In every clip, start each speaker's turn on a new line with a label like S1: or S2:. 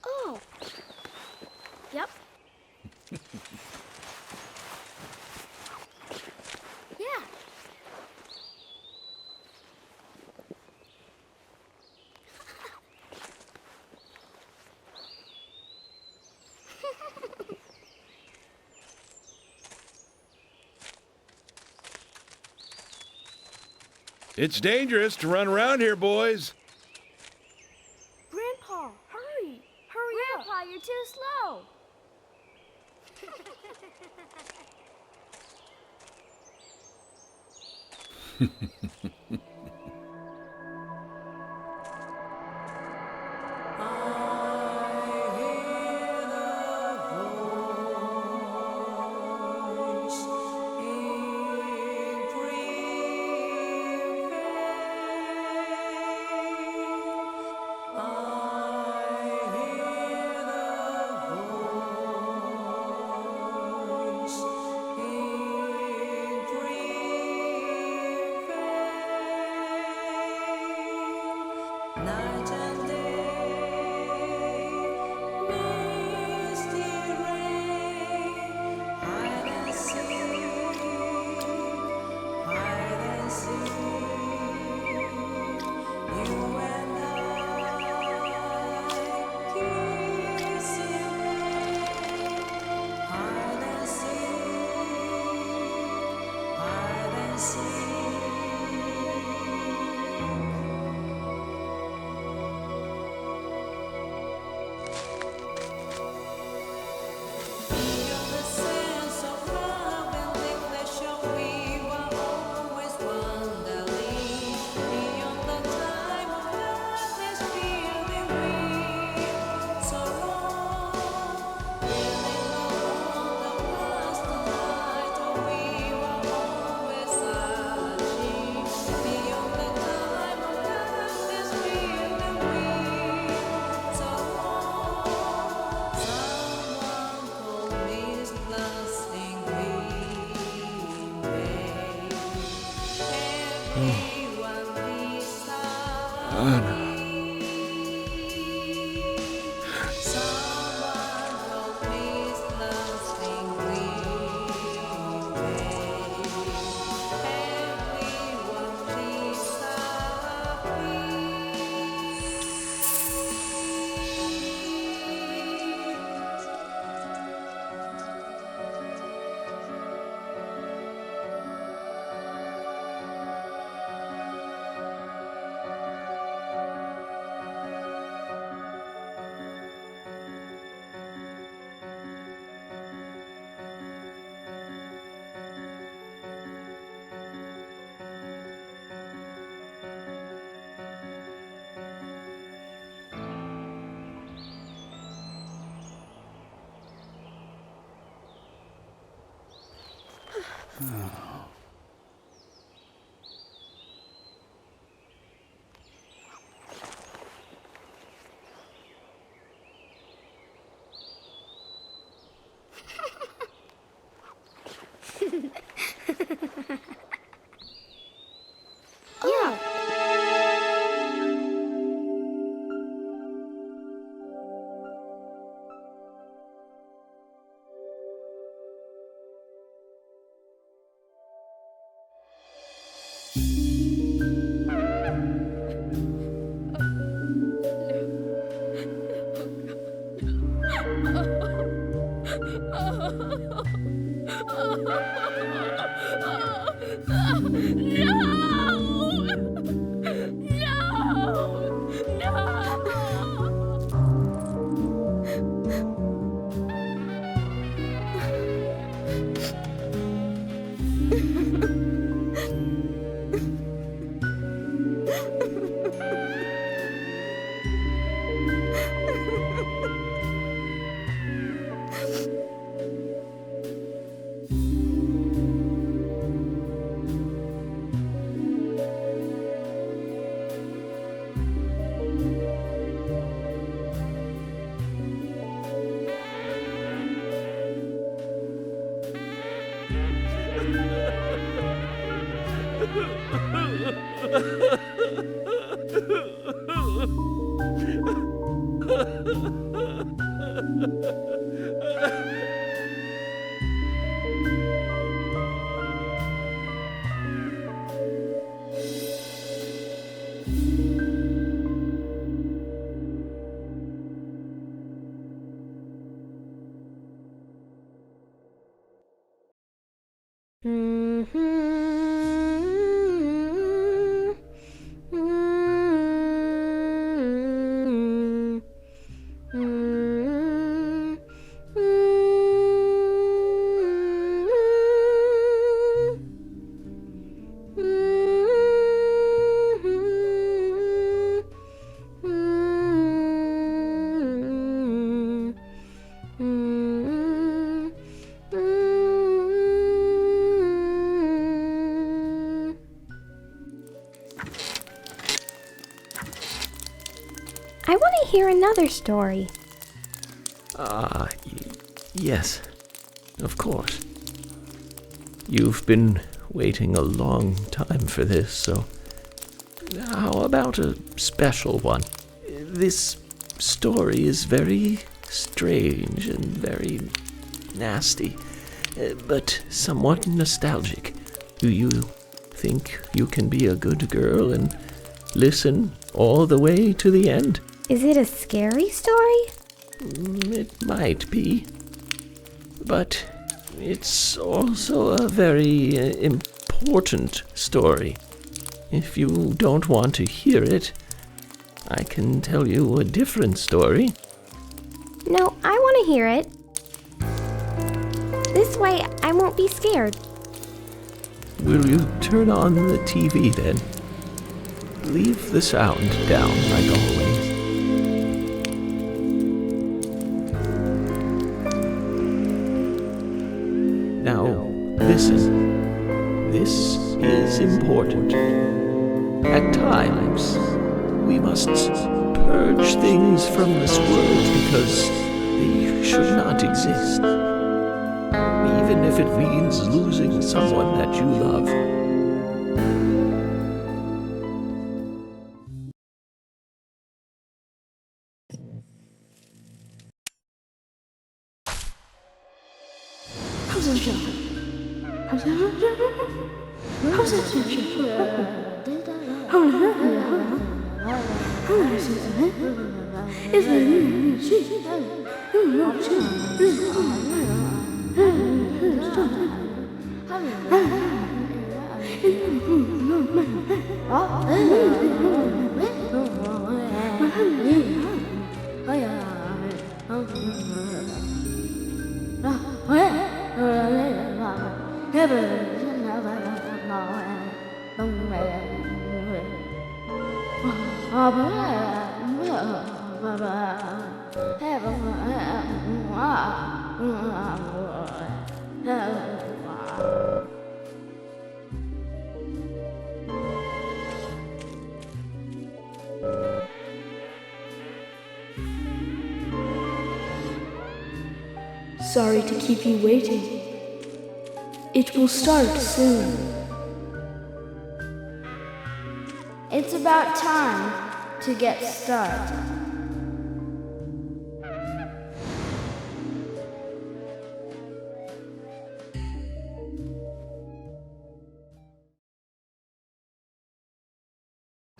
S1: Oh. Yep. Yeah.
S2: It's dangerous to run around here, boys.
S1: Grandpa, hurry. Hurry up.
S3: Grandpa, you're too slow.
S4: Night and day, misty rain, hide and seek, you and I, kissing, hide and seek. Beyond the sense of love and neglection, we were always wandering. Beyond the time of darkness, feeling we so long. Feeling alone, the past night, we were always searching. Beyond the time of darkness, feeling we so long. Someone told me it's blasting green bay. Everyone beside me. Someone told me it's blasting green bay. Everyone beside me.
S1: Yeah. I want to hear another story.
S3: Yes, of course. You've been waiting a long time for this, so how about a special one? This story is very strange and very nasty, but somewhat nostalgic. Do you think you can be a good girl and listen all the way to the end?
S1: Is it a scary story?
S3: It might be, but it's also a very important story. If you don't want to hear it, I can tell you a different story.
S1: No, I want to hear it. This way, I won't be scared.
S3: Will you turn on the TV then? Leave the sound down like always. Now, listen. This is important. At times, we must purge things from this world because they should not exist. Even if it means losing someone that you love.
S5: Sorry to keep you waiting. It will start soon.
S6: It's about time to get started.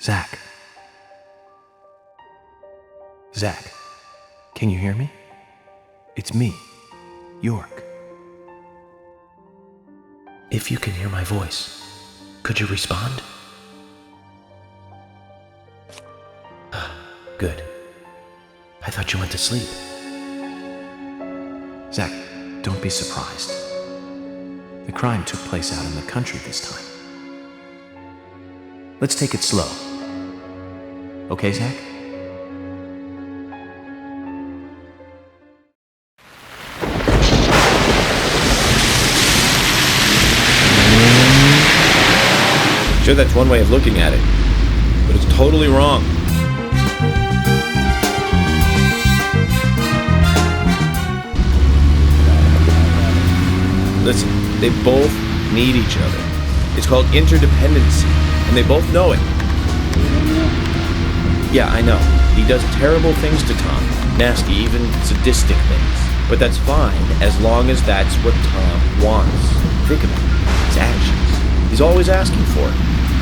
S7: Zach. Zach, can you hear me? It's me, York. If you can hear my voice, could you respond? Good. I thought you went to sleep. Zach, don't be surprised. The crime took place out in the country this time. Let's take it slow. Okay, Zach?
S2: Sure, that's one way of looking at it, but it's totally wrong. Listen, they both need each other. It's called interdependency, and they both know it. Yeah, I know. He does terrible things to Tom. Nasty, even sadistic things. But that's fine, as long as that's what Tom wants. Think about it. His actions. He's always asking for it.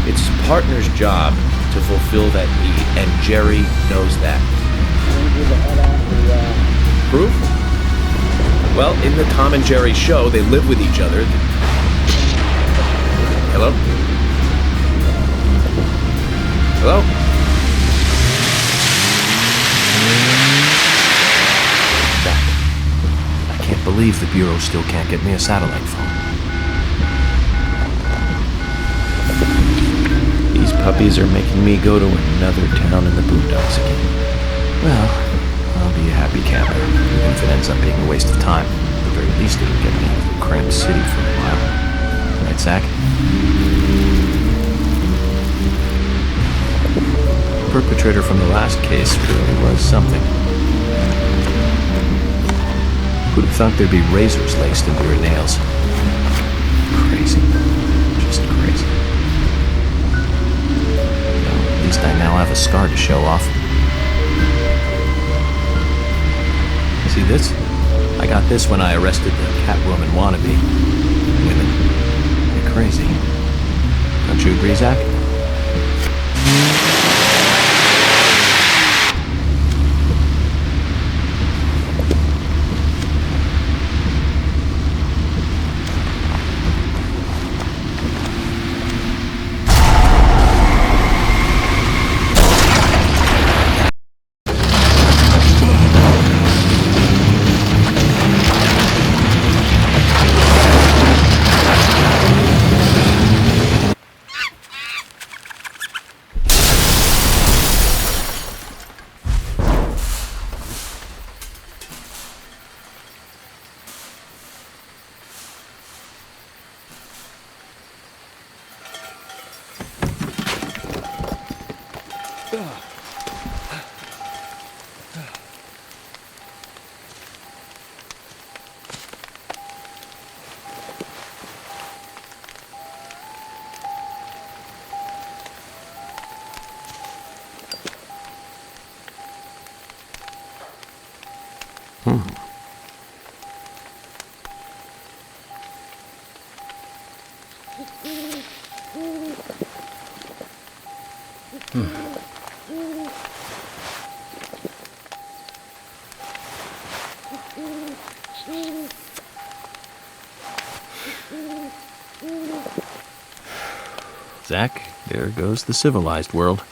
S2: It's his partner's job to fulfill that need, and Jerry knows that. Proof? Well, in the Tom and Jerry show, they live with each other. Hello? Hello?
S7: Zach, I can't believe the Bureau still can't get me a satellite phone.
S3: These puppies are making me go to another town in the boondocks again.
S7: Well, I'll be a happy camper, even if it ends up being a waste of time. At the very least, it'll get me out of the cramped city for a while. Right, Zach? The perpetrator from the last case really was something. Who'd have thought there'd be razors laced into her nails? Crazy. Just crazy. Well, at least I now have a scar to show off. See this? I got this when I arrested the Catwoman wannabe. Women. They're crazy. Don't you agree, Zach? Zach, there goes the civilized world.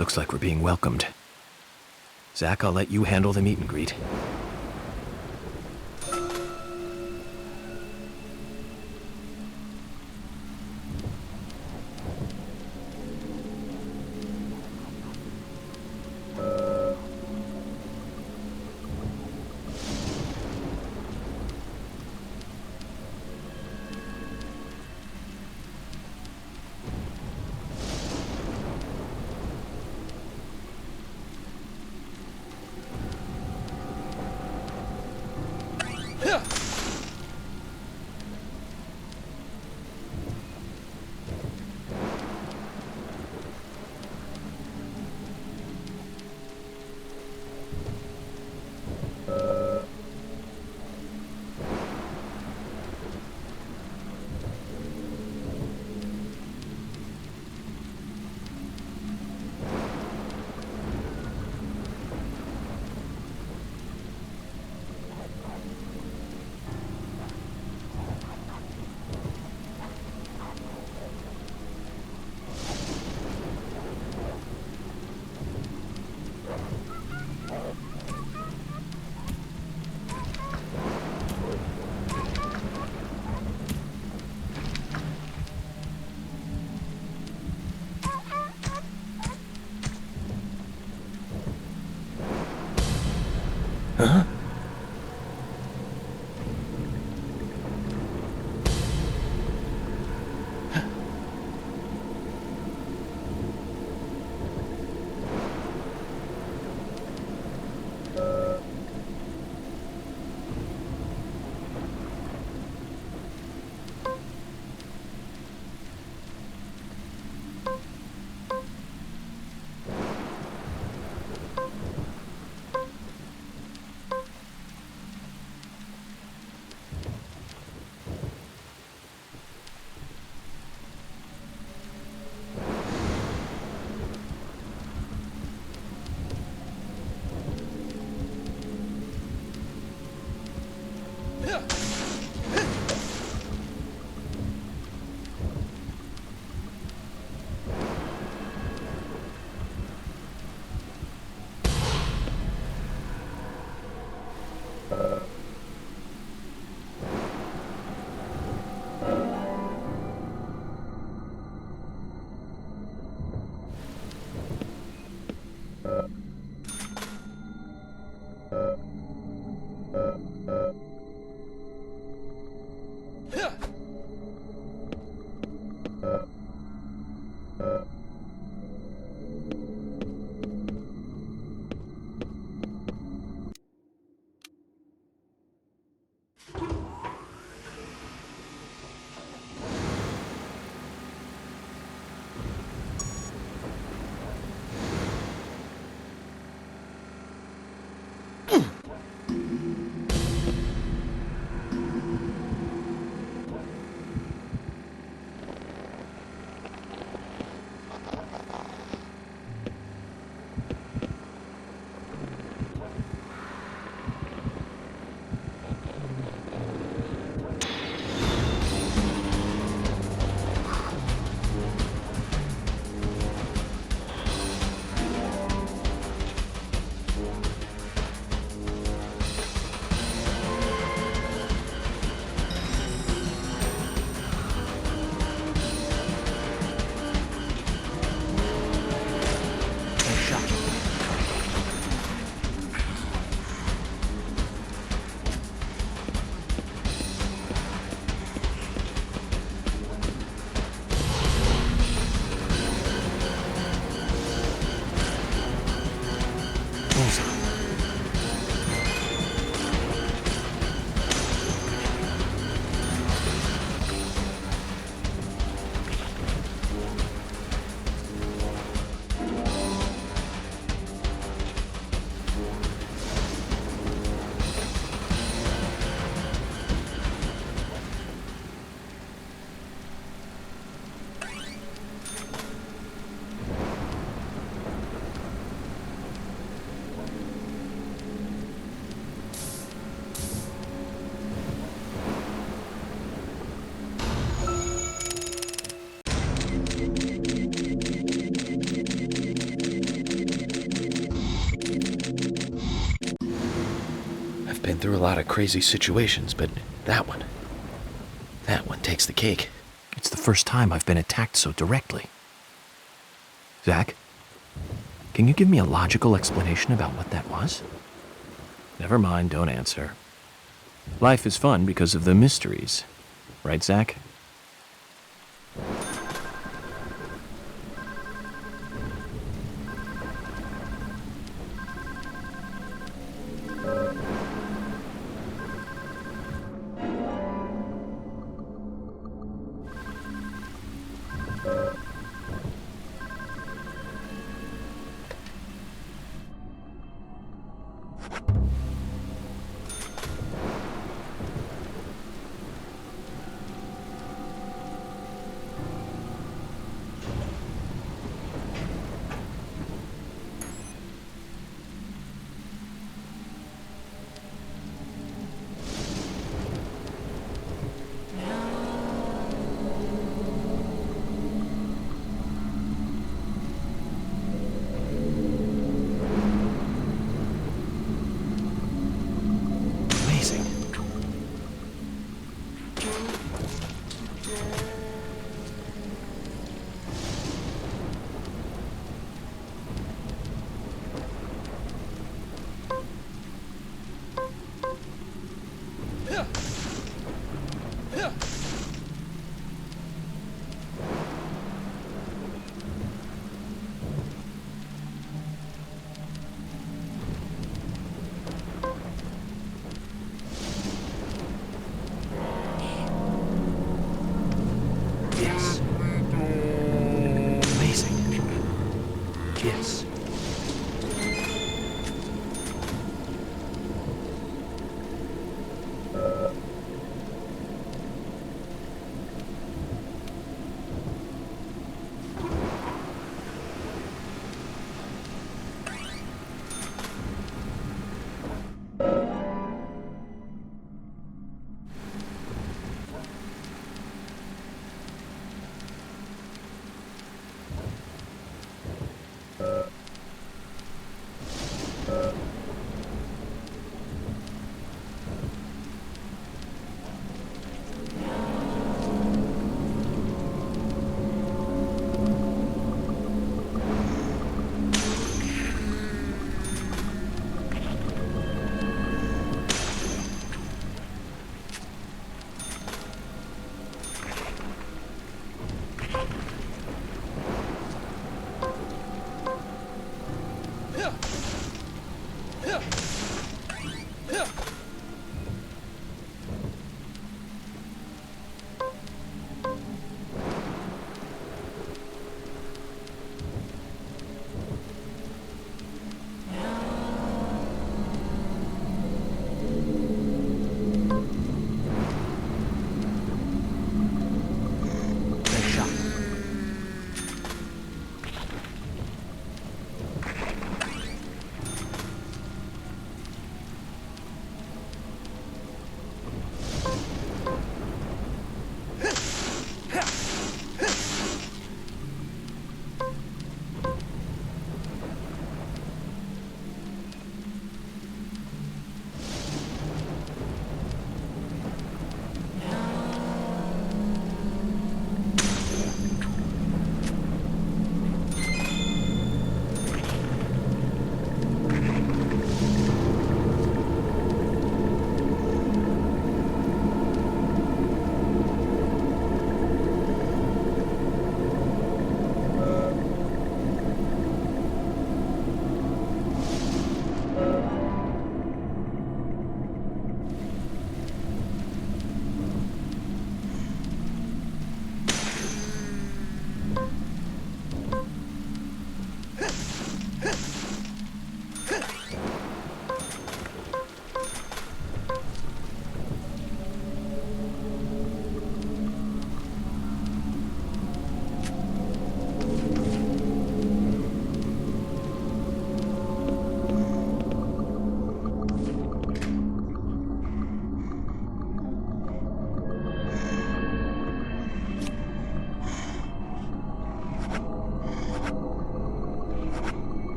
S7: Looks like we're being welcomed. Zach, I'll let you handle the meet and greet. Huh?
S2: through a lot of crazy situations, but that one takes the cake.
S7: It's the first time I've been attacked so directly. Zach, can you give me a logical explanation about what that was? Never mind, don't answer. Life is fun because of the mysteries. Right, Zach?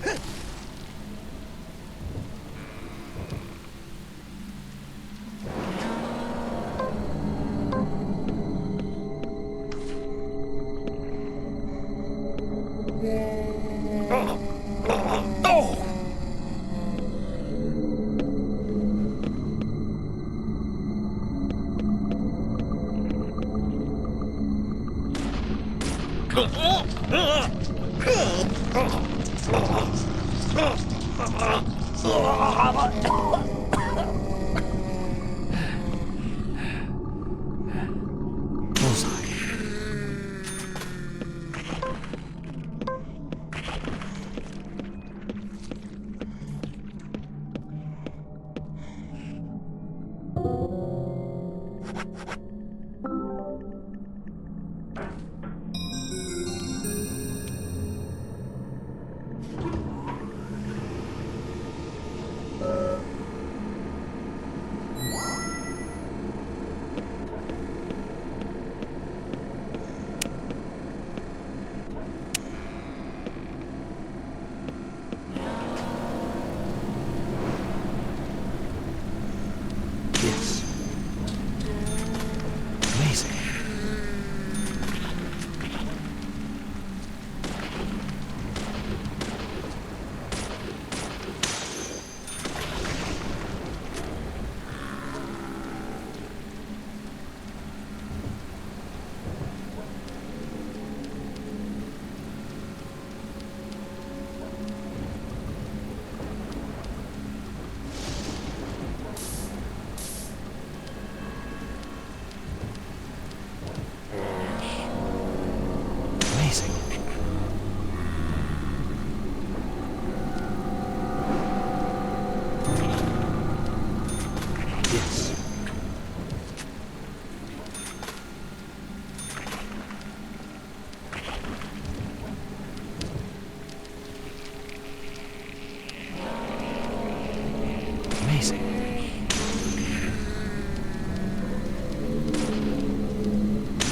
S7: Yes. Amazing. Amazing. Yes. Amazing.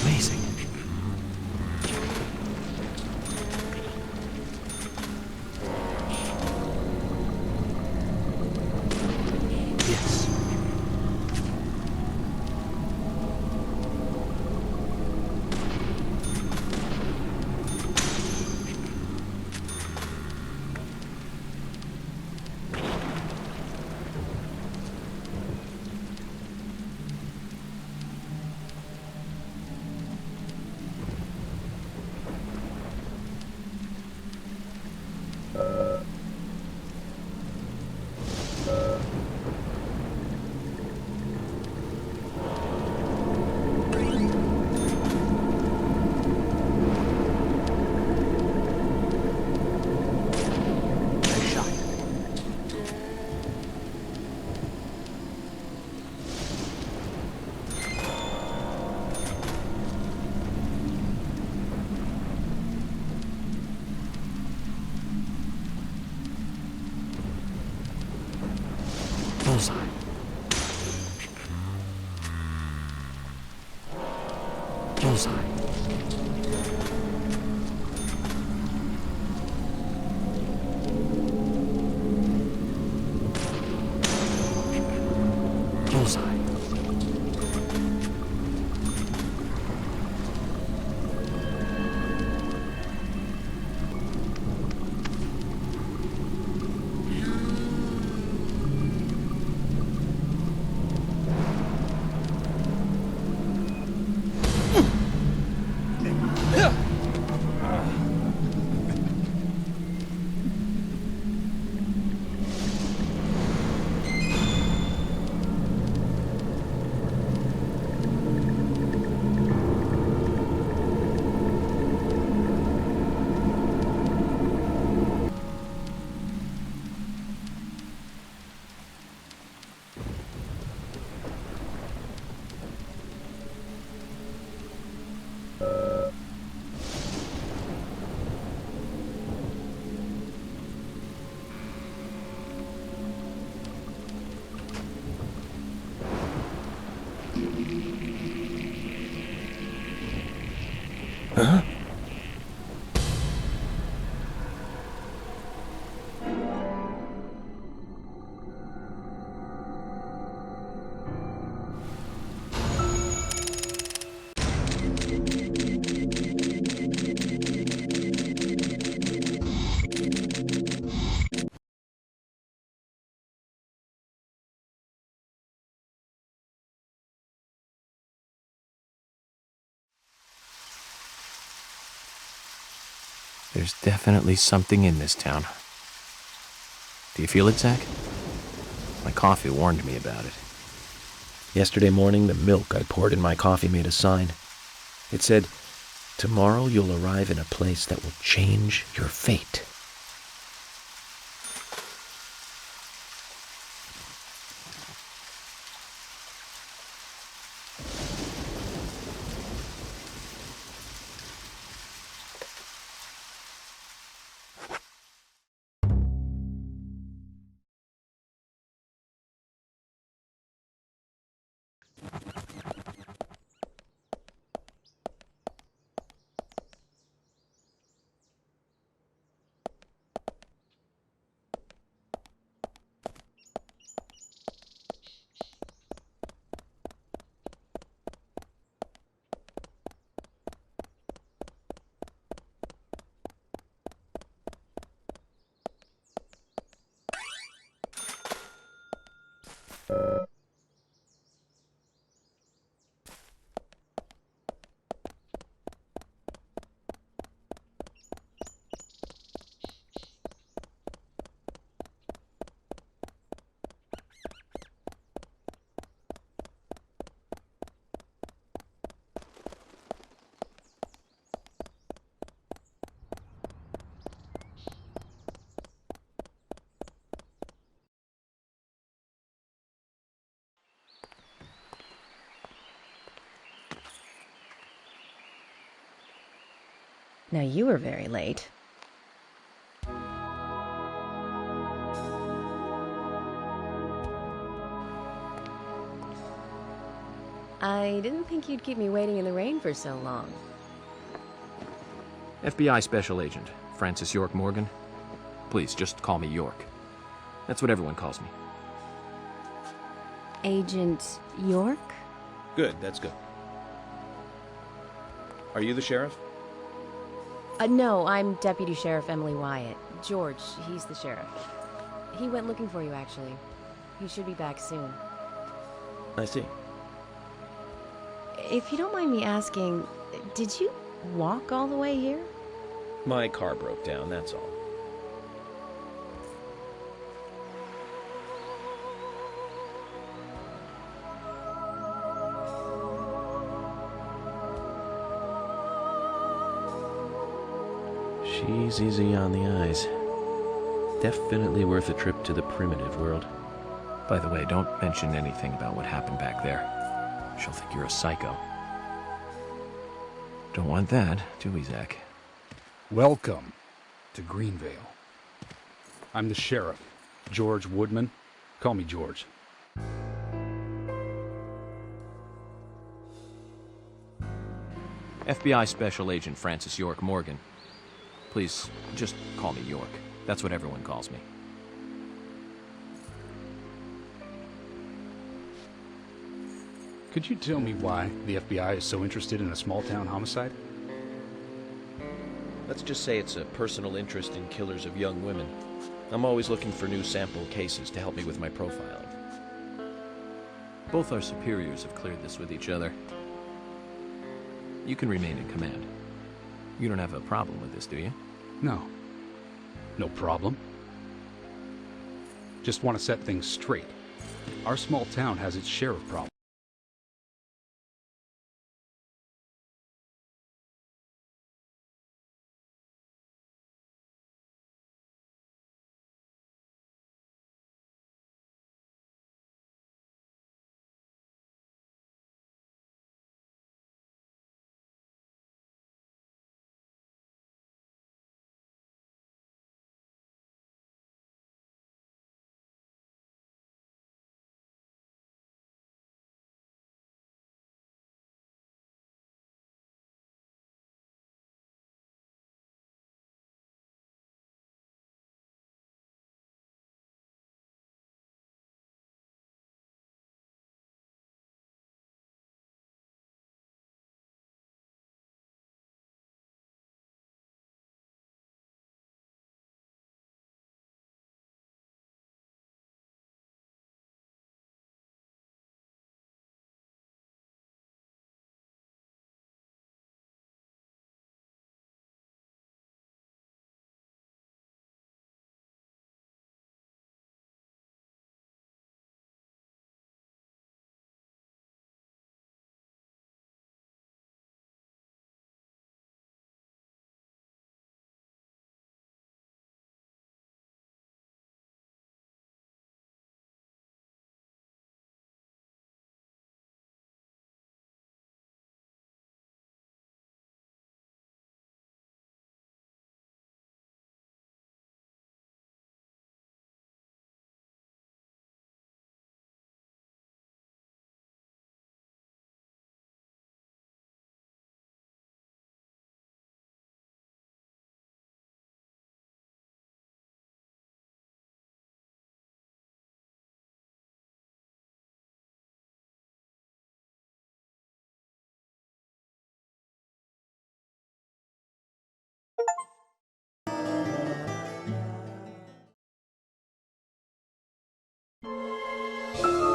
S7: Amazing. Yes. Nice shot. Bullseye. Bullseye. Bullseye. There's definitely something in this town. Do you feel it, Zach? My coffee warned me about it.
S2: Yesterday morning, the milk I poured in my coffee made a sign. It said, "Tomorrow you'll arrive in a place that will change your fate."
S8: Now you were very late. I didn't think you'd keep me waiting in the rain for so long.
S7: FBI Special Agent, Francis York Morgan. Please, just call me York. That's what everyone calls me.
S8: Agent York?
S2: Good, that's good. Are you the sheriff?
S8: No, I'm Deputy Sheriff Emily Wyatt. George, he's the sheriff. He went looking for you, actually. He should be back soon.
S2: I see.
S8: If you don't mind me asking, did you walk all the way here?
S2: My car broke down, that's all. She's easy on the eyes. Definitely worth a trip to the primitive world.
S7: By the way, don't mention anything about what happened back there. She'll think you're a psycho. Don't want that, do we, Zach?
S9: Welcome to Greenvale. I'm the sheriff, George Woodman. Call me George.
S7: FBI Special Agent Francis York Morgan. Please, just call me York. That's what everyone calls me.
S9: Could you tell me why the FBI is so interested in a small-town homicide?
S2: Let's just say it's a personal interest in killers of young women. I'm always looking for new sample cases to help me with my profiling.
S7: Both our superiors have cleared this with each other. You can remain in command. You don't have a problem with this, do you?
S9: No. No problem. Just want to set things straight. Our small town has its share of problems.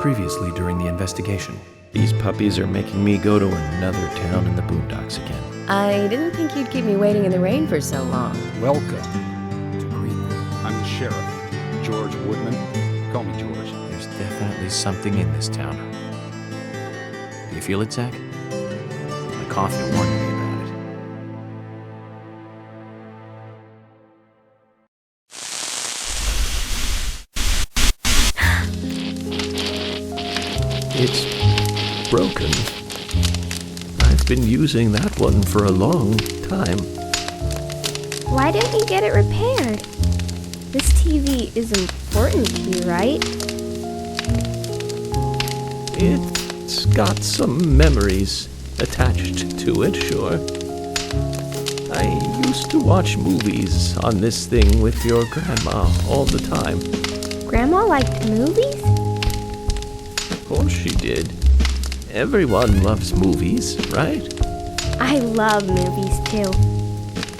S7: previously during the investigation.
S2: These puppies are making me go to another town in the boondocks again.
S8: I didn't think you'd keep me waiting in the rain for so long.
S9: Welcome to Greenville. I'm the sheriff, George Woodman. Call me George.
S7: There's definitely something in this town. Do you feel it, Zach? My coffee warned me about it.
S3: It's broken. I've been using that one for a long time.
S1: Why didn't you get it repaired? This TV is important to you, right?
S3: It's got some memories attached to it, sure. I used to watch movies on this thing with your grandma all the time.
S1: Grandma liked movies?
S3: Of course she did. Everyone loves movies, right?
S1: I love movies too.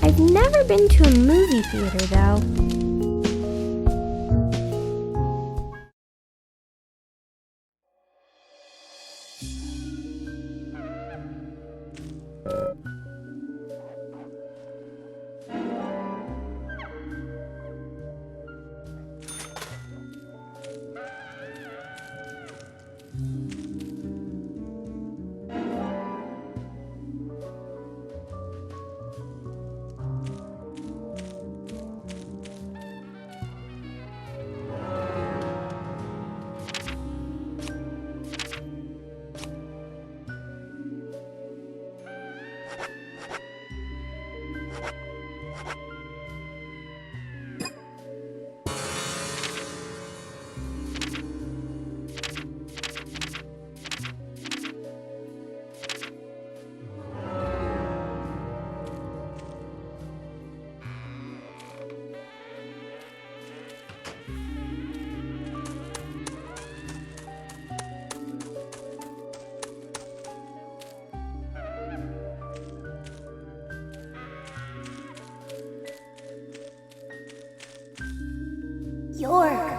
S1: I've never been to a movie theater though.
S6: York!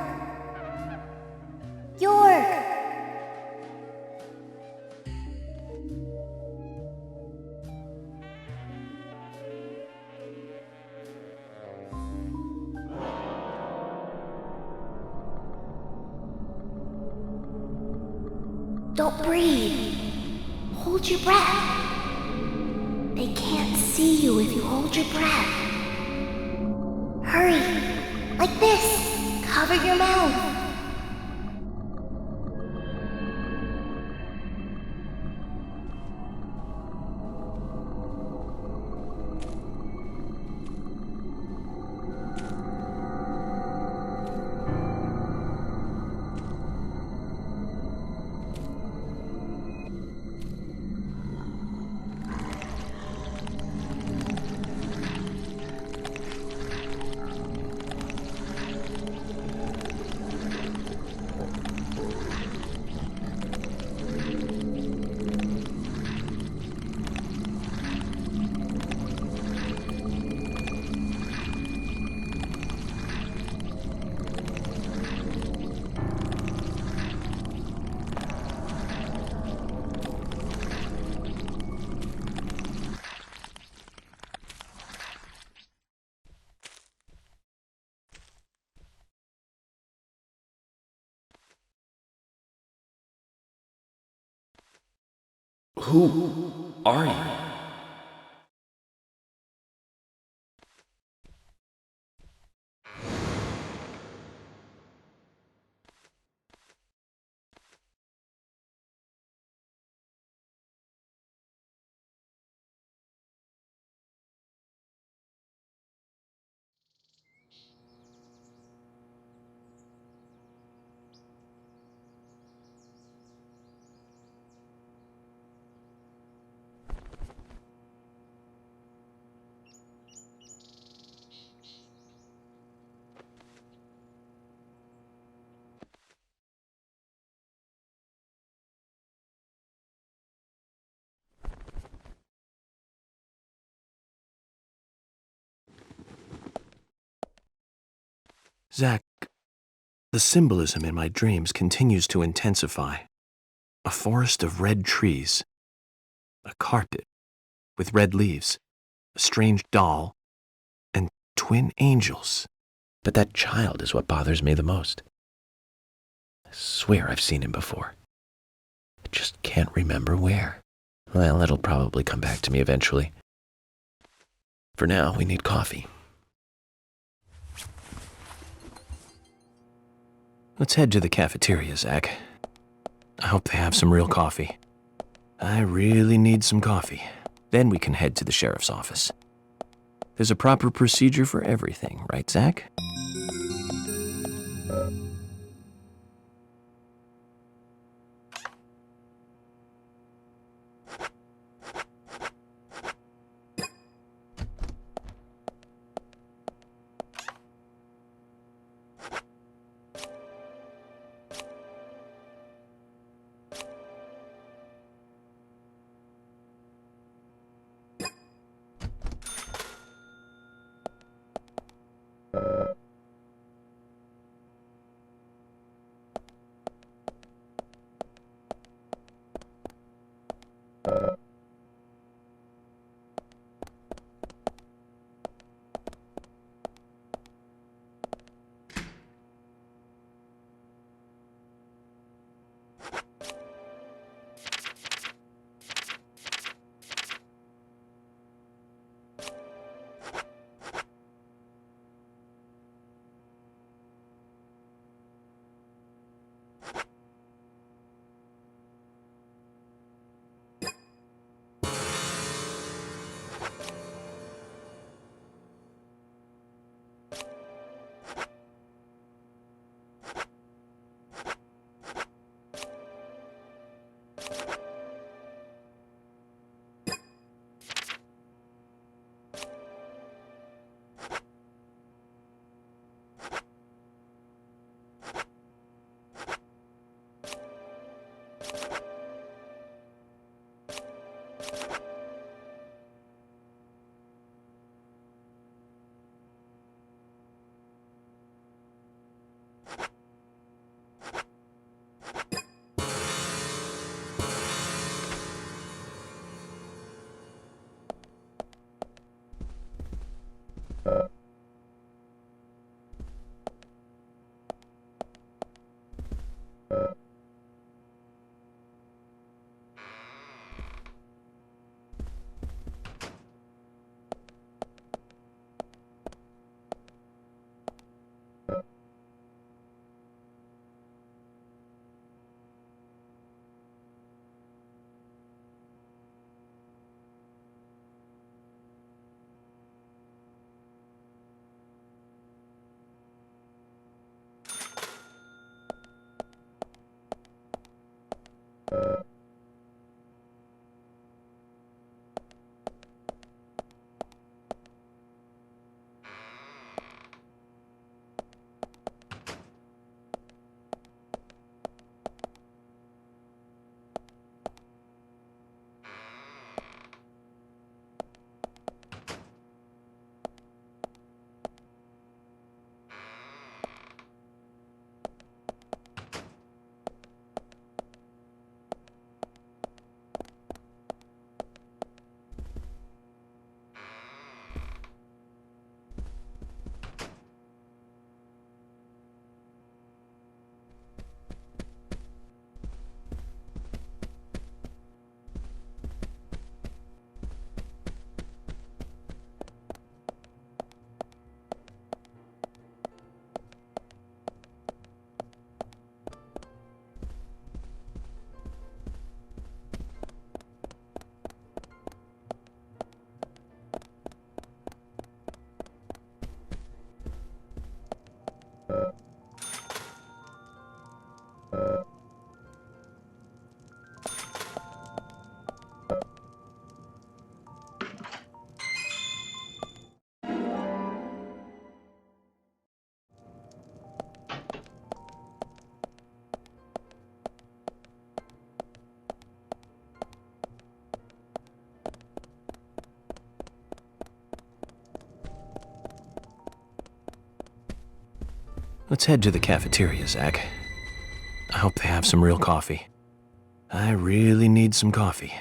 S6: York! Don't breathe. Hold your breath. They can't see you if you hold your breath. Hurry. Like this. Cover your mouth.
S2: Who are you?
S7: Zach, The symbolism in my dreams continues to intensify. A forest of red trees, a carpet with red leaves, a strange doll, and twin angels.
S3: But that child is what bothers me the most. I swear I've seen him before. I just can't remember where. Well, it'll probably come back to me eventually. For now, we need coffee.
S7: Let's head to the cafeteria, Zach. I hope they have some real coffee. I really need some coffee. Then we can head to the sheriff's office. There's a proper procedure for everything, right, Zach? Let's head to the cafeteria, Zach. I hope they have some real coffee. I really need some coffee.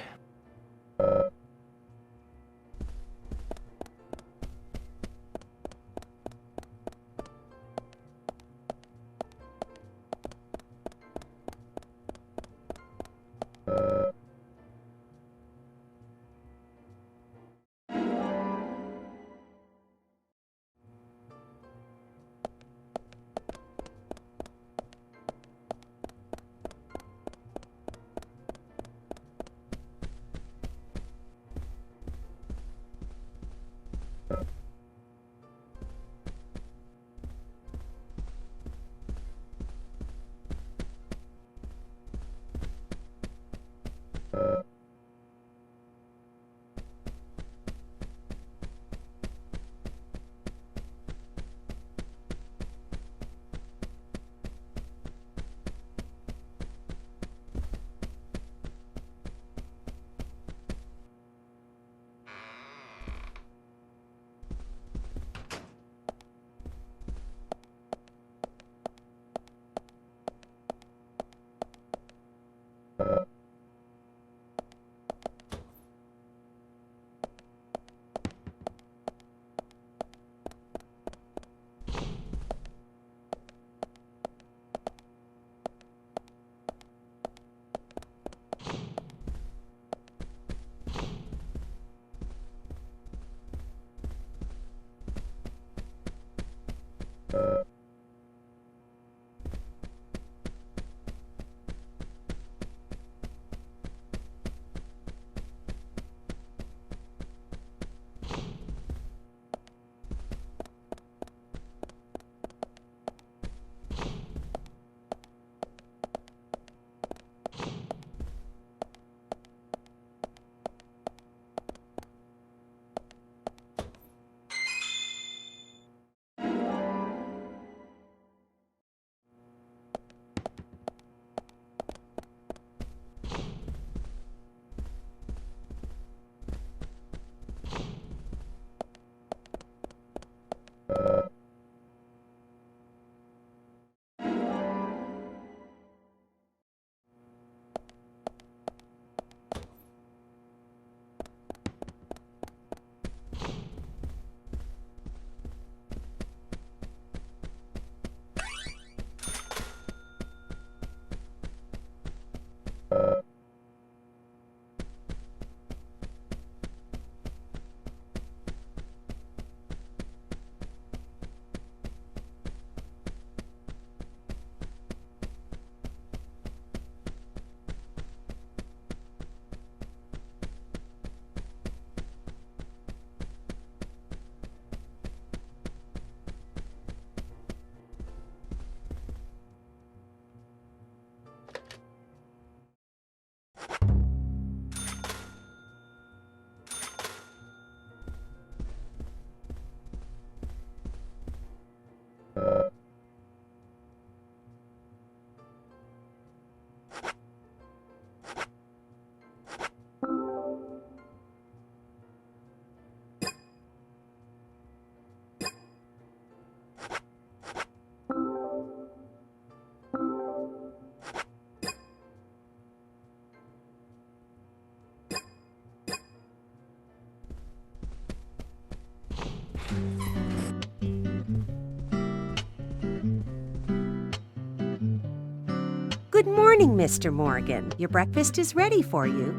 S10: Good morning, Mr. Morgan. Your breakfast is ready for you.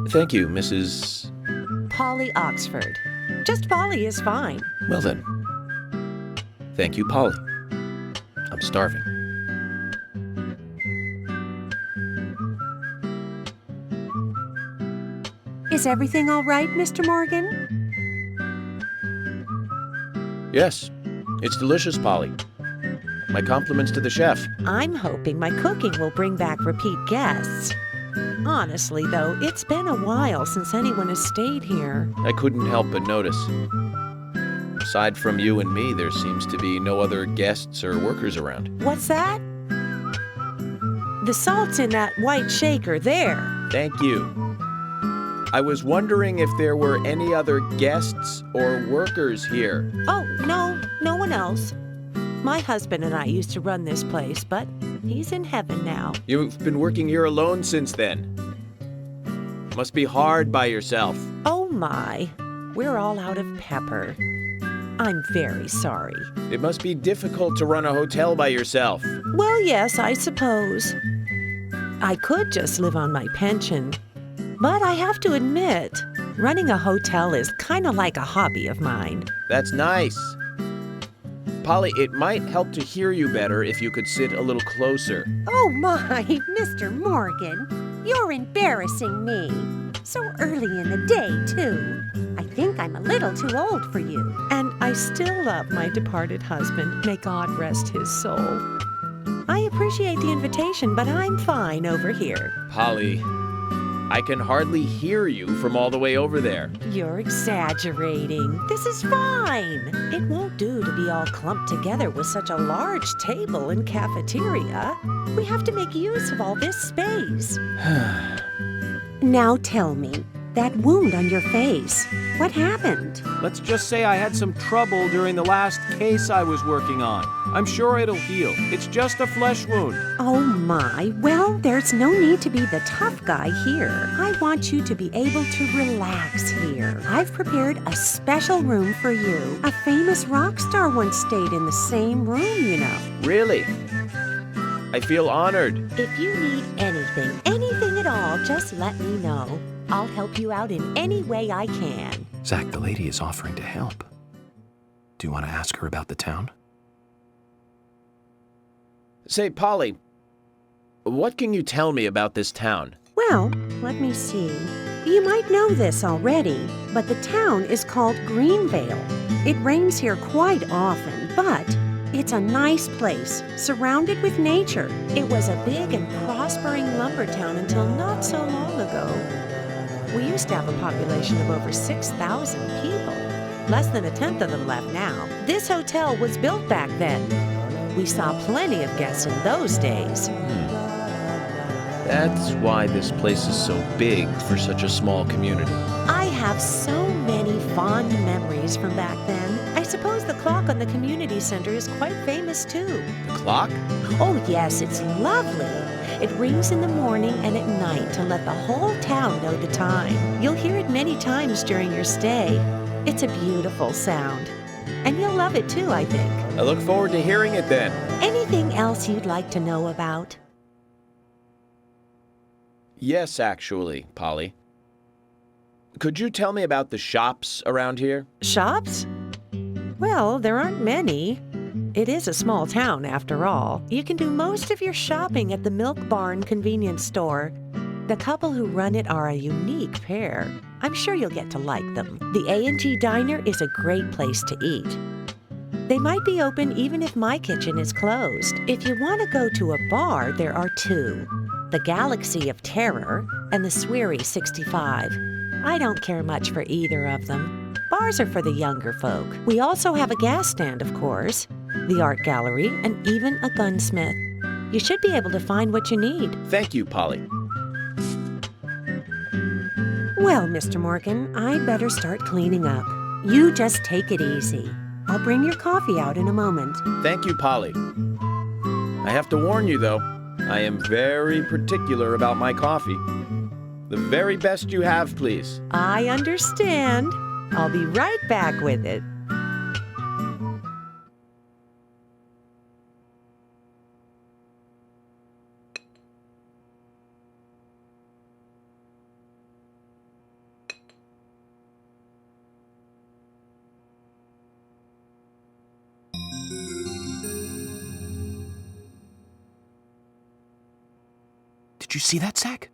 S2: Thank you, Mrs.
S10: Polly Oxford. Just Polly is fine.
S2: Well then. Thank you, Polly. I'm starving.
S10: Is everything all right, Mr. Morgan?
S2: Yes, it's delicious, Polly. My compliments to the chef.
S10: I'm hoping my cooking will bring back repeat guests. Honestly, though, it's been a while since anyone has stayed here.
S2: I couldn't help but notice. Aside from you and me, there seems to be no other guests or workers around.
S10: What's that? The salt's in that white shaker there.
S2: Thank you. I was wondering if there were any other guests or workers here.
S10: Oh, no one else. My husband and I used to run this place, but he's in heaven now.
S2: You've been working here alone since then. Must be hard by yourself.
S10: Oh my, we're all out of pepper. I'm very sorry.
S2: It must be difficult to run a hotel by yourself.
S10: Well, yes, I suppose. I could just live on my pension. But I have to admit, running a hotel is kind of like a hobby of mine.
S2: That's nice. Polly, it might help to hear you better if you could sit a little closer.
S11: Oh my, Mr. Morgan, you're embarrassing me. So early in the day, too. I think I'm a little too old for you.
S10: And I still love my departed husband. May God rest his soul. I appreciate the invitation, but I'm fine over here.
S2: Polly, I can hardly hear you from all the way over there.
S10: You're exaggerating. This is fine. It won't do to be all clumped together with such a large table and cafeteria. We have to make use of all this space.
S11: Now tell me, that wound on your face, what happened?
S2: Let's just say I had some trouble during the last case I was working on. I'm sure it'll heal. It's just a flesh wound.
S11: Oh my, well, there's no need to be the tough guy here. I want you to be able to relax here. I've prepared a special room for you. A famous rock star once stayed in the same room, you know.
S2: Really? I feel honored.
S11: If you need anything at all, just let me know. I'll help you out in any way I can.
S7: Zach, the lady is offering to help. Do you want to ask her about the town?
S2: Say, Polly, what can you tell me about this town?
S11: Well, let me see. You might know this already, but the town is called Greenvale. It rains here quite often, but it's a nice place, surrounded with nature. It was a big and prospering lumber town until not so long ago. We used to have a population of over 6,000 people. Less than 1/10 of them left now. This hotel was built back then. We saw plenty of guests in those days.
S2: That's why this place is so big for such a small community.
S11: I have so many fond memories from back then.
S10: I suppose the clock on the community center is quite famous too.
S2: The clock?
S11: Oh yes, it's lovely. It rings in the morning and at night to let the whole town know the time.
S10: You'll hear it many times during your stay. It's a beautiful sound. And you'll love it too, I think.
S2: I look forward to hearing it then.
S11: Anything else you'd like to know about?
S2: Yes, actually, Polly. Could you tell me about the shops around here?
S10: Shops? Well, there aren't many. It is a small town, after all. You can do most of your shopping at the Milk Barn convenience store. The couple who run it are a unique pair. I'm sure you'll get to like them. The A&G Diner is a great place to eat. They might be open even if my kitchen is closed. If you want to go to a bar, there are two. The Galaxy of Terror and the Sweary 65. I don't care much for either of them. Bars are for the younger folk. We also have a gas stand, of course, the art gallery, and even a gunsmith. You should be able to find what you need.
S2: Thank you, Polly.
S11: Well, Mr. Morgan, I'd better start cleaning up. You just take it easy. I'll bring your coffee out in a moment.
S2: Thank you, Polly. I have to warn you, though, I am very particular about my coffee. The very best you have, please.
S10: I understand. I'll be right back with it.
S7: Did you see that, Zach?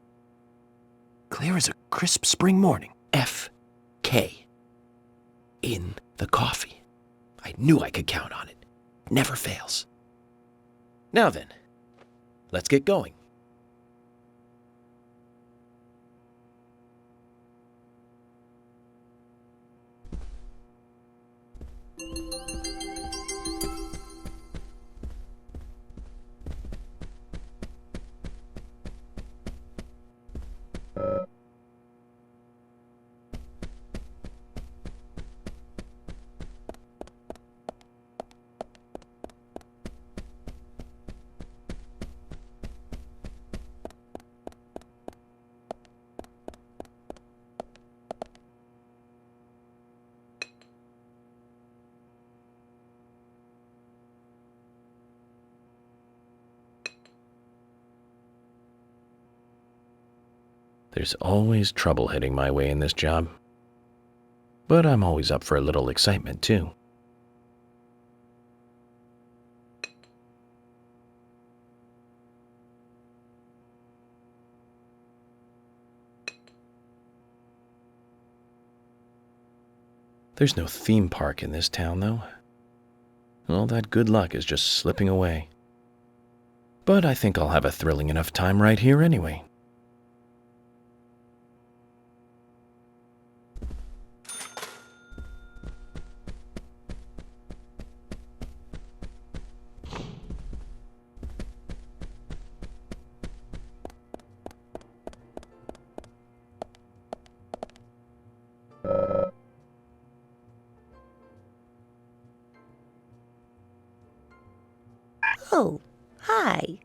S7: Clear as a crisp spring morning. F.K. in the coffee. I knew I could count on it. Never fails.
S2: Now then, let's get going.
S7: There's always trouble heading my way in this job. But I'm always up for a little excitement, too. There's no theme park in this town, though. All that good luck is just slipping away. But I think I'll have a thrilling enough time right here anyway.
S11: Oh, hi.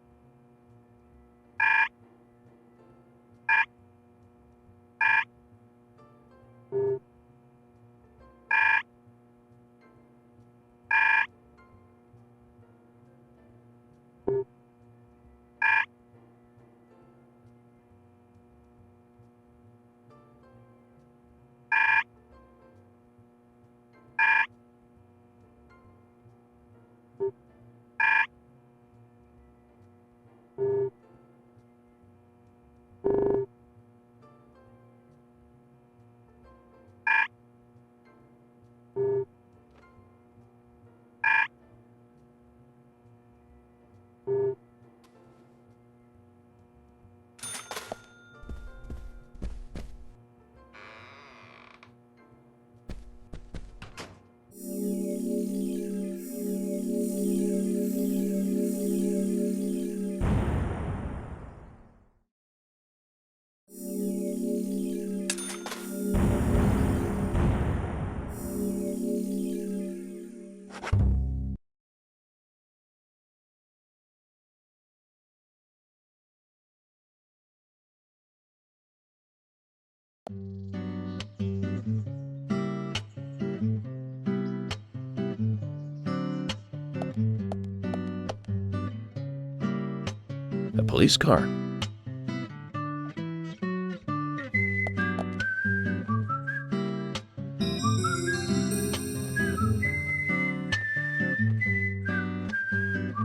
S7: A police car.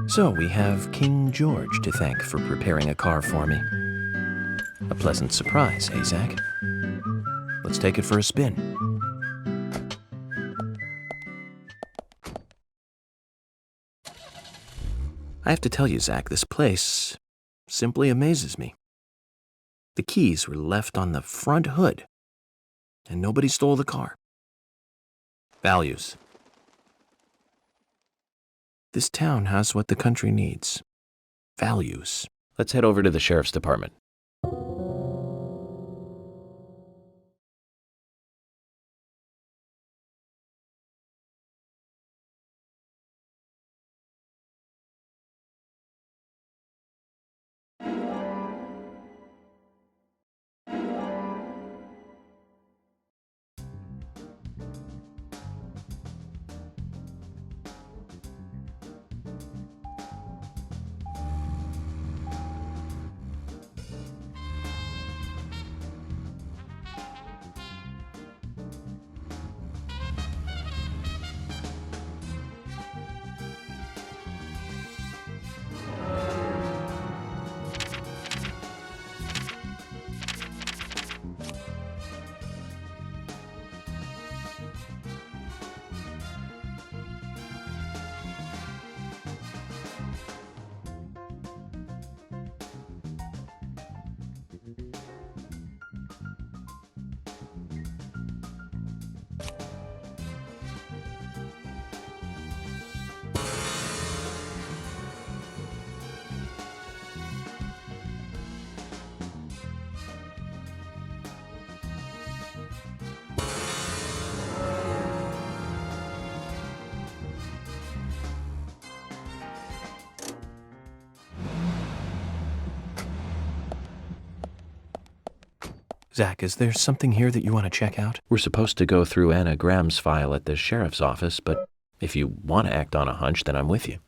S7: So we have King George to thank for preparing a car for me. A pleasant surprise, eh, Zach? Let's take it for a spin. I have to tell you, Zach, this place simply amazes me. The keys were left on the front hood, and nobody stole the car. Values. This town has what the country needs. Values. Let's head over to the sheriff's department. Zach, is there something here that you want to check out? We're supposed to go through Anna Graham's file at the sheriff's office, but if you want to act on a hunch, then I'm with you.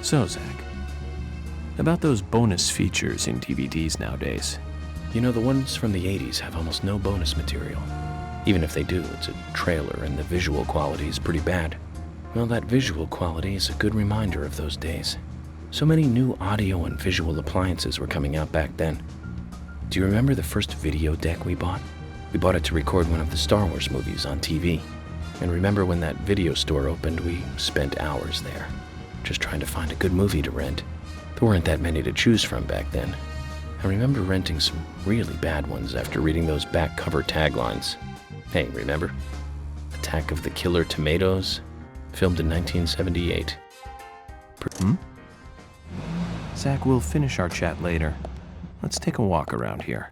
S7: So, Zach, about those bonus features in DVDs nowadays.
S2: You know, the ones from the 80s have almost no bonus material. Even if they do, it's a trailer and the visual quality is pretty bad. Well, that visual quality is a good reminder of those days. So many new audio and visual appliances were coming out back then. Do you remember the first video deck we bought? We bought it to record one of the Star Wars movies on TV. And remember when that video store opened, we spent hours there, just trying to find a good movie to rent. There weren't that many to choose from back then. I remember renting some really bad ones after reading those back cover taglines. Hey, remember? Attack of the Killer Tomatoes, filmed in 1978.
S7: Zach, we'll finish our chat later. Let's take a walk around here.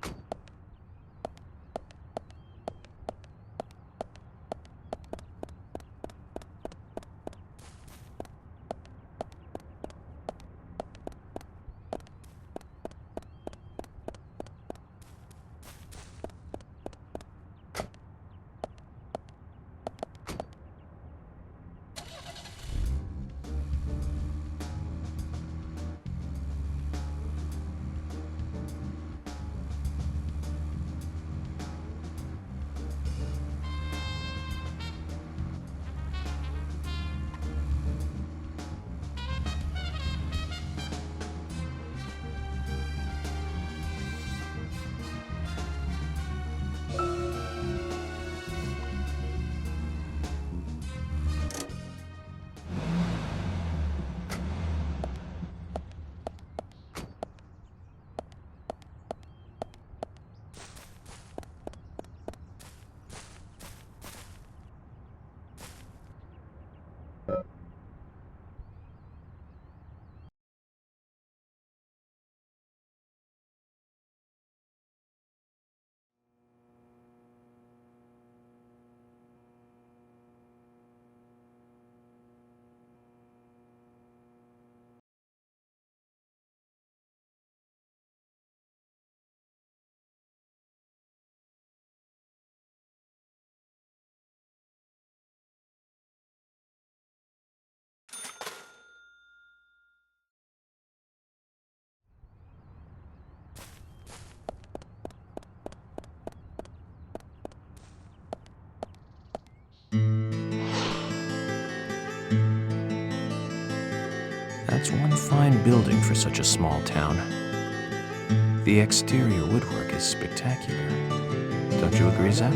S7: That's one fine building for such a small town. The exterior woodwork is spectacular. Don't you agree, Zach?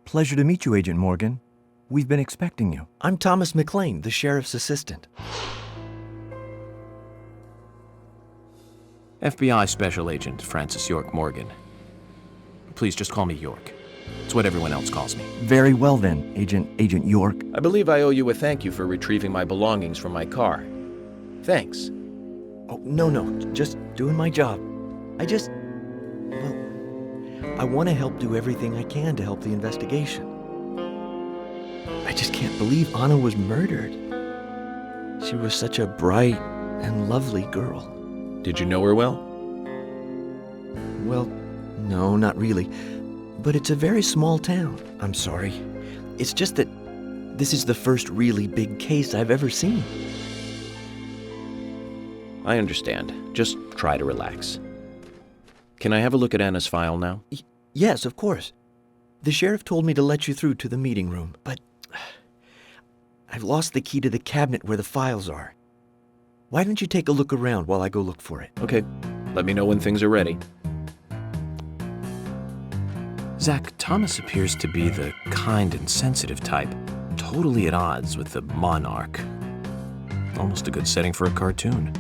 S12: Pleasure to meet you, Agent Morgan. We've been expecting you. I'm Thomas McLean, the sheriff's assistant.
S7: FBI Special Agent Francis York Morgan. Please just call me York. It's what everyone else calls me.
S12: Very well then, Agent York.
S2: I believe I owe you a thank you for retrieving my belongings from my car. Thanks.
S12: Oh, no, just doing my job. I want to help do everything I can to help the investigation. I just can't believe Anna was murdered. She was such a bright and lovely girl.
S2: Did you know her well?
S12: Well, no, not really. But it's a very small town. I'm sorry. It's just that this is the first really big case I've ever seen.
S2: I understand. Just try to relax. Can I have a look at Anna's file now?
S12: Yes, of course. The sheriff told me to let you through to the meeting room, but I've lost the key to the cabinet where the files are. Why don't you take a look around while I go look for it?
S2: Okay. Let me know when things are ready.
S7: Zach, Thomas appears to be the kind and sensitive type, totally at odds with the monarch. Almost a good setting for a cartoon.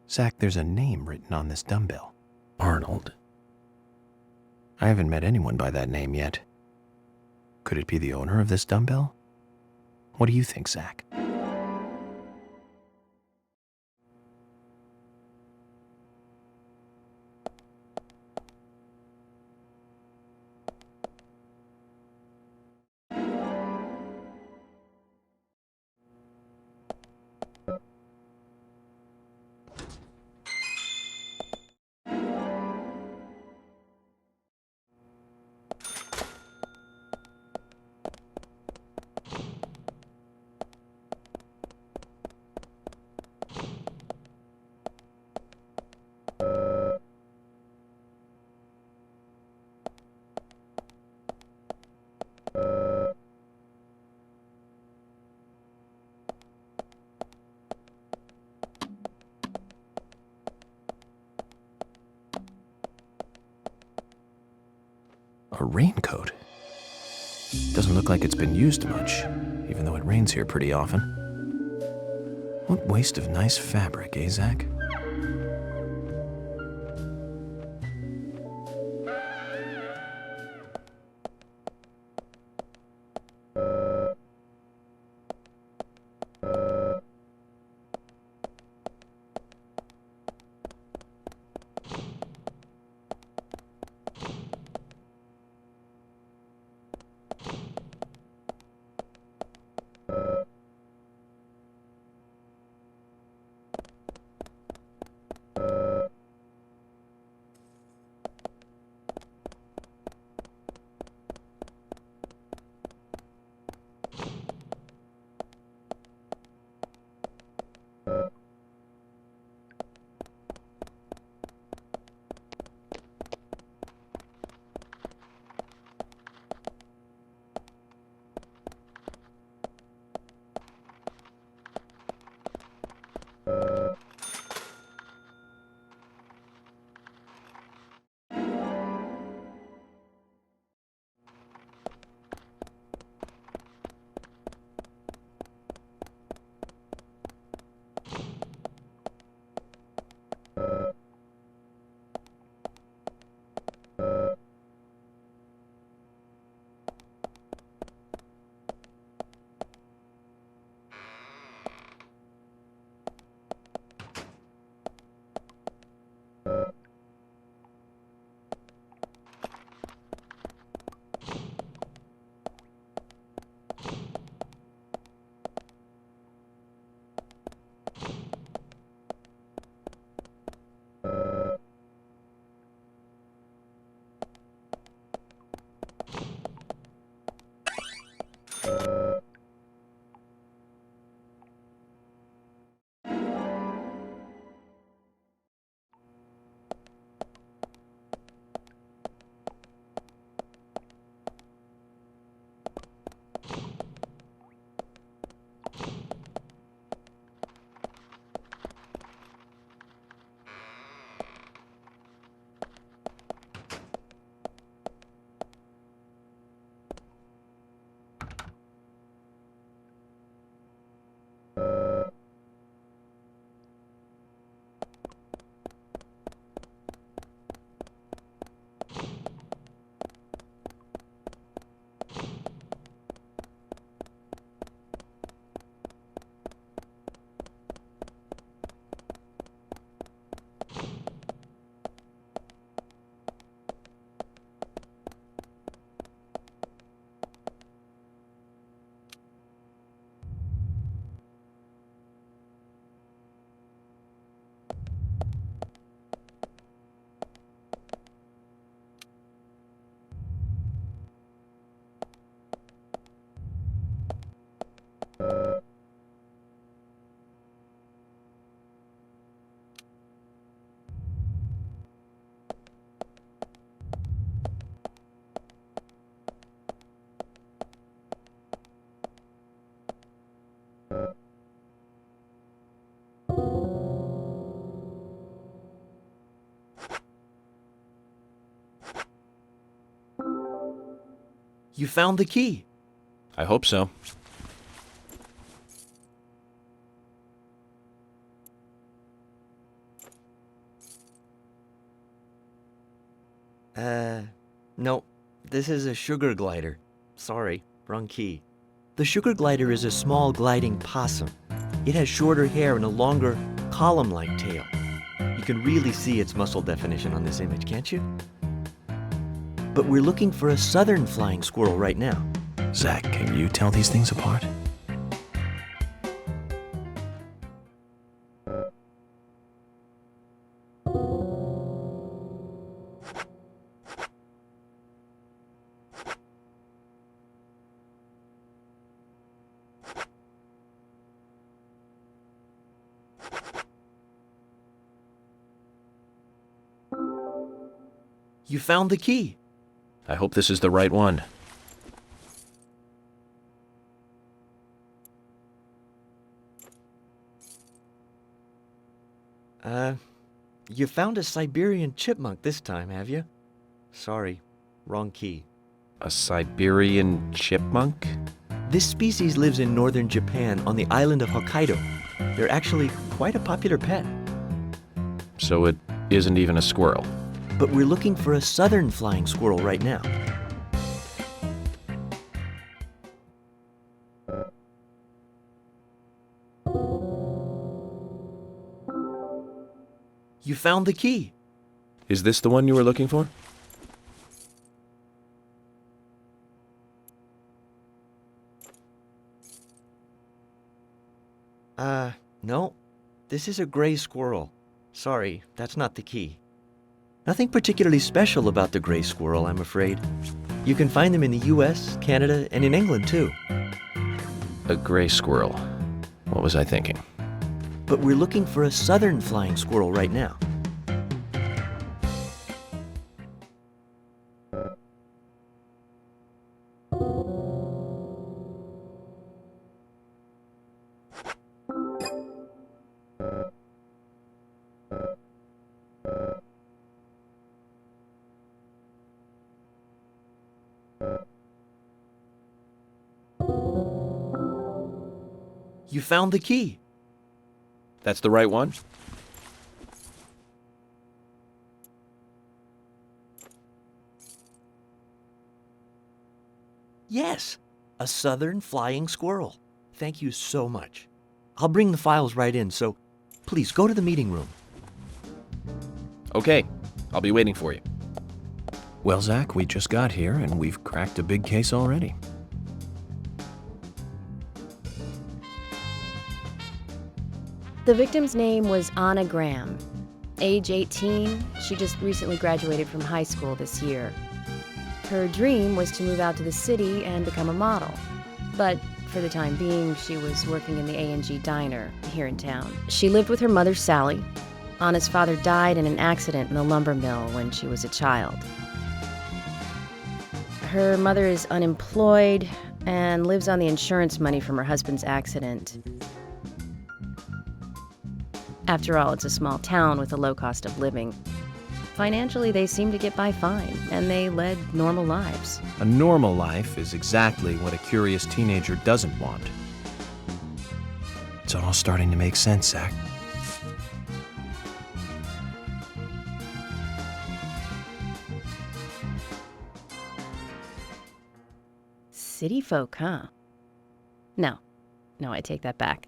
S7: Zach, there's a name written on this dumbbell.
S3: Arnold.
S7: I haven't met anyone by that name yet. Could it be the owner of this dumbbell? What do you think, Zach? A raincoat? Doesn't look like it's been used much, even though it rains here pretty often. What waste of nice fabric, eh, Zach?
S12: You found the key.
S2: I hope so.
S12: No. This is a sugar glider. Sorry, wrong key. The sugar glider is a small gliding possum. It has shorter hair and a longer, column-like tail. You can really see its muscle definition on this image, can't you? But we're looking for a southern flying squirrel right now.
S7: Zach, can you tell these things apart?
S12: You found the key.
S2: I hope this is the right one.
S12: You found a Siberian chipmunk this time, have you? Sorry, wrong key.
S2: A Siberian chipmunk?
S12: This species lives in northern Japan on the island of Hokkaido. They're actually quite a popular pet.
S2: So it isn't even a squirrel.
S12: But we're looking for a southern flying squirrel right now. You found the key.
S2: Is this the one you were looking for?
S12: No. This is a gray squirrel. Sorry, that's not the key. Nothing particularly special about the gray squirrel, I'm afraid. You can find them in the US, Canada, and in England, too.
S2: A gray squirrel. What was I thinking?
S12: But we're looking for a southern flying squirrel right now. You found the key.
S2: That's the right one?
S12: Yes, a southern flying squirrel. Thank you so much. I'll bring the files right in, so please go to the meeting room.
S2: Okay, I'll be waiting for you.
S7: Well, Zach, we just got here and we've cracked a big case already.
S8: The victim's name was Anna Graham. Age 18, she just recently graduated from high school this year. Her dream was to move out to the city and become a model. But for the time being, she was working in the A&G diner here in town. She lived with her mother, Sally. Anna's father died in an accident in the lumber mill when she was a child. Her mother is unemployed and lives on the insurance money from her husband's accident. After all, it's a small town with a low cost of living. Financially, they seem to get by fine, and they led normal lives.
S7: A normal life is exactly what a curious teenager doesn't want. It's all starting to make sense, Zach.
S8: City folk, huh? No, I take that back.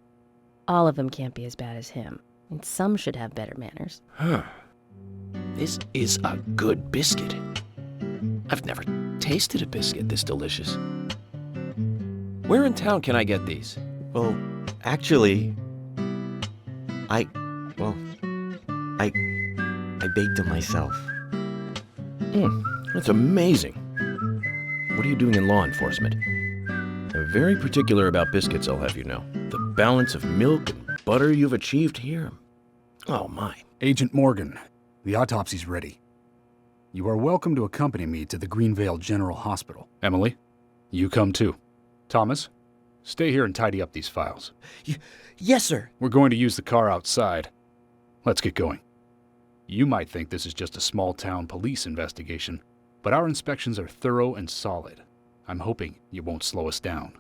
S8: All of them can't be as bad as him, and some should have better manners.
S2: Huh. This is a good biscuit. I've never tasted a biscuit this delicious. Where in town can I get these?
S12: Well, actually, I baked them myself.
S2: That's amazing. What are you doing in law enforcement? I'm very particular about biscuits, I'll have you know. The balance of milk and butter you've achieved here. Oh, my.
S9: Agent Morgan, the autopsy's ready. You are welcome to accompany me to the Greenvale General Hospital. Emily, you come too. Thomas, stay here and tidy up these files.
S12: Yes, sir.
S9: We're going to use the car outside. Let's get going. You might think this is just a small-town police investigation, but our inspections are thorough and solid. I'm hoping you won't slow us down.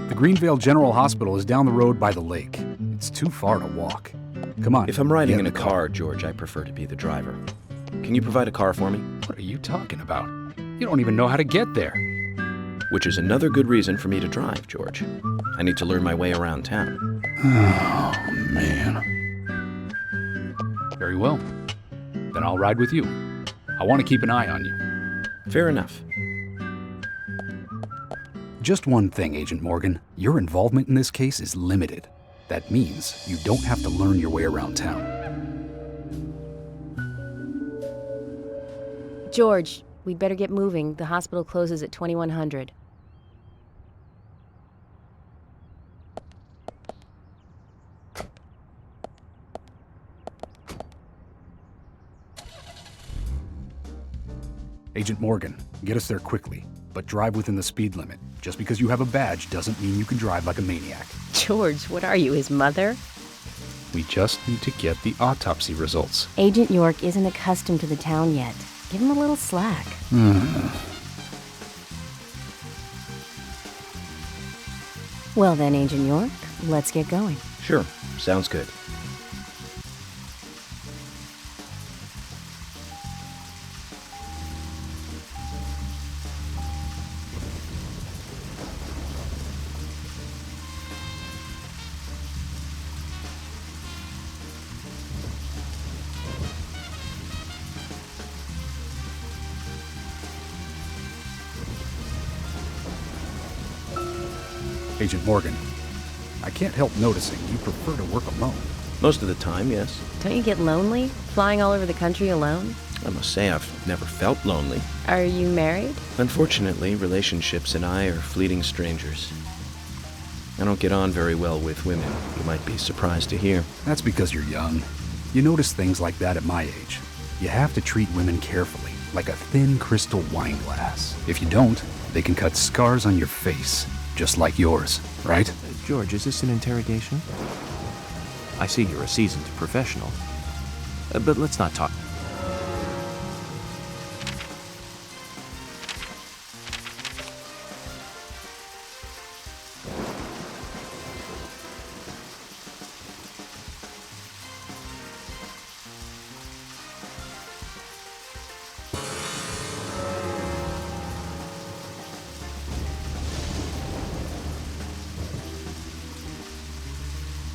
S9: The Greenvale General Hospital is down the road by the lake. It's too far to walk. Come on.
S2: If I'm riding
S9: get
S2: in a
S9: the
S2: car, George, I prefer to be the driver. Can you provide a car for me?
S9: What are you talking about? You don't even know how to get there.
S2: Which is another good reason for me to drive, George. I need to learn my way around town.
S9: Oh, man. Very well. Then I'll ride with you. I want to keep an eye on you.
S2: Fair enough.
S9: Just one thing, Agent Morgan. Your involvement in this case is limited. That means you don't have to learn your way around town.
S8: George, we'd better get moving. The hospital closes at 2100.
S9: Agent Morgan, get us there quickly, but drive within the speed limit. Just because you have a badge doesn't mean you can drive like a maniac.
S8: George, what are you, his mother?
S9: We just need to get the autopsy results.
S8: Agent York isn't accustomed to the town yet. Give him a little slack. Well then, Agent York, let's get going.
S2: Sure, sounds good.
S9: Agent Morgan, I can't help noticing you prefer to work alone.
S2: Most of the time, yes.
S8: Don't you get lonely, flying all over the country alone?
S2: I must say I've never felt lonely.
S8: Are you married?
S2: Unfortunately, relationships and I are fleeting strangers. I don't get on very well with women, you might be surprised to hear.
S9: That's because you're young. You notice things like that at my age. You have to treat women carefully, like a thin crystal wine glass. If you don't, they can cut scars on your face, just like yours, right?
S7: George, is this an interrogation? I see you're a seasoned professional. But let's not talk.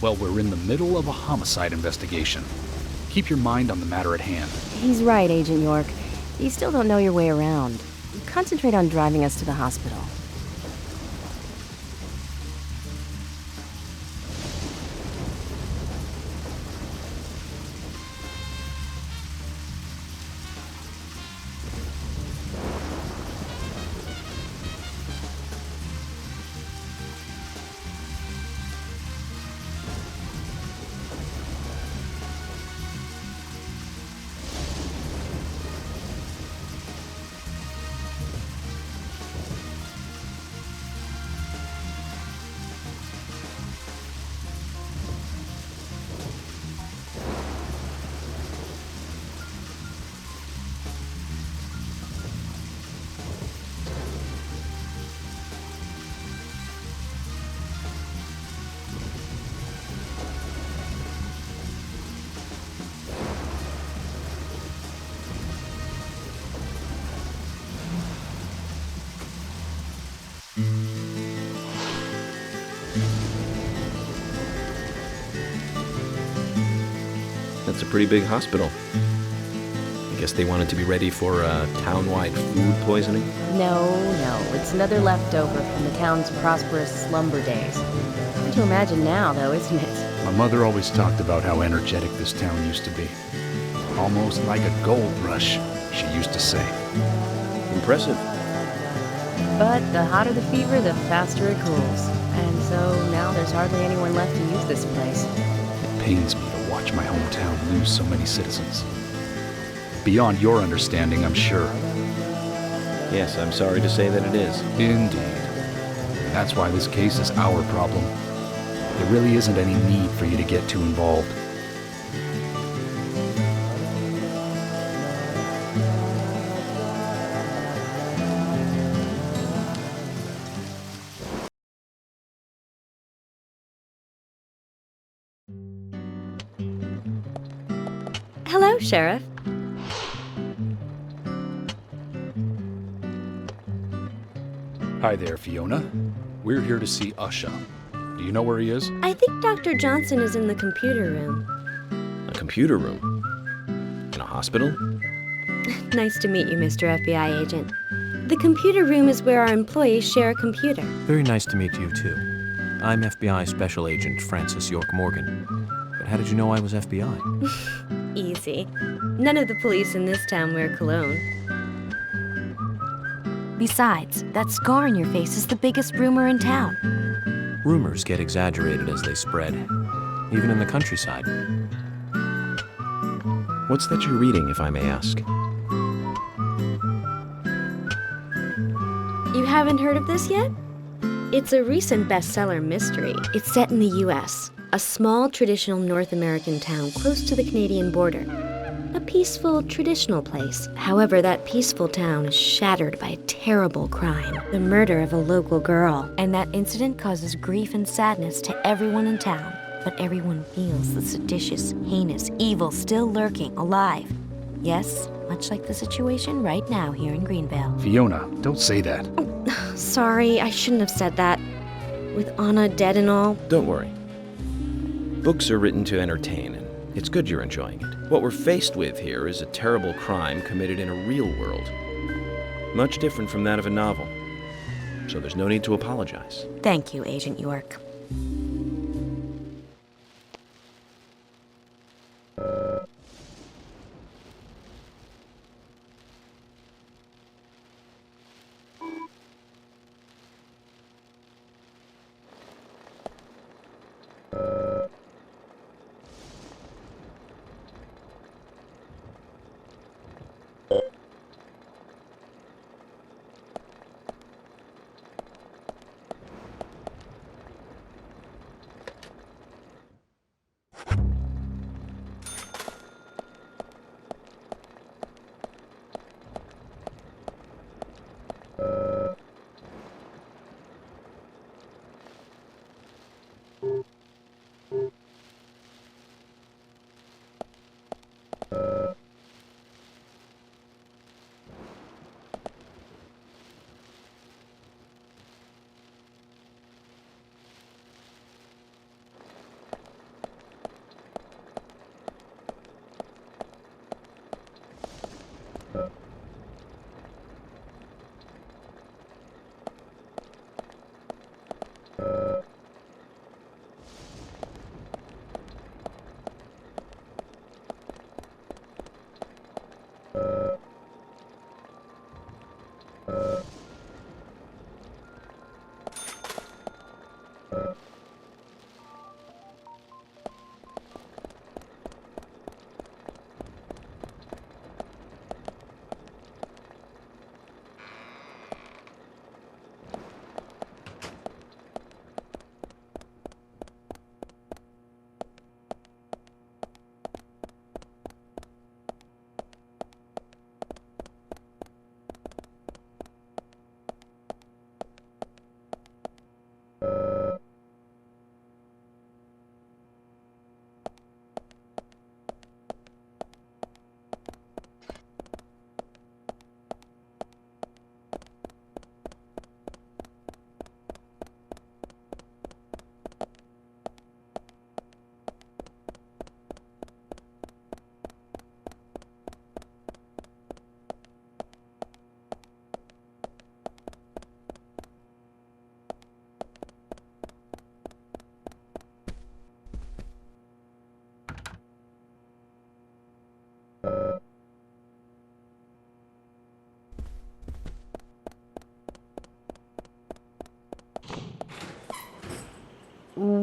S9: Well, we're in the middle of a homicide investigation. Keep your mind on the matter at hand.
S8: He's right, Agent York. You still don't know your way around. Concentrate on driving us to the hospital.
S2: That's a pretty big hospital. I guess they wanted to be ready for town-wide food poisoning?
S8: No, it's another leftover from the town's prosperous slumber days. Hard to imagine now, though, isn't it?
S9: My mother always talked about how energetic this town used to be. Almost like a gold rush, she used to say.
S2: Impressive.
S8: But the hotter the fever, the faster it cools. And so now there's hardly anyone left to use this place.
S9: It pains me to watch my hometown lose so many citizens. Beyond your understanding, I'm sure.
S2: Yes, I'm sorry to say that it is.
S9: Indeed. That's why this case is our problem. There really isn't any need for you to get too involved.
S8: Hello, Sheriff.
S9: Hi there, Fiona. We're here to see Usha. Do you know where he is?
S6: I think Dr. Johnson is in the computer room.
S2: A computer room? In a hospital?
S6: Nice to meet you, Mr. FBI agent. The computer room is where our employees share a computer.
S7: Very nice to meet you, too. I'm FBI Special Agent Francis York Morgan. But how did you know I was FBI?
S6: Easy. None of the police in this town wear cologne.
S13: Besides, that scar on your face is the biggest rumor in town.
S7: Rumors get exaggerated as they spread, even in the countryside.
S2: What's that you're reading, if I may ask?
S6: You haven't heard of this yet? It's a recent bestseller mystery. It's set in the U.S., a small traditional North American town close to the Canadian border. A peaceful, traditional place. However, that peaceful town is shattered by a terrible crime. The murder of a local girl.
S13: And that incident causes grief and sadness to everyone in town. But everyone feels the seditious, heinous evil still lurking, alive. Yes, much like the situation right now here in Greenvale.
S9: Fiona, don't say that.
S6: Sorry, I shouldn't have said that. With Anna dead and all.
S2: Don't worry. Books are written to entertain, and it's good you're enjoying it. What we're faced with here is a terrible crime committed in a real world. Much different from that of a novel. So there's no need to apologize.
S13: Thank you, Agent York.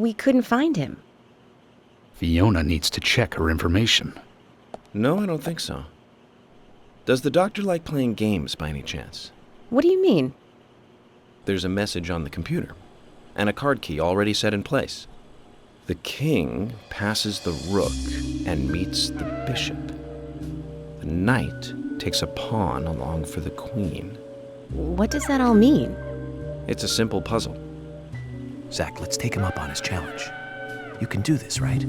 S8: we couldn't find him.
S9: Fiona needs to check her information.
S7: No, I don't think so. Does the doctor like playing games by any chance?
S8: What do you mean?
S7: There's a message on the computer, and a card key already set in place. The king passes the rook and meets the bishop. The knight takes a pawn along for the queen.
S8: What does that all mean?
S7: It's a simple puzzle.
S12: Zach, let's take him up on his challenge. You can do this, right?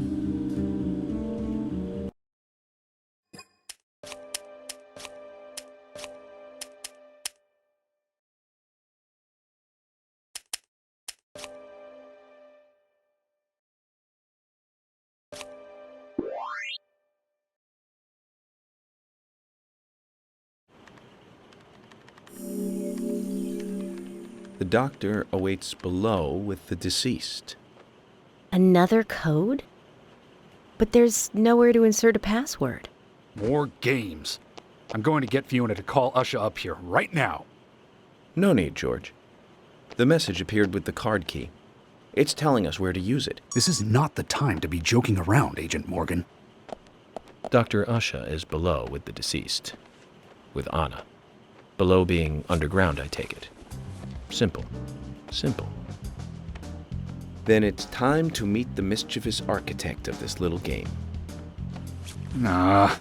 S7: The doctor awaits below with the deceased.
S8: Another code? But there's nowhere to insert a password.
S9: More games. I'm going to get Fiona to call Usha up here right now.
S7: No need, George. The message appeared with the card key. It's telling us where to use it.
S9: This is not the time to be joking around, Agent Morgan.
S7: Dr. Usha is below with the deceased. With Anna. Below being underground, I take it. Simple. Simple. Then it's time to meet the mischievous architect of this little game.
S9: Nah.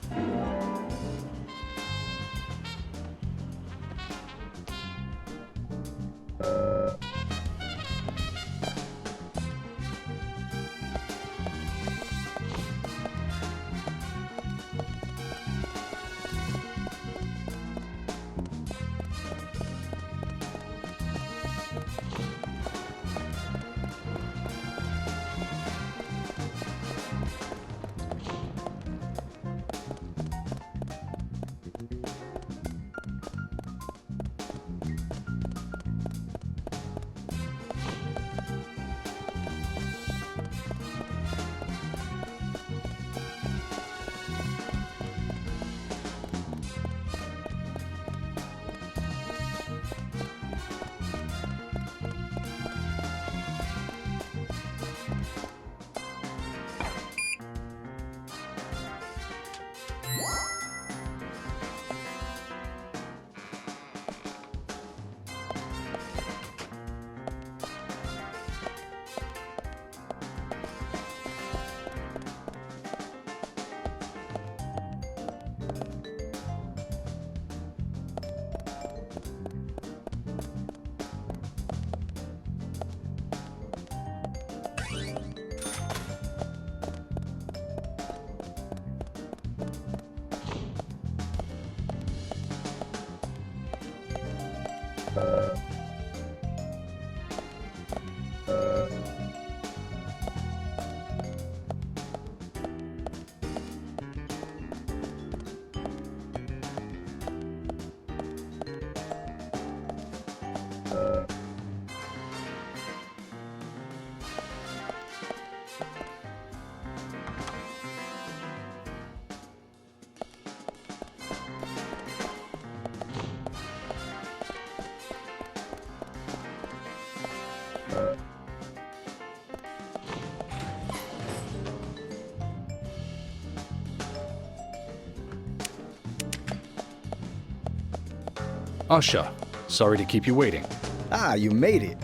S9: Usha, sorry to keep you waiting.
S14: Ah, you made it.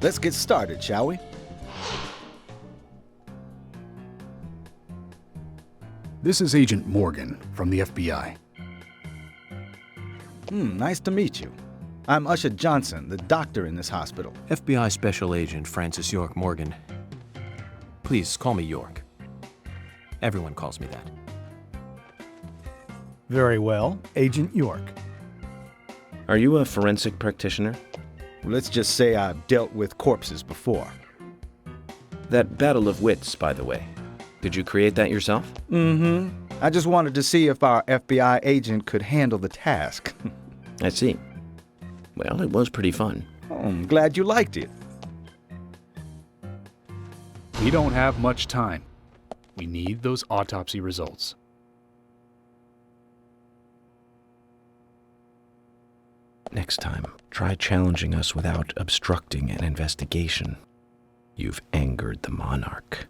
S14: Let's get started, shall we?
S9: This is Agent Morgan from the FBI.
S14: Nice to meet you. I'm Usha Johnson, the doctor in this hospital.
S12: FBI Special Agent Francis York Morgan. Please call me York. Everyone calls me that.
S15: Very well, Agent York.
S7: Are you a forensic practitioner?
S14: Let's just say I've dealt with corpses before.
S7: That battle of wits, by the way. Did you create that yourself?
S14: Mm-hmm. I just wanted to see if our FBI agent could handle the task.
S7: I see. Well, it was pretty fun.
S14: Oh, I'm glad you liked it.
S9: We don't have much time. We need those autopsy results.
S7: Next time, try challenging us without obstructing an investigation. You've angered the monarch.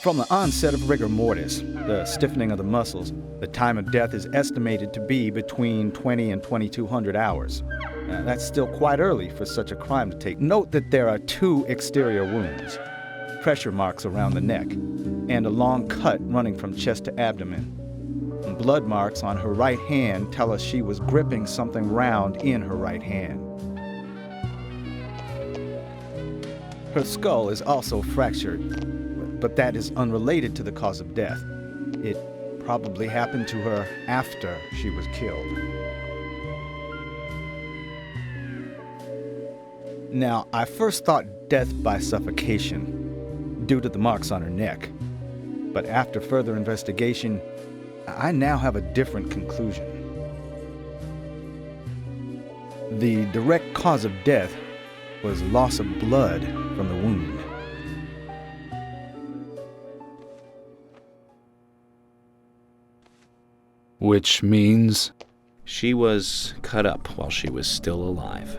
S14: From the onset of rigor mortis, the stiffening of the muscles, the time of death is estimated to be between 20 and 2200 hours. That's still quite early for such a crime to take. Note that there are 2 exterior wounds, pressure marks around the neck, and a long cut running from chest to abdomen. Blood marks on her right hand tell us she was gripping something round in her right hand. Her skull is also fractured, but that is unrelated to the cause of death. It probably happened to her after she was killed. Now, I first thought death by suffocation, due to the marks on her neck. But after further investigation, I now have a different conclusion. The direct cause of death was loss of blood from the wound.
S9: Which means?
S2: She was cut up while she was still alive.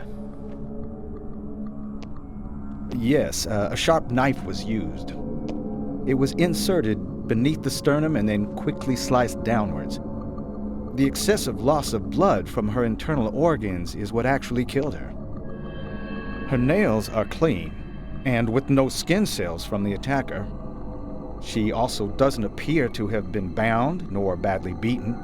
S14: Yes, a sharp knife was used. It was inserted beneath the sternum and then quickly sliced downwards. The excessive loss of blood from her internal organs is what actually killed her. Her nails are clean, and with no skin cells from the attacker. She also doesn't appear to have been bound nor badly beaten.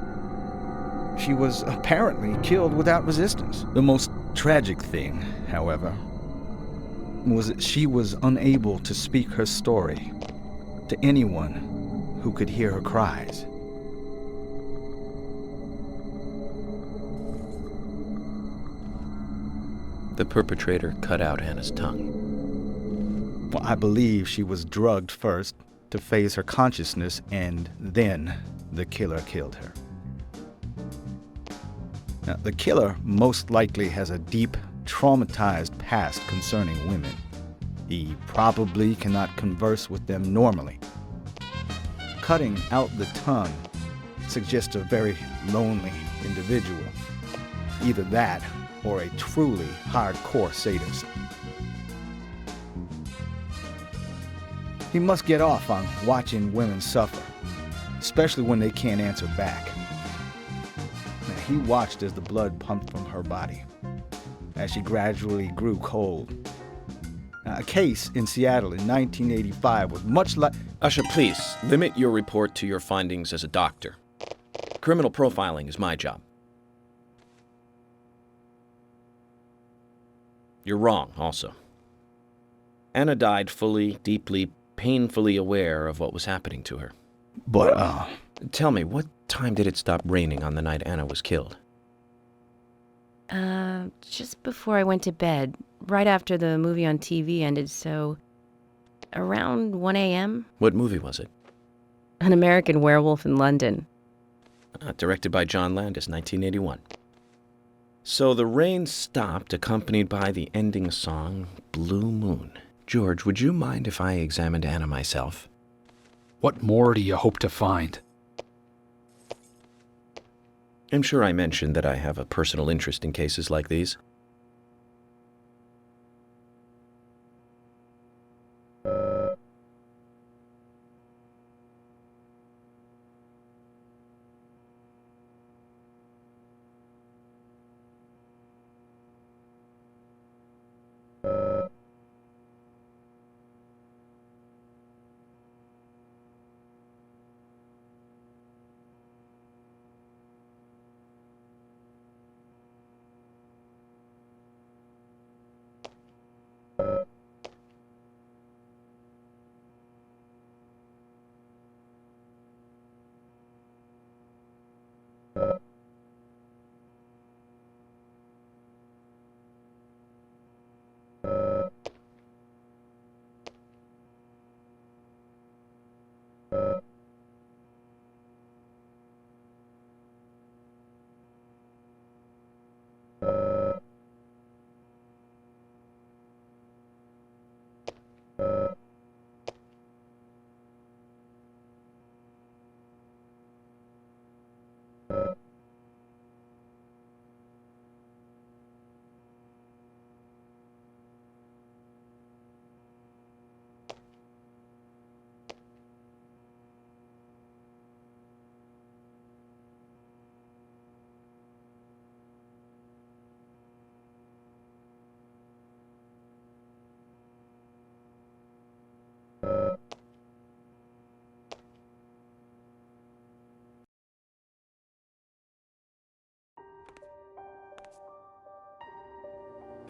S14: She was apparently killed without resistance. The most tragic thing, however, was that she was unable to speak her story to anyone who could hear her cries.
S7: The perpetrator cut out Anna's tongue.
S14: Well, I believe she was drugged first to phase her consciousness, and then the killer killed her. Now, the killer most likely has a deep, traumatized past concerning women. He probably cannot converse with them normally. Cutting out the tongue suggests a very lonely individual. Either that or a truly hardcore sadist. He must get off on watching women suffer, especially when they can't answer back. Now, he watched as the blood pumped from her body, as she gradually grew cold. Now, a case in Seattle in 1985 was much like...
S2: Usha, please, limit your report to your findings as a doctor. Criminal profiling is my job. You're wrong, also. Anna died fully, deeply, painfully aware of what was happening to her.
S14: But,
S2: Tell me, what time did it stop raining on the night Anna was killed?
S8: Just before I went to bed, right after the movie on TV ended, so around 1 a.m.
S2: What movie was it?
S8: An American Werewolf in London.
S2: Directed by John Landis, 1981. So the rain stopped, accompanied by the ending song, Blue Moon. George, would you mind if I examined Anna myself?
S9: What more do you hope to find?
S2: I'm sure I mentioned that I have a personal interest in cases like these.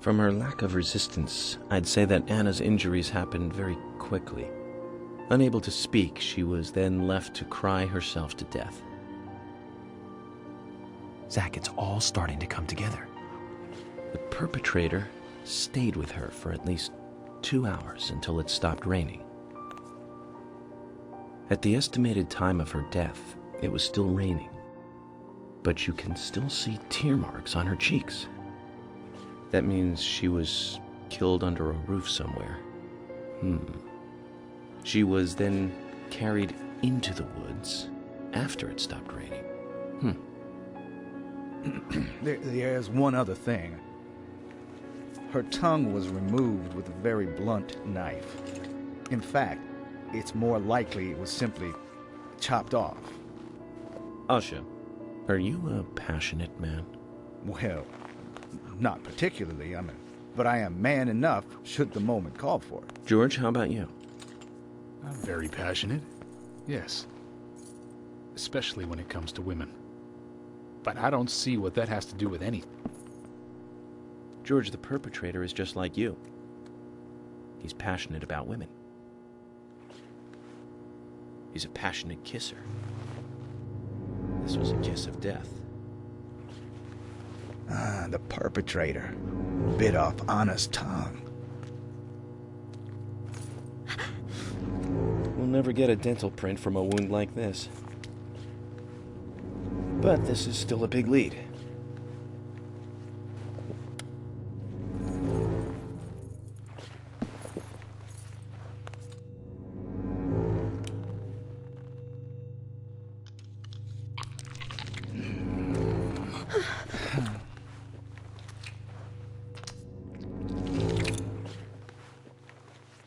S2: From her lack of resistance, I'd say that Anna's injuries happened very quickly. Unable to speak, she was then left to cry herself to death.
S7: Zach, it's all starting to come together.
S2: The perpetrator stayed with her for at least 2 hours until it stopped raining. At the estimated time of her death, it was still raining, but you can still see tear marks on her cheeks. That means she was killed under a roof somewhere. She was then carried into the woods after it stopped raining.
S14: There's one other thing. Her tongue was removed with a very blunt knife. In fact, it's more likely it was simply chopped off.
S2: Asha, are you a passionate man?
S14: Well, not particularly, but I am man enough should the moment call for it.
S2: George, how about you?
S9: I'm very passionate, yes. Especially when it comes to women. But I don't see what that has to do with anything.
S2: George, the perpetrator, is just like you. He's passionate about women. He's a passionate kisser. This was a kiss of death.
S14: The perpetrator bit off Anna's tongue.
S2: We'll never get a dental print from a wound like this. But this is still a big lead.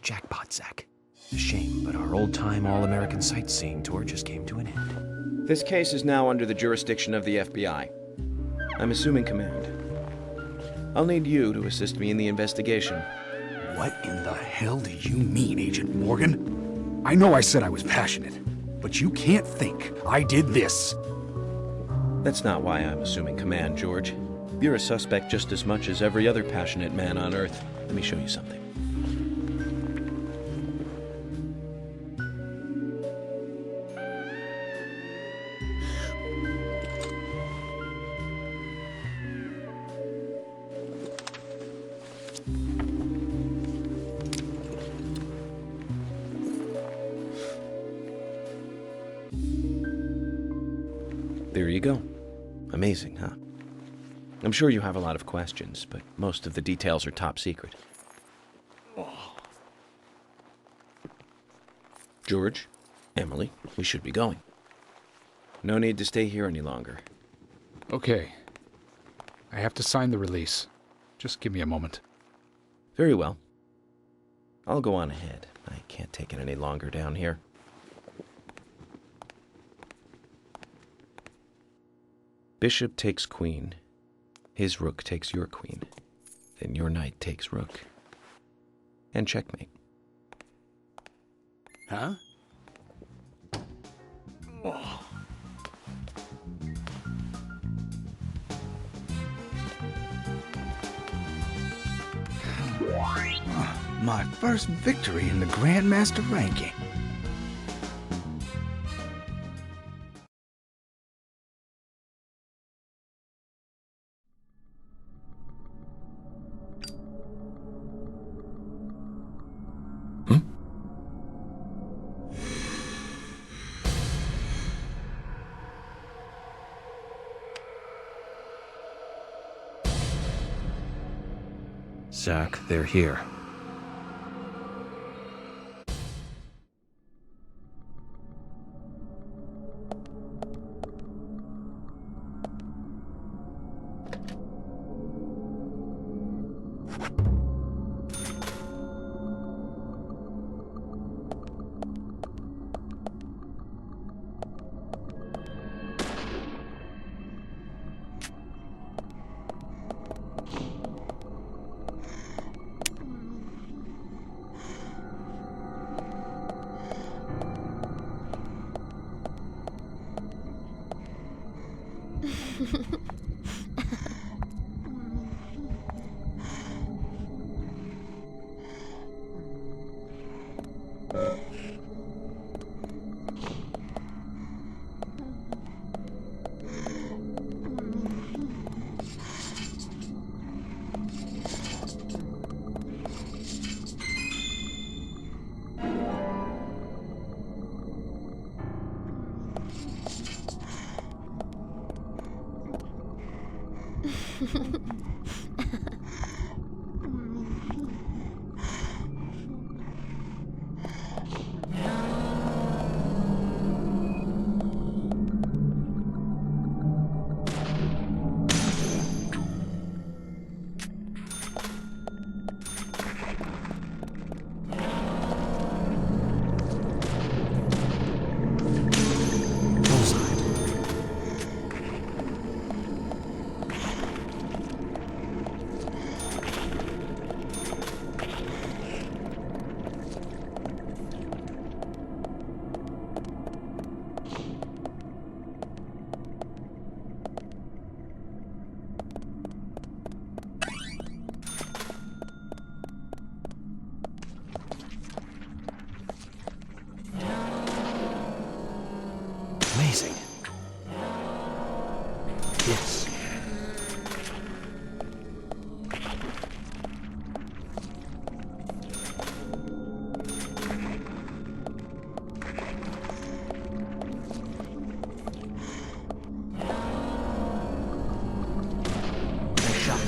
S7: Jackpot, Zach. A shame, but our old-time all-American sightseeing tour just came to an end.
S2: This case is now under the jurisdiction of the FBI. I'm assuming command. I'll need you to assist me in the investigation.
S9: What in the hell do you mean, Agent Morgan? I know I said I was passionate, but you can't think I did this.
S2: That's not why I'm assuming command, George. You're a suspect just as much as every other passionate man on Earth. Let me show you something. There you go. Amazing, huh? I'm sure you have a lot of questions, but most of the details are top secret. George, Emily, we should be going. No need to stay here any longer.
S9: Okay. I have to sign the release. Just give me a moment.
S2: Very well. I'll go on ahead. I can't take it any longer down here. Bishop takes queen. His rook takes your queen. Then your knight takes rook. And checkmate.
S9: Huh?
S14: My first victory in the Grandmaster ranking.
S7: Zach, they're here. Amazing. Yes. Nice shot.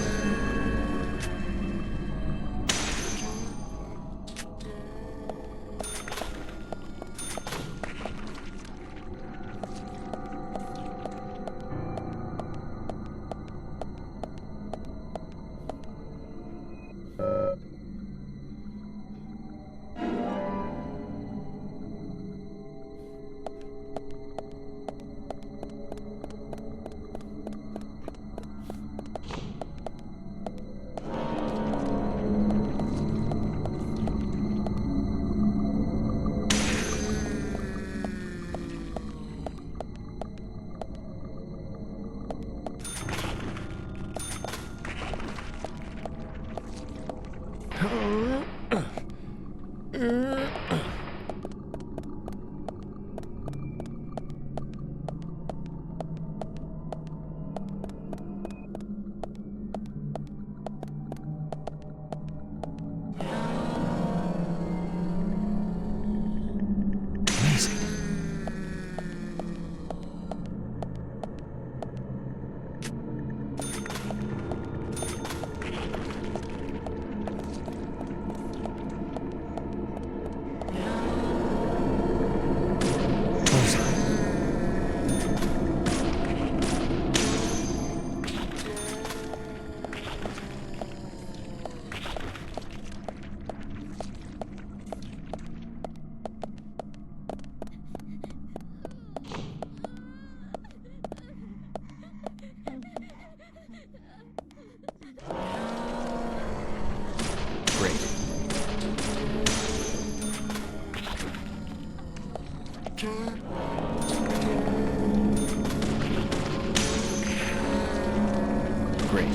S7: Great.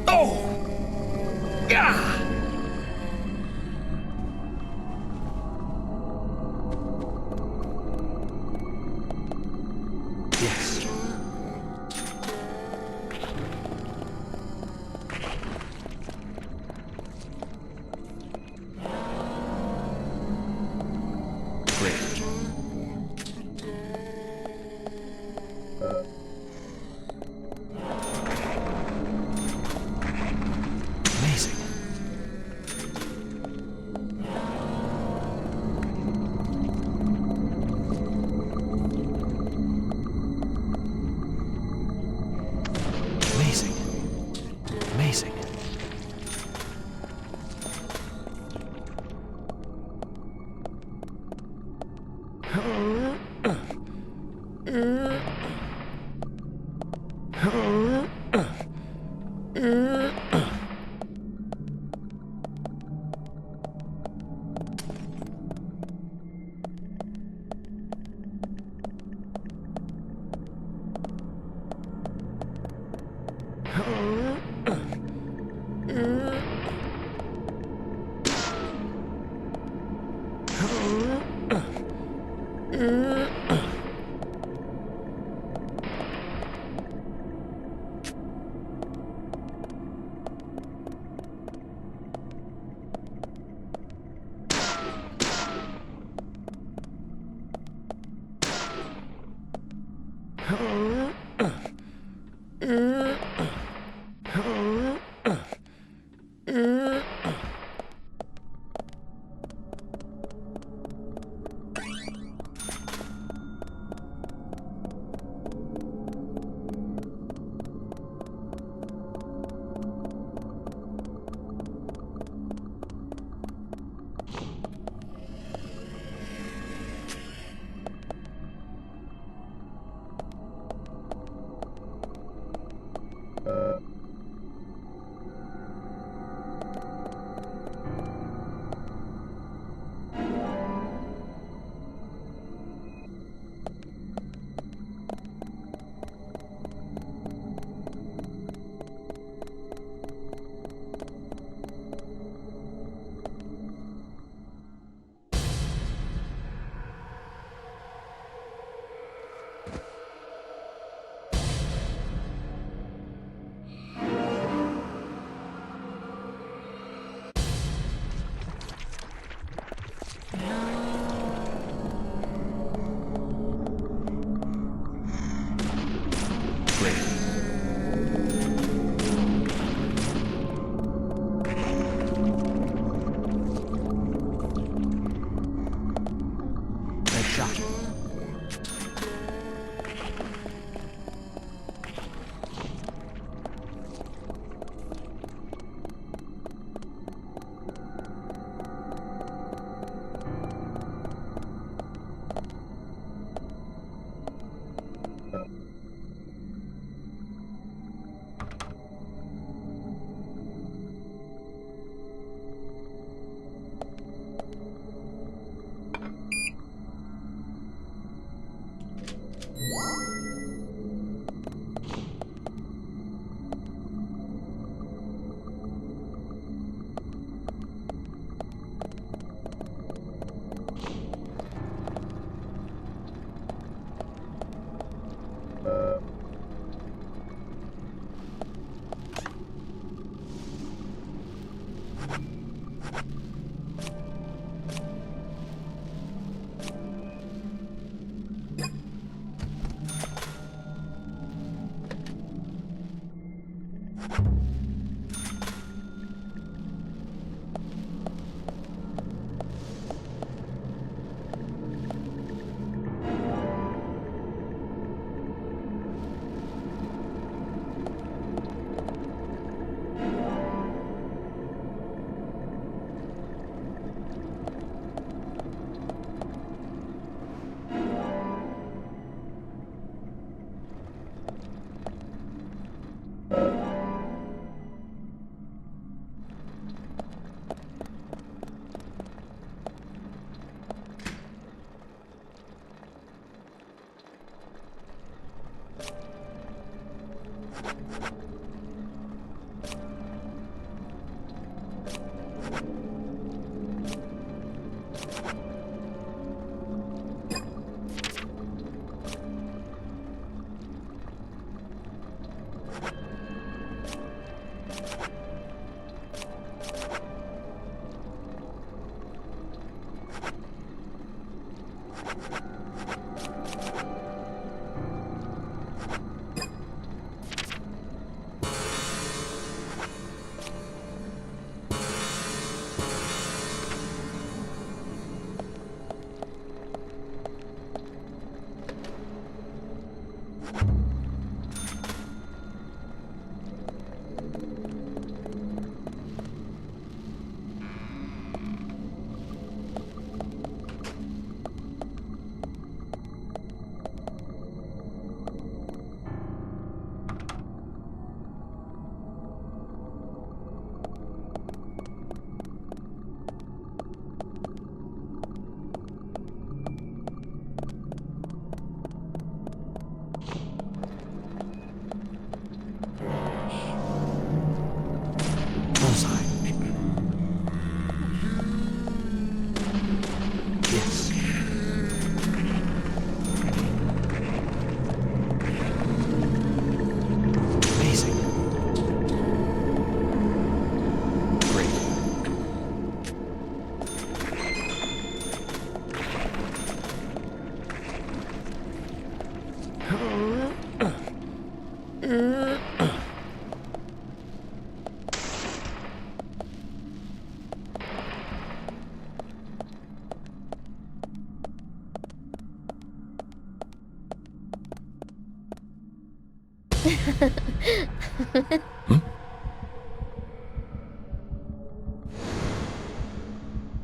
S7: Oh! Yeah! Yes. Amazing.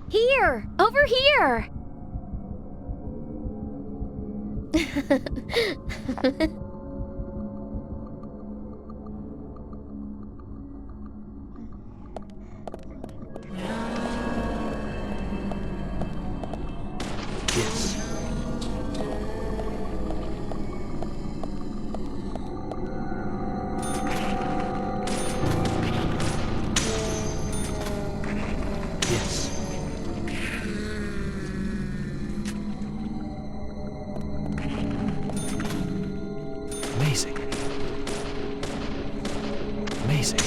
S1: Here! Over here!
S12: Yes. Yes. Amazing. Amazing.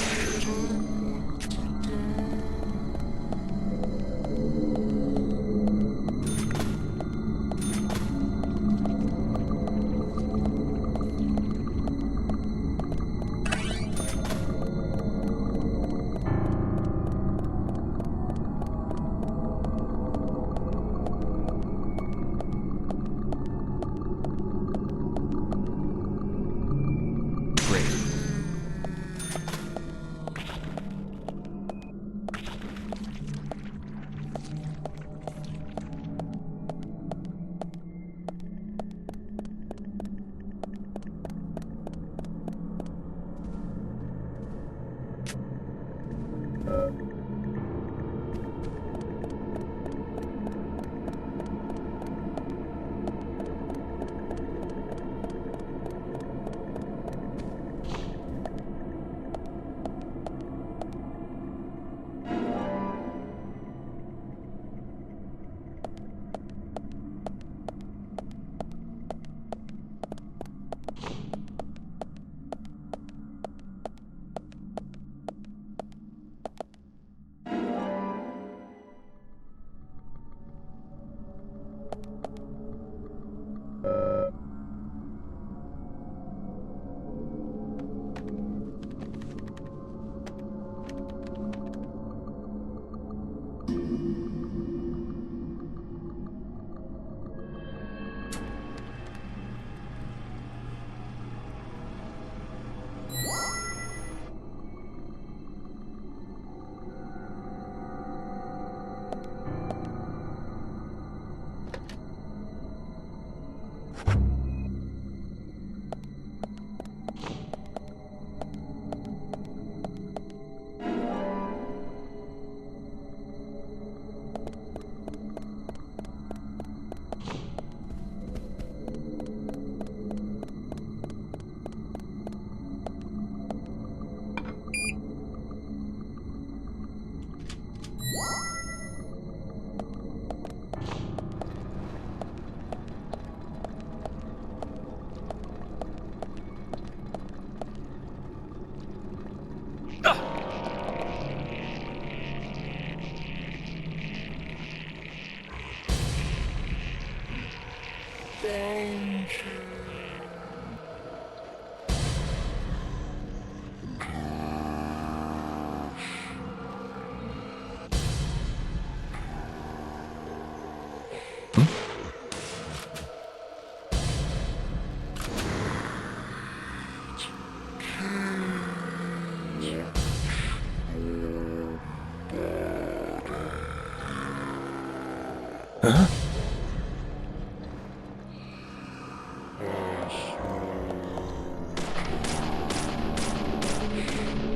S3: Huh?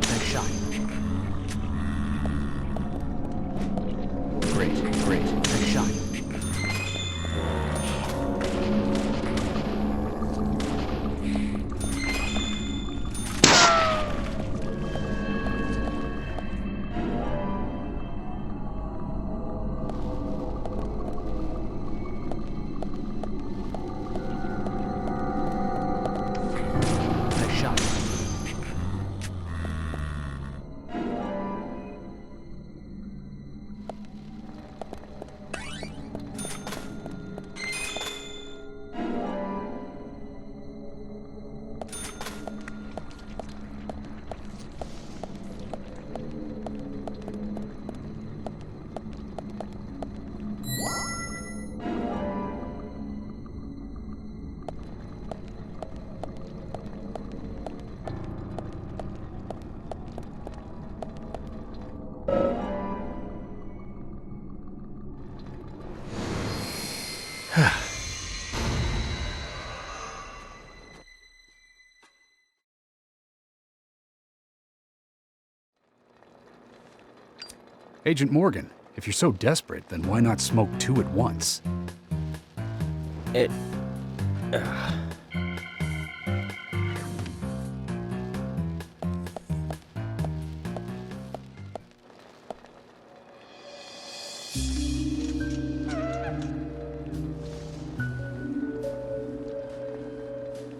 S12: Nice shot. Great, great. Nice shot. Nice shot.
S9: Agent Morgan, if you're so desperate, then why not smoke two at once?
S2: It...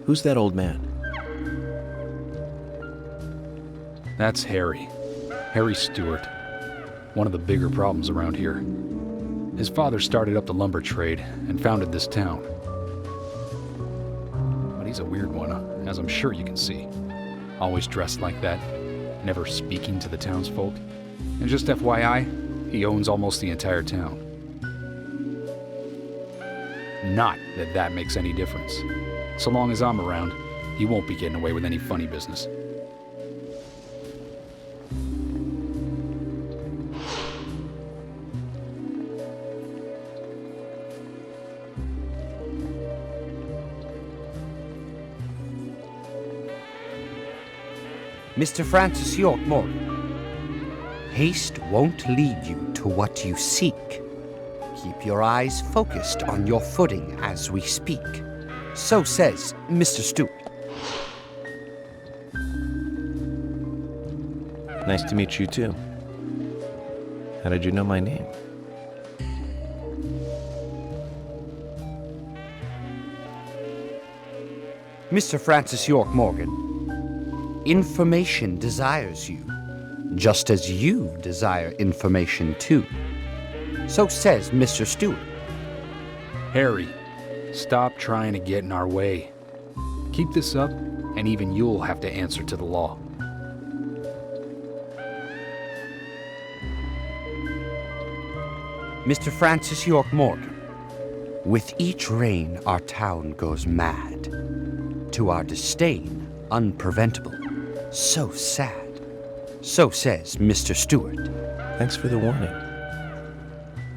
S7: Who's that old man?
S9: That's Harry. Harry Stewart. One of the bigger problems around here. His father started up the lumber trade and founded this town. But he's a weird one, as I'm sure you can see. Always dressed like that, never speaking to the townsfolk. And just FYI, he owns almost the entire town. Not that that makes any difference. So long as I'm around, he won't be getting away with any funny business.
S16: Mr. Francis York Morgan, haste won't lead you to what you seek. Keep your eyes focused on your footing as we speak. So says Mr. Stewart.
S3: Nice to meet you, too. How did you know my name?
S16: Mr. Francis York Morgan, information desires you, just as you desire information too. So says Mr. Stewart.
S9: Harry, stop trying to get in our way. Keep this up, and even you'll have to answer to the law.
S16: Mr. Francis York Morgan, with each rain our town goes mad. To our disdain, unpreventable. So sad. So says Mr. Stewart.
S3: Thanks for the warning.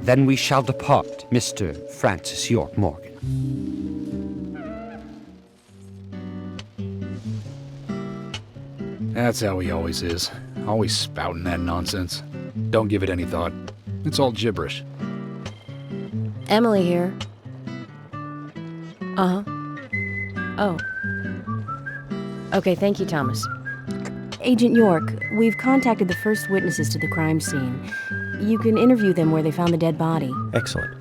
S16: Then we shall depart, Mr. Francis York Morgan.
S9: That's how he always is. Always spouting that nonsense. Don't give it any thought. It's all gibberish.
S8: Emily here. Uh-huh. Oh. Okay, thank you, Thomas. Agent York, we've contacted the first witnesses to the crime scene. You can interview them where they found the dead body.
S3: Excellent.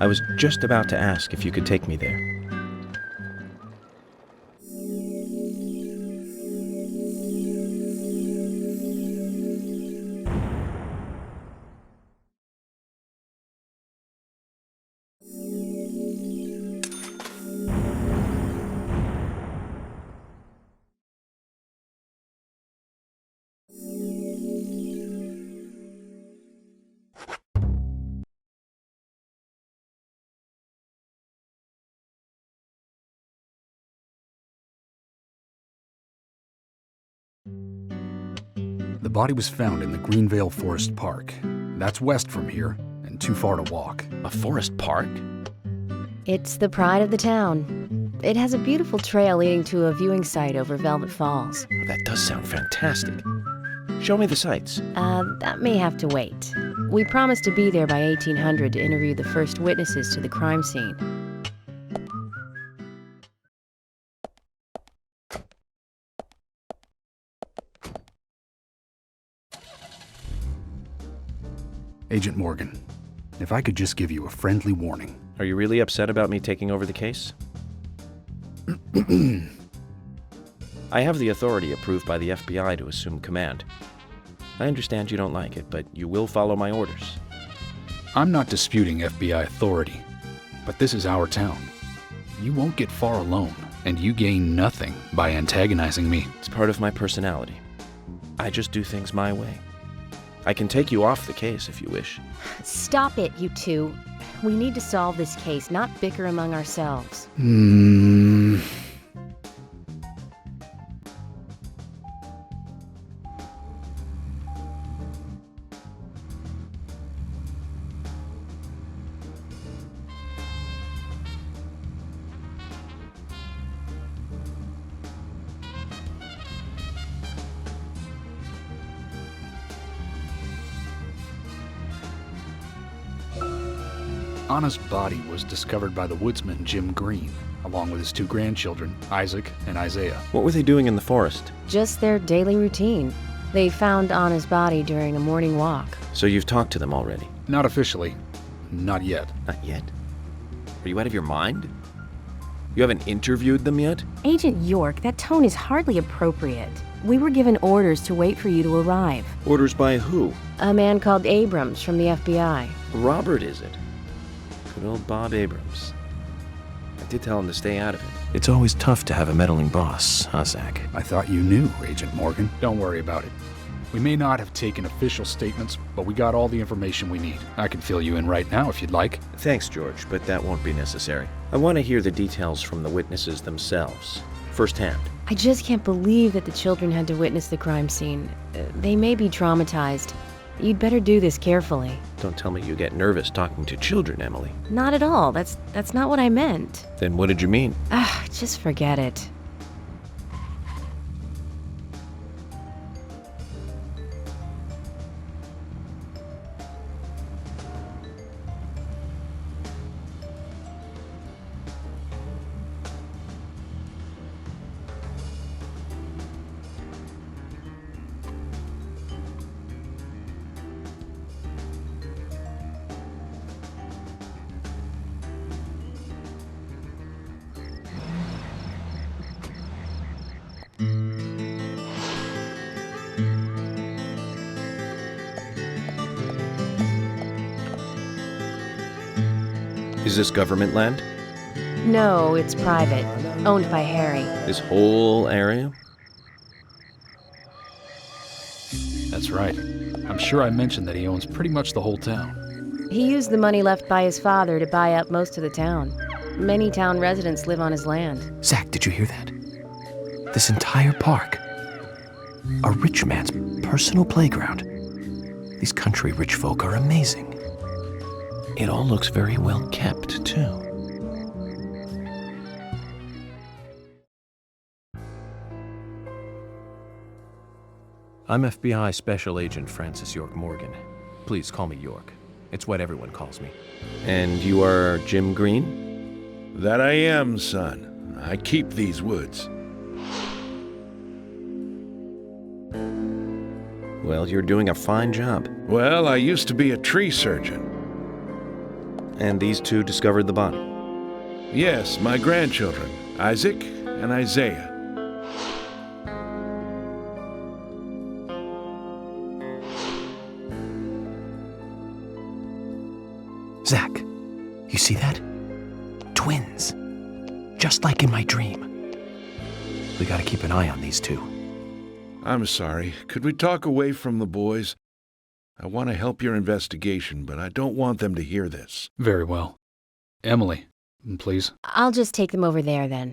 S3: I was just about to ask if you could take me there.
S9: The body was found in the Greenvale Forest Park. That's west from here, and too far to walk.
S2: A forest park?
S8: It's the pride of the town. It has a beautiful trail leading to a viewing site over Velvet Falls.
S2: Oh, that does sound fantastic. Show me the sights.
S8: That may have to wait. We promised to be there by 1800 to interview the first witnesses to the crime scene.
S9: Agent Morgan, if I could just give you a friendly warning.
S3: Are you really upset about me taking over the case? I have the authority approved by the FBI to assume command. I understand you don't like it, but you will follow my orders.
S9: I'm not disputing FBI authority, but this is our town. You won't get far alone, and you gain nothing by antagonizing me.
S3: It's part of my personality. I just do things my way. I can take you off the case if you wish.
S8: Stop it, you two. We need to solve this case, not bicker among ourselves.
S9: Anna's body was discovered by the woodsman Jim Green, along with his 2 grandchildren, Isaac and Isaiah.
S2: What were they doing in the forest?
S8: Just their daily routine. They found Anna's body during a morning walk.
S2: So you've talked to them already?
S9: Not officially. Not yet.
S2: Not yet? Are you out of your mind? You haven't interviewed them yet?
S8: Agent York, that tone is hardly appropriate. We were given orders to wait for you to arrive.
S2: Orders by who?
S8: A man called Abrams from the FBI.
S2: Robert, is it? Good old Bob Abrams. I did tell him to stay out of it.
S7: It's always tough to have a meddling boss, huh, Zach?
S9: I thought you knew, Agent Morgan. Don't worry about it. We may not have taken official statements, but we got all the information we need. I can fill you in right now if you'd like.
S2: Thanks, George, but that won't be necessary. I want to hear the details from the witnesses themselves, firsthand.
S8: I just can't believe that the children had to witness the crime scene. They may be traumatized. You'd better do this carefully.
S2: Don't tell me you get nervous talking to children, Emily.
S8: Not at all. That's not what I meant.
S2: Then what did you mean?
S8: Just forget it.
S2: Is this government land?
S8: No, it's private. Owned by Harry.
S2: This whole area?
S9: That's right. I'm sure I mentioned that he owns pretty much the whole town.
S8: He used the money left by his father to buy up most of the town. Many town residents live on his land.
S7: Zach, did you hear that? This entire park. A rich man's personal playground. These country rich folk are amazing. It all looks very well kept, too. I'm FBI Special Agent Francis York Morgan. Please call me York. It's what everyone calls me.
S2: And you are Jim Green?
S17: That I am, son. I keep these woods.
S2: Well, you're doing a fine job.
S17: Well, I used to be a tree surgeon.
S2: And these 2 discovered the body?
S17: Yes, my grandchildren, Isaac and Isaiah.
S7: Zach, you see that? Twins. Just like in my dream. We gotta keep an eye on these 2.
S17: I'm sorry. Could we talk away from the boys? I want to help your investigation, but I don't want them to hear this.
S9: Very well. Emily, please.
S8: I'll just take them over there then.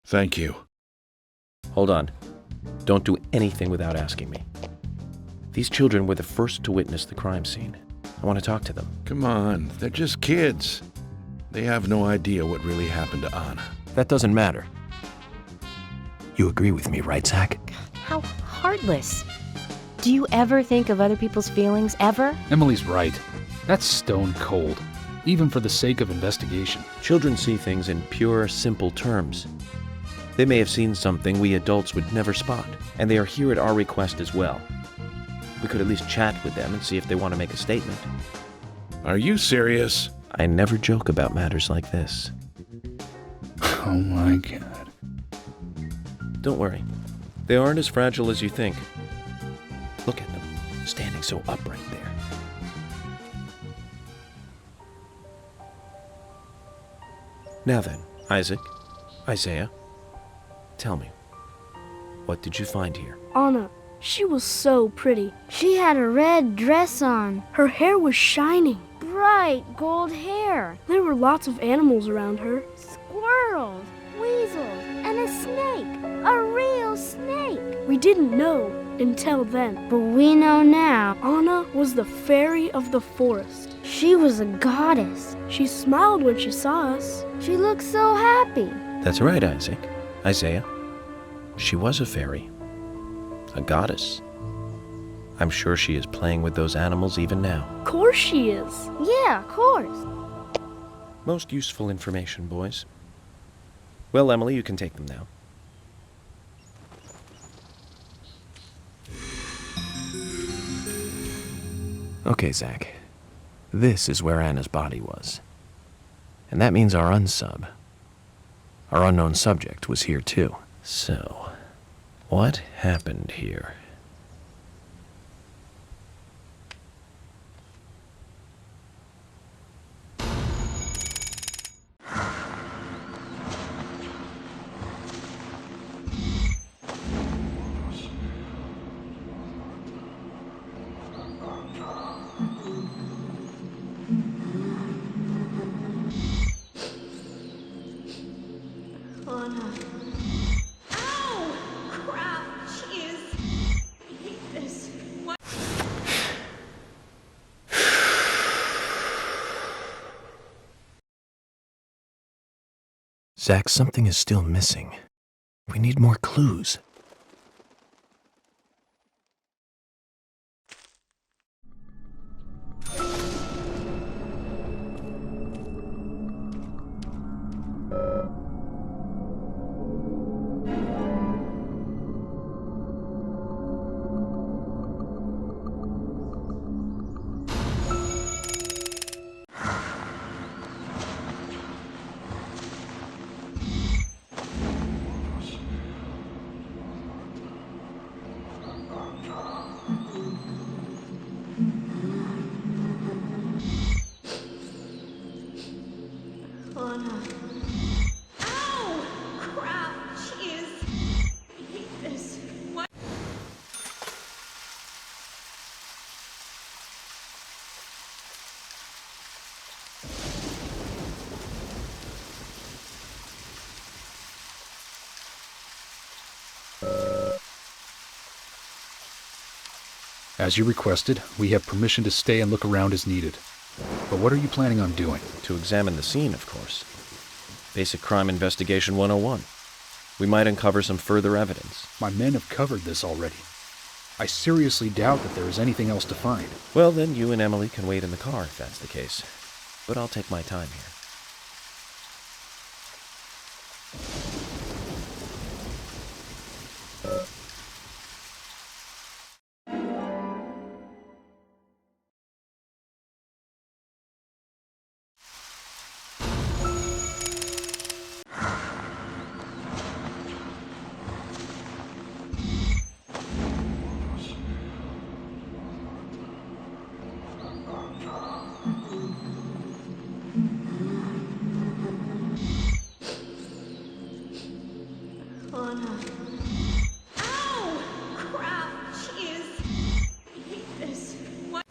S17: Thank you.
S2: Hold on. Don't do anything without asking me. These children were the first to witness the crime scene. I want to talk to them.
S17: Come on, they're just kids. They have no idea what really happened to Anna.
S7: That doesn't matter. You agree with me, right, Zach?
S8: How heartless. Do you ever think of other people's feelings, ever?
S9: Emily's right. That's stone cold, even for the sake of investigation.
S2: Children see things in pure, simple terms. They may have seen something we adults would never spot, and they are here at our request as well. We could at least chat with them and see if they want to make a statement.
S17: Are you serious?
S2: I never joke about matters like this.
S9: Oh my God.
S2: Don't worry. They aren't as fragile as you think. Look at them, standing so upright there. Now then, Isaac, Isaiah, tell me, what did you find here?
S5: Anna, she was so pretty.
S1: She had a red dress on.
S5: Her hair was shining.
S1: Bright gold hair.
S5: There were lots of animals around her.
S1: Squirrels, weasels, and a snake. A real snake.
S5: We didn't know until then.
S1: But we know now.
S5: Anna was the fairy of the forest.
S1: She was a goddess.
S5: She smiled when she saw us.
S1: She looked so happy.
S2: That's right, Isaac. Isaiah. She was a fairy. A goddess. I'm sure she is playing with those animals even now.
S5: Of course she is.
S1: Yeah, of course.
S2: Most useful information, boys. Well, Emily, you can take them now.
S7: Okay, Zach. This is where Anna's body was. And that means our unsub, our unknown subject, was here too.
S2: So, what happened here?
S4: Anna. Ow! Crap! Jeez! I hate this. What?
S7: Zach, something is still missing. We need more clues.
S4: Anna. Ow! Crap! Jeez! I hate this. What?
S9: As you requested, we have permission to stay and look around as needed. But what are you planning on doing?
S2: To examine the scene, of course. Basic Crime Investigation 101. We might uncover some further evidence.
S9: My men have covered this already. I seriously doubt that there is anything else to find.
S2: Well, then you and Emily can wait in the car if that's the case. But I'll take my time here.
S4: Anna. Ow! Crap! Jeez! I hate this. What?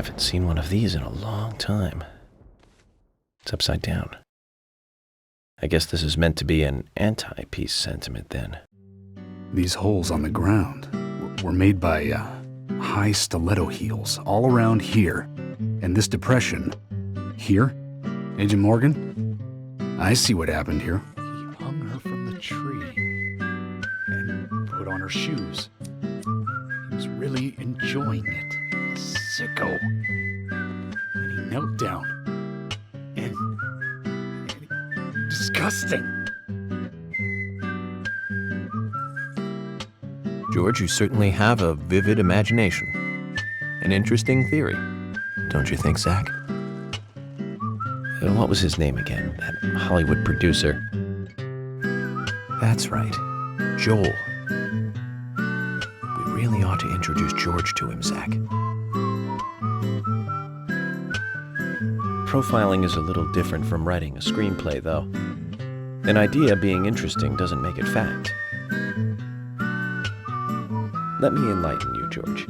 S2: Haven't seen one of these in a long time. It's upside down. I guess this is meant to be an anti-peace sentiment then.
S9: These holes on the ground were made by high stiletto heels all around here. And this depression here, Agent Morgan, I see what happened here. He hung her from the tree and put on her shoes. He was really enjoying it. Sicko. And he knelt down. And disgusting.
S7: George, you certainly have a vivid imagination. An interesting theory. Don't you think, Zach?
S2: What was his name again? That Hollywood producer.
S7: That's right. Joel. We really ought to introduce George to him, Zach.
S2: Profiling is a little different from writing a screenplay, though. An idea being interesting doesn't make it fact. Let me enlighten you, George.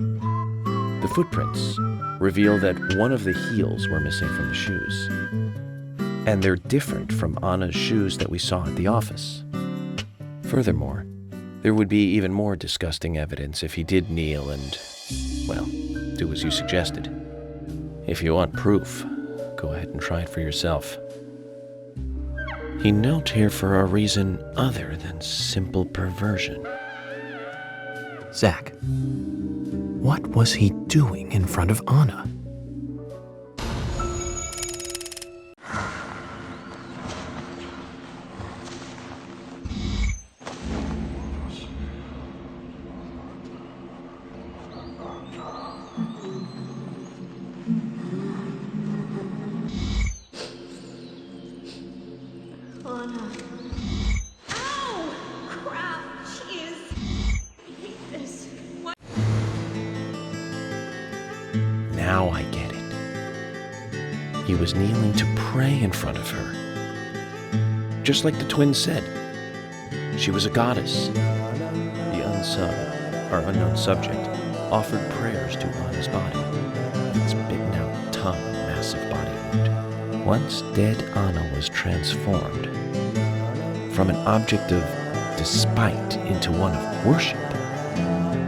S2: The footprints reveal that one of the heels were missing from the shoes. And they're different from Anna's shoes that we saw at the office. Furthermore, there would be even more disgusting evidence if he did kneel and, well, do as you suggested. If you want proof, go ahead and try it for yourself. He knelt here for a reason other than simple perversion.
S7: Zach, what was he doing in front of Anna?
S4: Anna. Ow! Crap! Jeez! I hate this. What?
S2: Now I get it. He was kneeling to pray in front of her. Just like the twins said. She was a goddess. The unsub, or unknown subject, offered prayers to Anna's body. Its bitten out tongue and massive body wound. Once dead Anna was transformed from an object of despite into one of worship.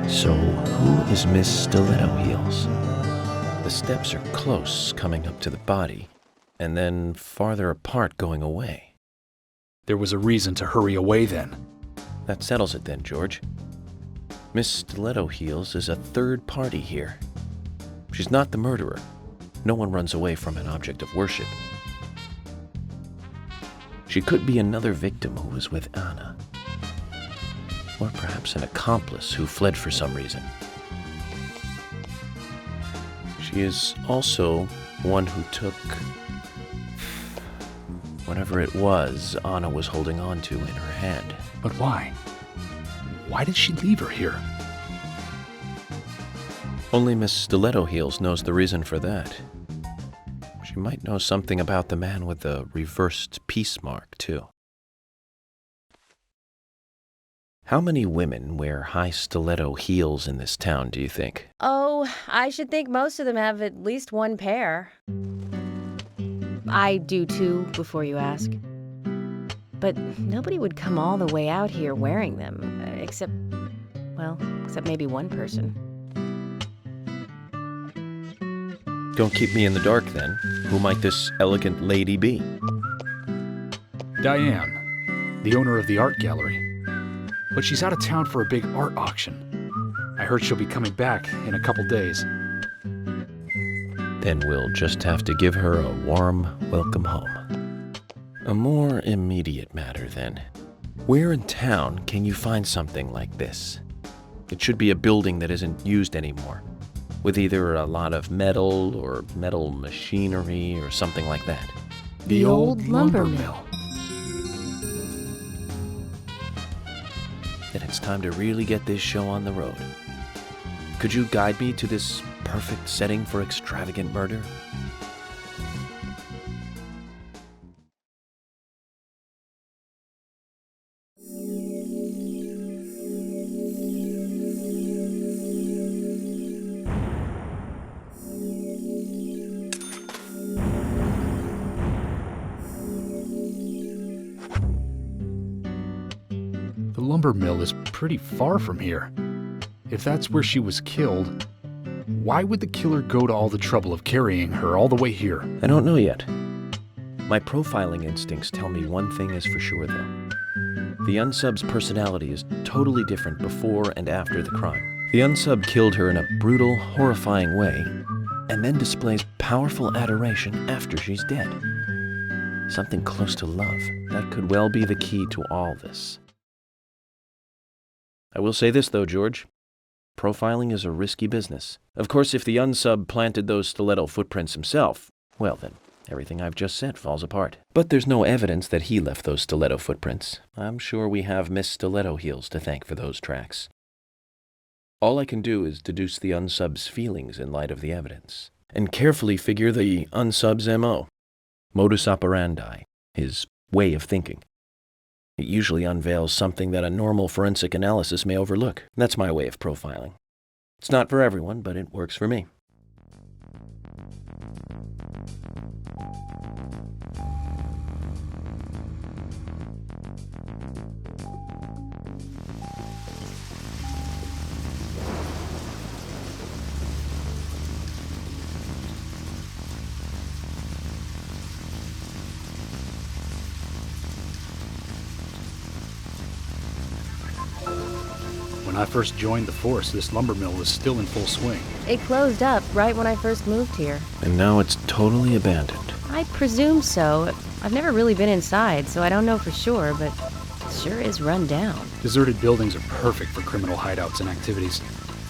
S2: So who is Miss Stiletto Heels? The steps are close coming up to the body, and then farther apart going away.
S9: There was a reason to hurry away then.
S2: That settles it then, George. Miss Stiletto Heels is a third party here. She's not the murderer. No one runs away from an object of worship. She could be another victim who was with Anna. Or perhaps an accomplice who fled for some reason. She is also one who took whatever it was Anna was holding on to in her hand.
S9: But why? Why did she leave her here?
S2: Only Miss Stiletto Heels knows the reason for that. She might know something about the man with the reversed peace mark, too. How many women wear high stiletto heels in this town, do you think?
S8: Oh, I should think most of them have at least one pair. I do too, before you ask. But nobody would come all the way out here wearing them, except maybe one person.
S2: Don't keep me in the dark, then. Who might this elegant lady be?
S9: Diane, the owner of the art gallery. But she's out of town for a big art auction. I heard she'll be coming back in a couple days.
S2: Then we'll just have to give her a warm welcome home. A more immediate matter, then. Where in town can you find something like this? It should be a building that isn't used anymore, with either a lot of metal or metal machinery or something like that.
S5: The old lumber mill.
S2: Then it's time to really get this show on the road. Could you guide me to this perfect setting for extravagant murder?
S9: lumber mill is pretty far from here. If that's where she was killed, why would the killer go to all the trouble of carrying her all the way here?
S2: I don't know yet. My profiling instincts tell me one thing is for sure, though. The unsub's personality is totally different before and after the crime. The unsub killed her in a brutal, horrifying way, and then displays powerful adoration after she's dead. Something close to love. That could well be the key to all this. I will say this, though, George. Profiling is a risky business. Of course, if the unsub planted those stiletto footprints himself, well then, everything I've just said falls apart. But there's no evidence that he left those stiletto footprints. I'm sure we have Miss Stiletto Heels to thank for those tracks. All I can do is deduce the unsub's feelings in light of the evidence, and carefully figure the unsub's MO, modus operandi, his way of thinking. It usually unveils something that a normal forensic analysis may overlook. That's my way of profiling. It's not for everyone, but it works for me.
S9: When I first joined the force, this lumber mill was still in full swing.
S8: It closed up right when I first moved here.
S2: And now it's totally abandoned.
S8: I presume so. I've never really been inside, so I don't know for sure, but it sure is run down.
S9: Deserted buildings are perfect for criminal hideouts and activities.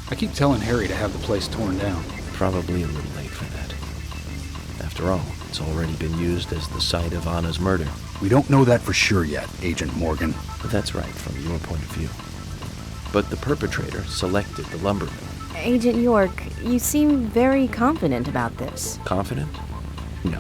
S9: I keep telling Harry to have the place torn down.
S2: Probably a little late for that. After all, it's already been used as the site of Anna's murder.
S9: We don't know that for sure yet, Agent Morgan.
S2: But that's right, from your point of view. But the perpetrator selected the lumber mill.
S8: Agent York, you seem very confident about this.
S2: Confident? No.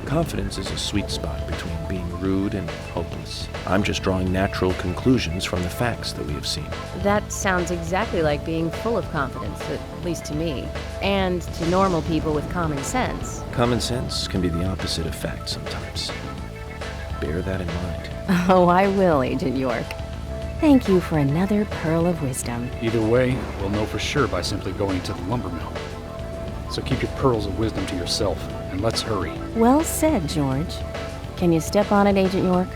S2: Confidence is a sweet spot between being rude and hopeless. I'm just drawing natural conclusions from the facts that we have seen.
S8: That sounds exactly like being full of confidence, at least to me, and to normal people with common sense.
S2: Common sense can be the opposite of fact sometimes. Bear that in mind.
S8: Oh, I will, Agent York. Thank you for another pearl of wisdom.
S9: Either way, we'll know for sure by simply going to the lumber mill. So keep your pearls of wisdom to yourself, and let's hurry.
S8: Well said, George. Can you step on it, Agent York?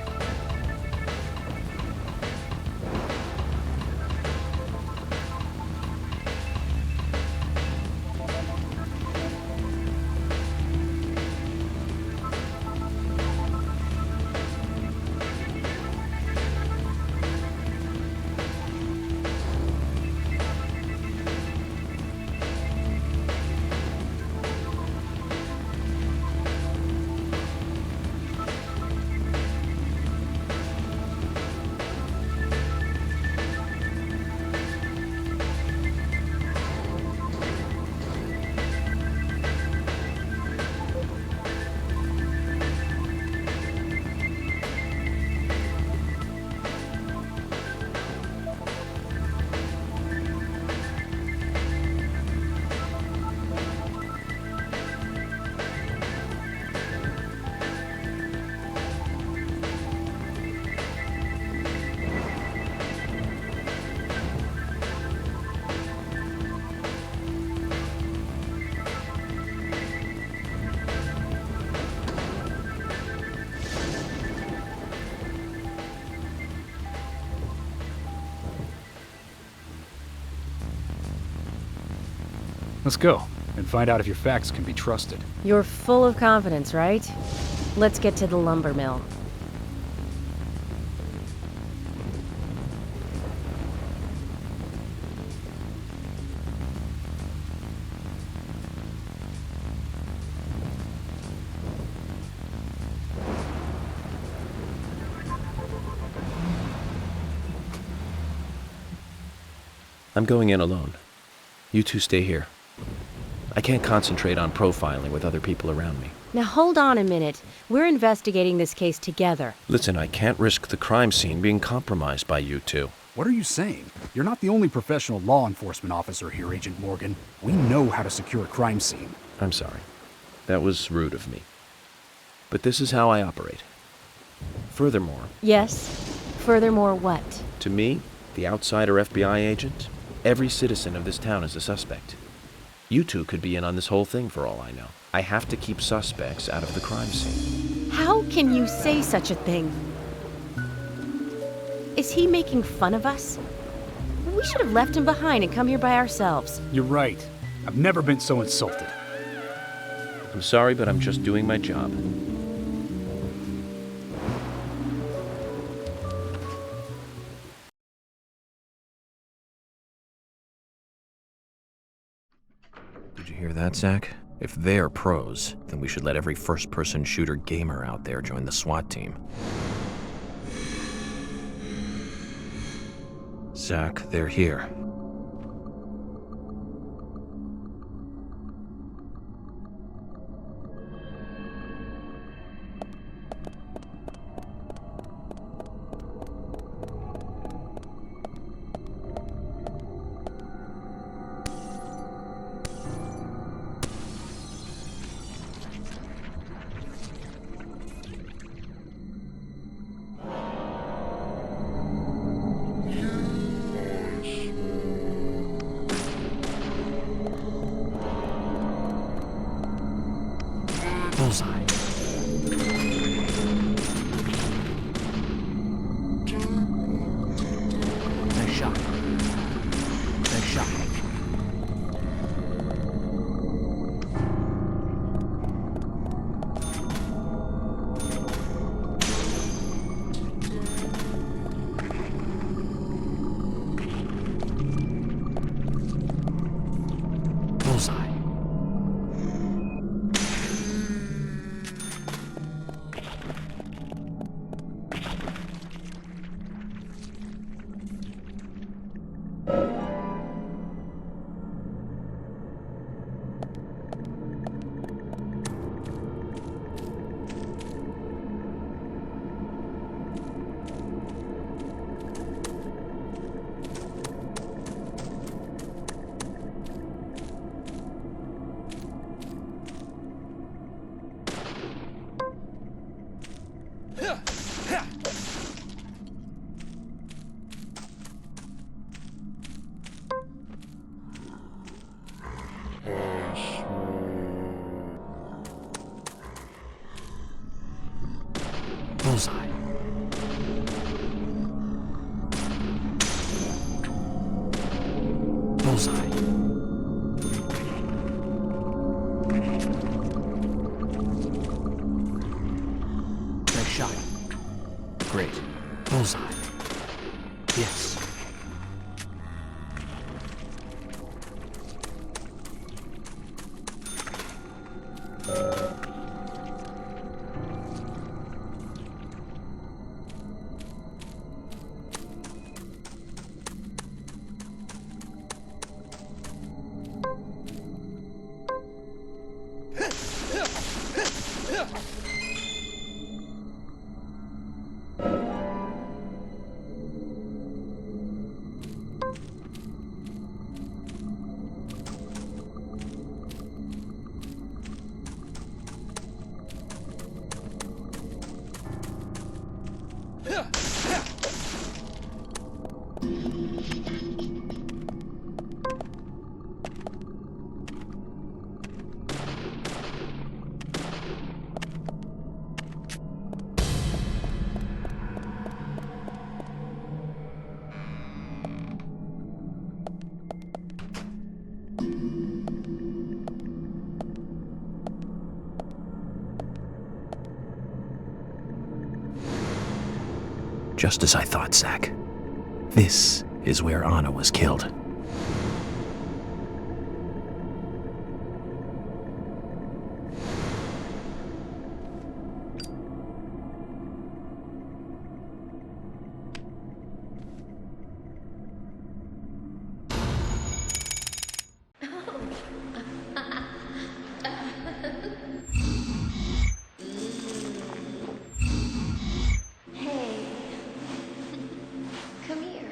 S9: Let's go, and find out if your facts can be trusted.
S8: You're full of confidence, right? Let's get to the lumber mill.
S2: I'm going in alone. You two stay here. I can't concentrate on profiling with other people around me.
S8: Now hold on a minute. We're investigating this case together.
S2: Listen, I can't risk the crime scene being compromised by you two.
S9: What are you saying? You're not the only professional law enforcement officer here, Agent Morgan. We know how to secure a crime scene.
S2: I'm sorry. That was rude of me. But this is how I operate. Furthermore...
S8: Yes? Furthermore, what?
S2: To me, the outsider FBI agent, every citizen of this town is a suspect. You two could be in on this whole thing for all I know. I have to keep suspects out of the crime scene.
S8: How can you say such a thing? Is he making fun of us? We should have left him behind and come here by ourselves.
S9: You're right. I've never been so insulted.
S2: I'm sorry, but I'm just doing my job.
S7: Did you hear that, Zach? If they're pros, then we should let every first-person shooter gamer out there join the SWAT team. Zach, they're here. Bullseye. Nice shot. Nice shot. Bullseye. Bullseye. Bullseye. Nice shot. Great. Bullseye. Yes. Just as I thought, Zach. This is where Anna was killed.
S4: Hey. Come here.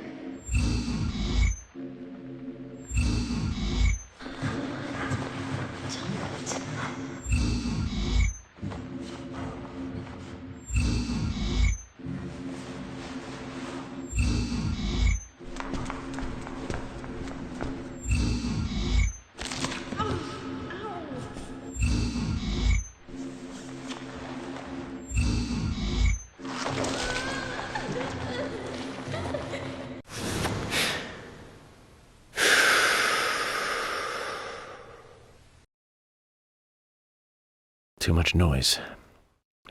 S7: too much noise.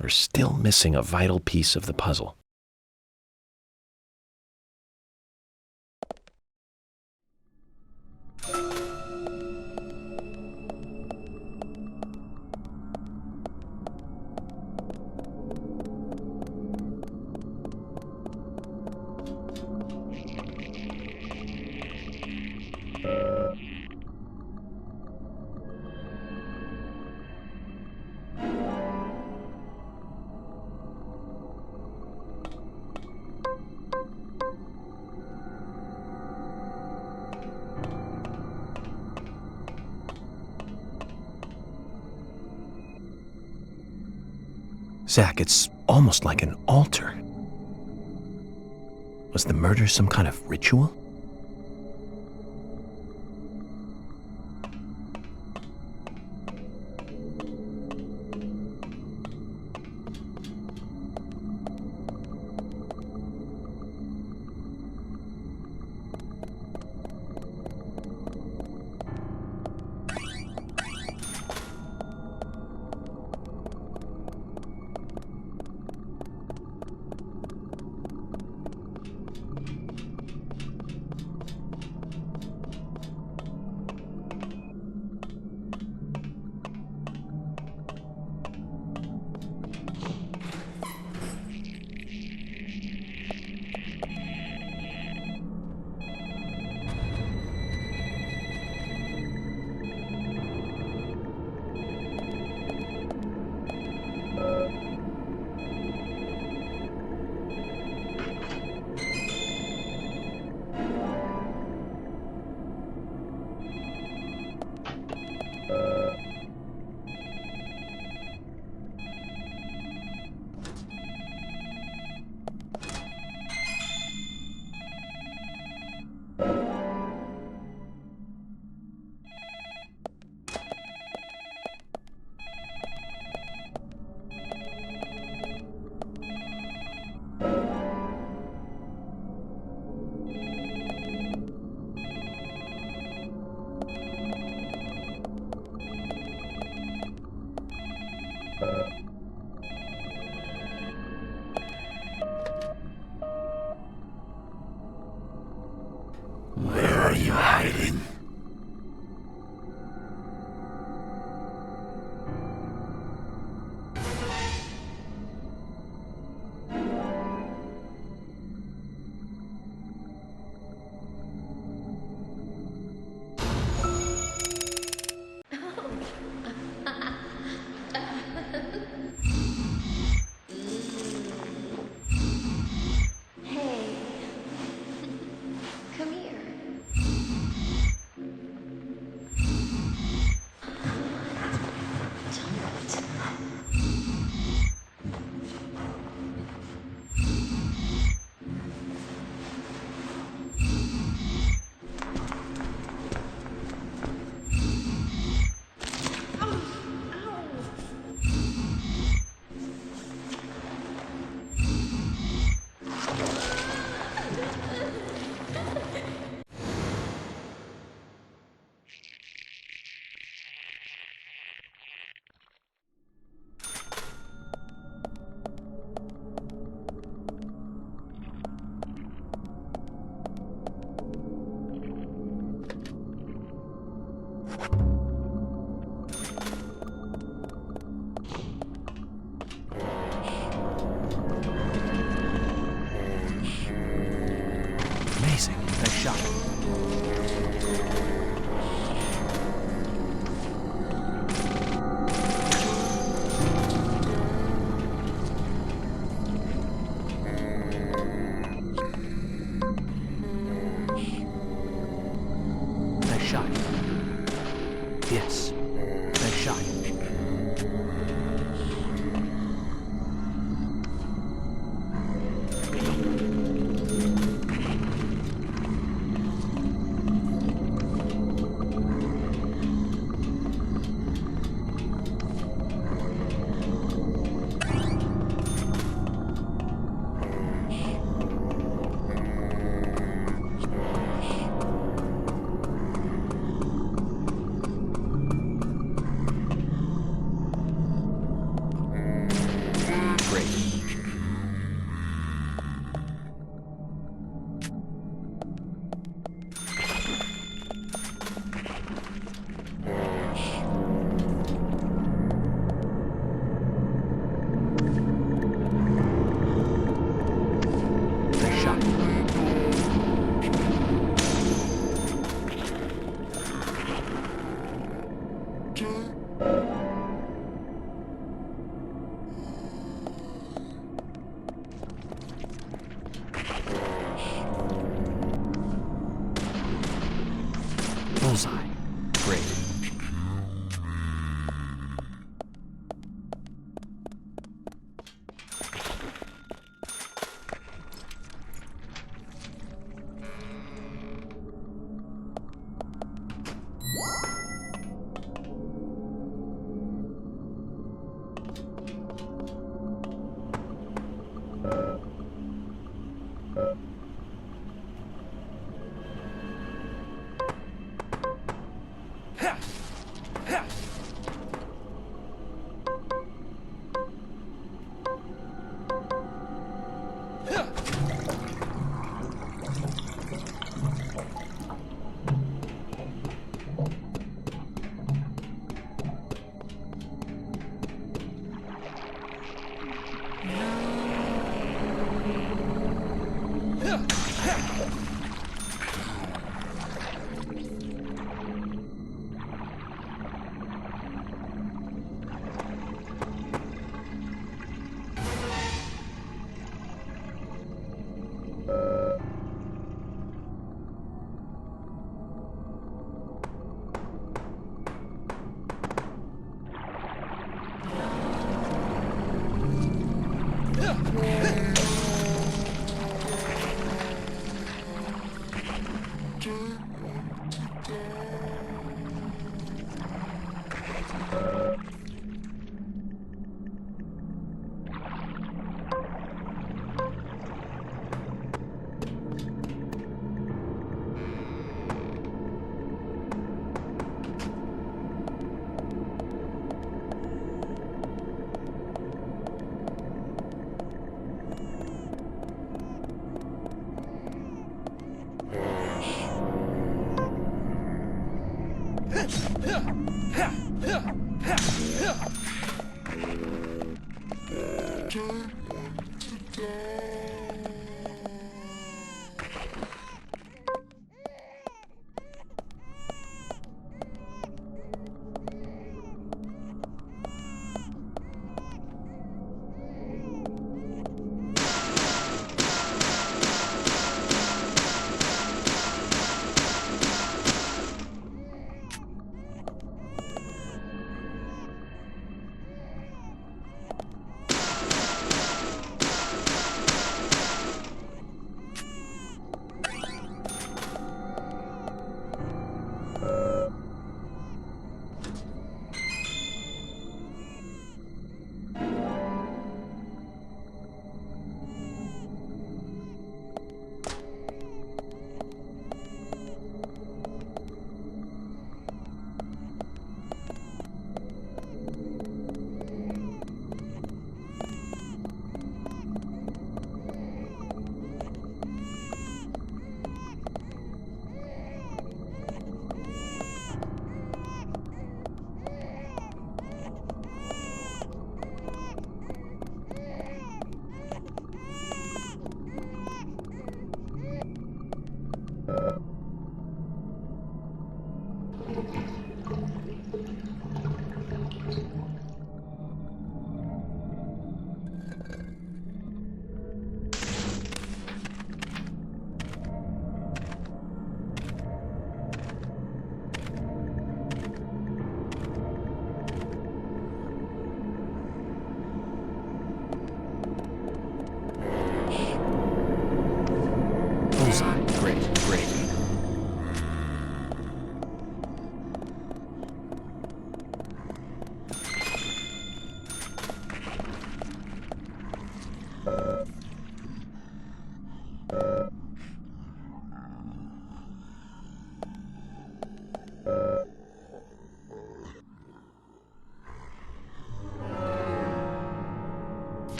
S7: We're still missing a vital piece of the puzzle. Zach, it's almost like an altar. Was the murder some kind of ritual?
S3: Where are you hiding?
S4: Hey, come here.
S7: Amazing. Nice shot. Nice shot. Yes. Nice shot.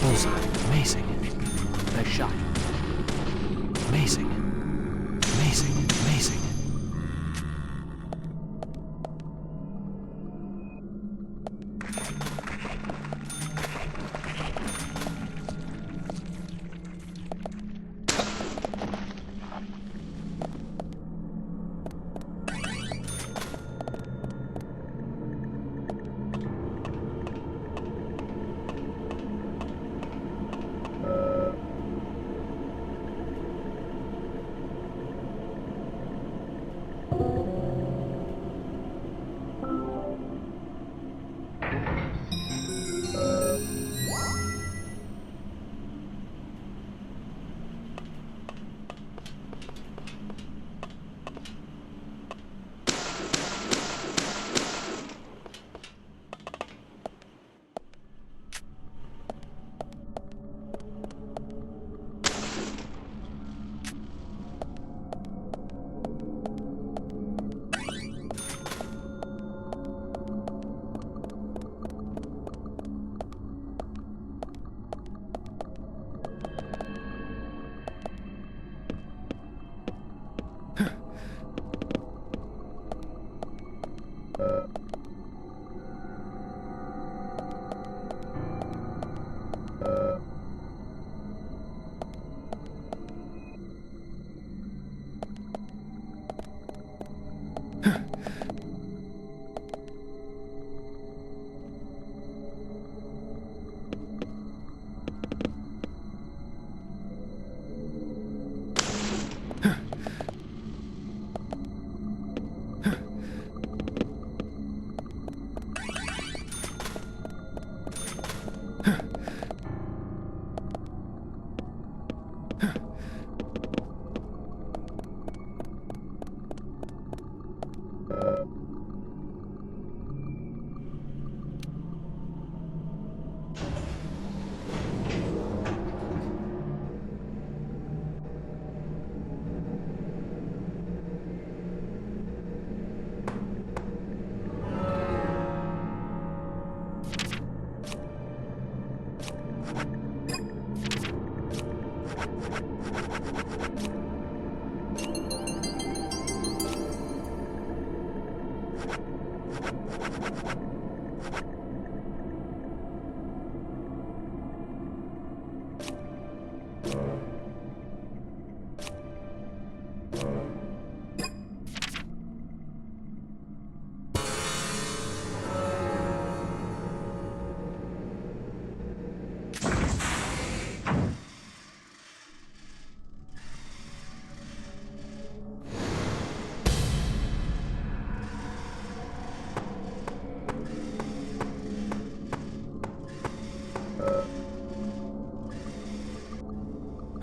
S7: Bullseye. Amazing. Nice shot. Amazing. Amazing.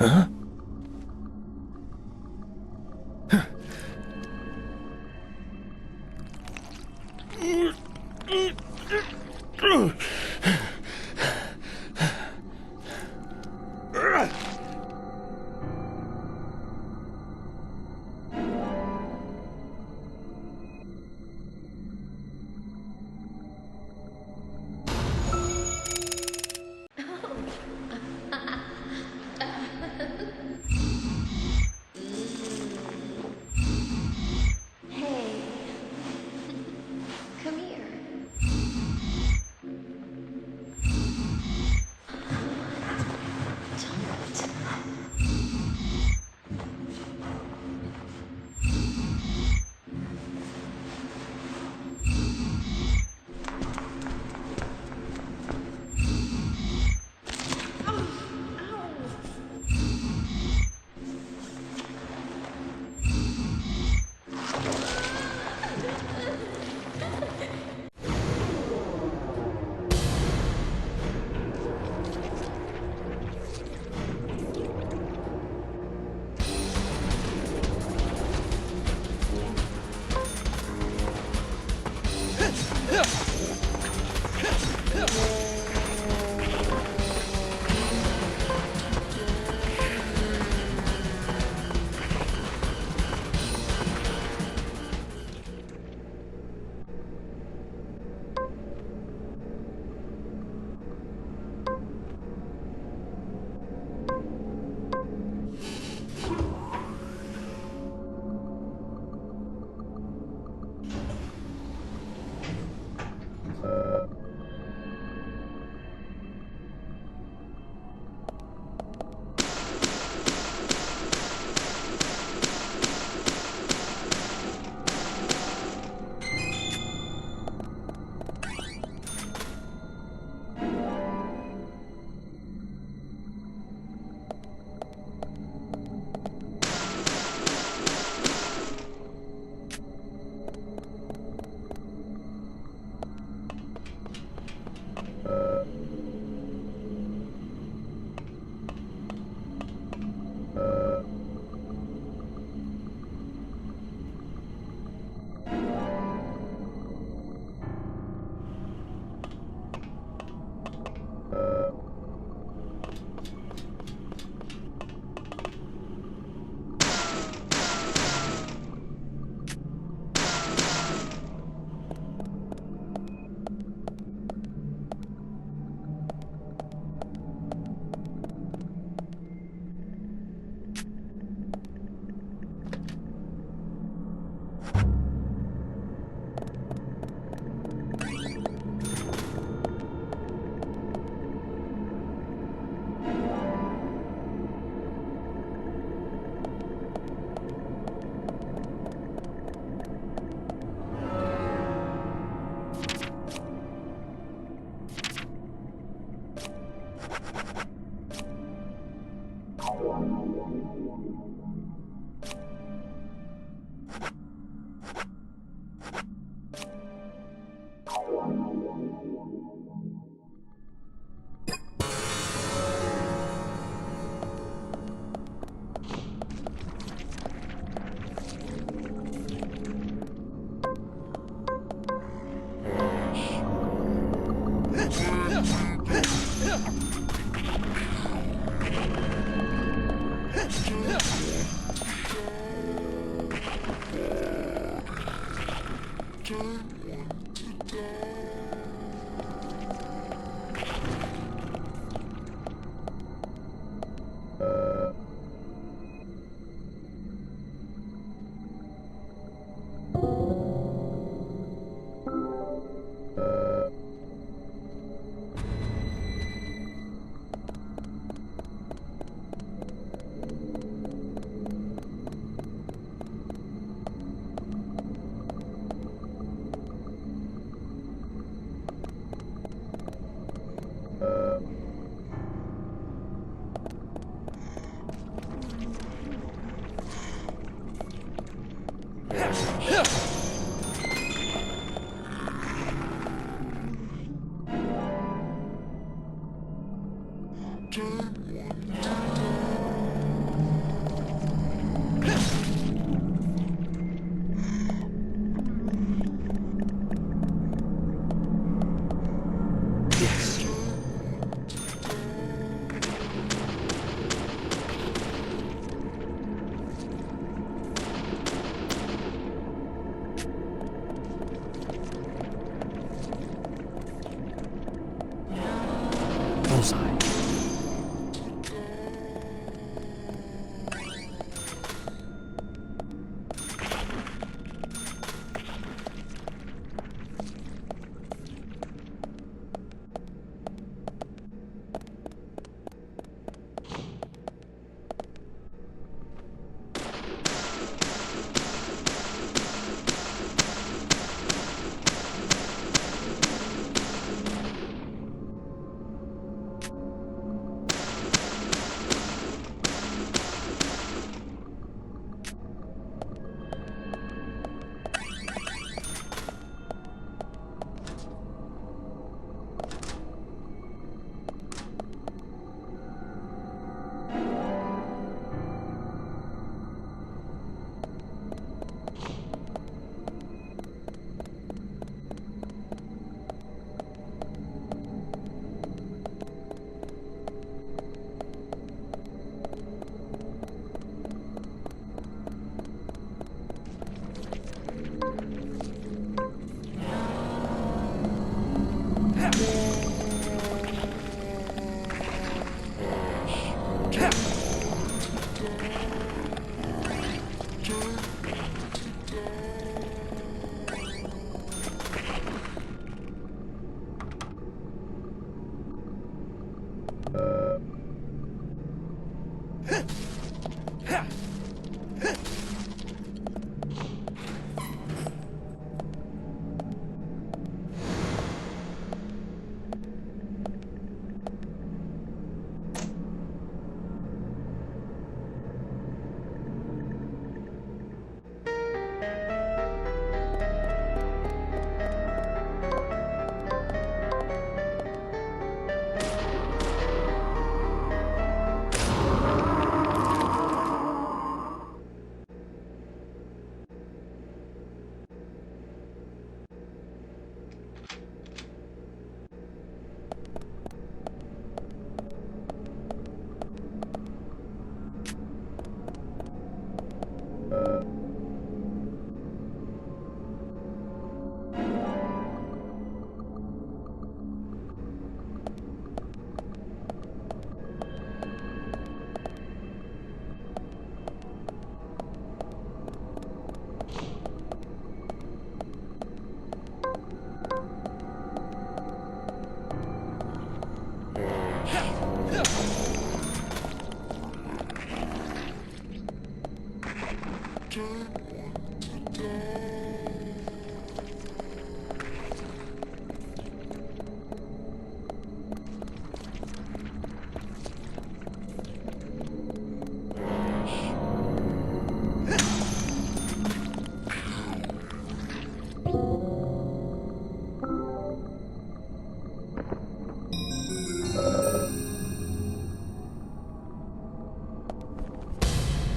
S17: Huh?
S4: Hey. Come here.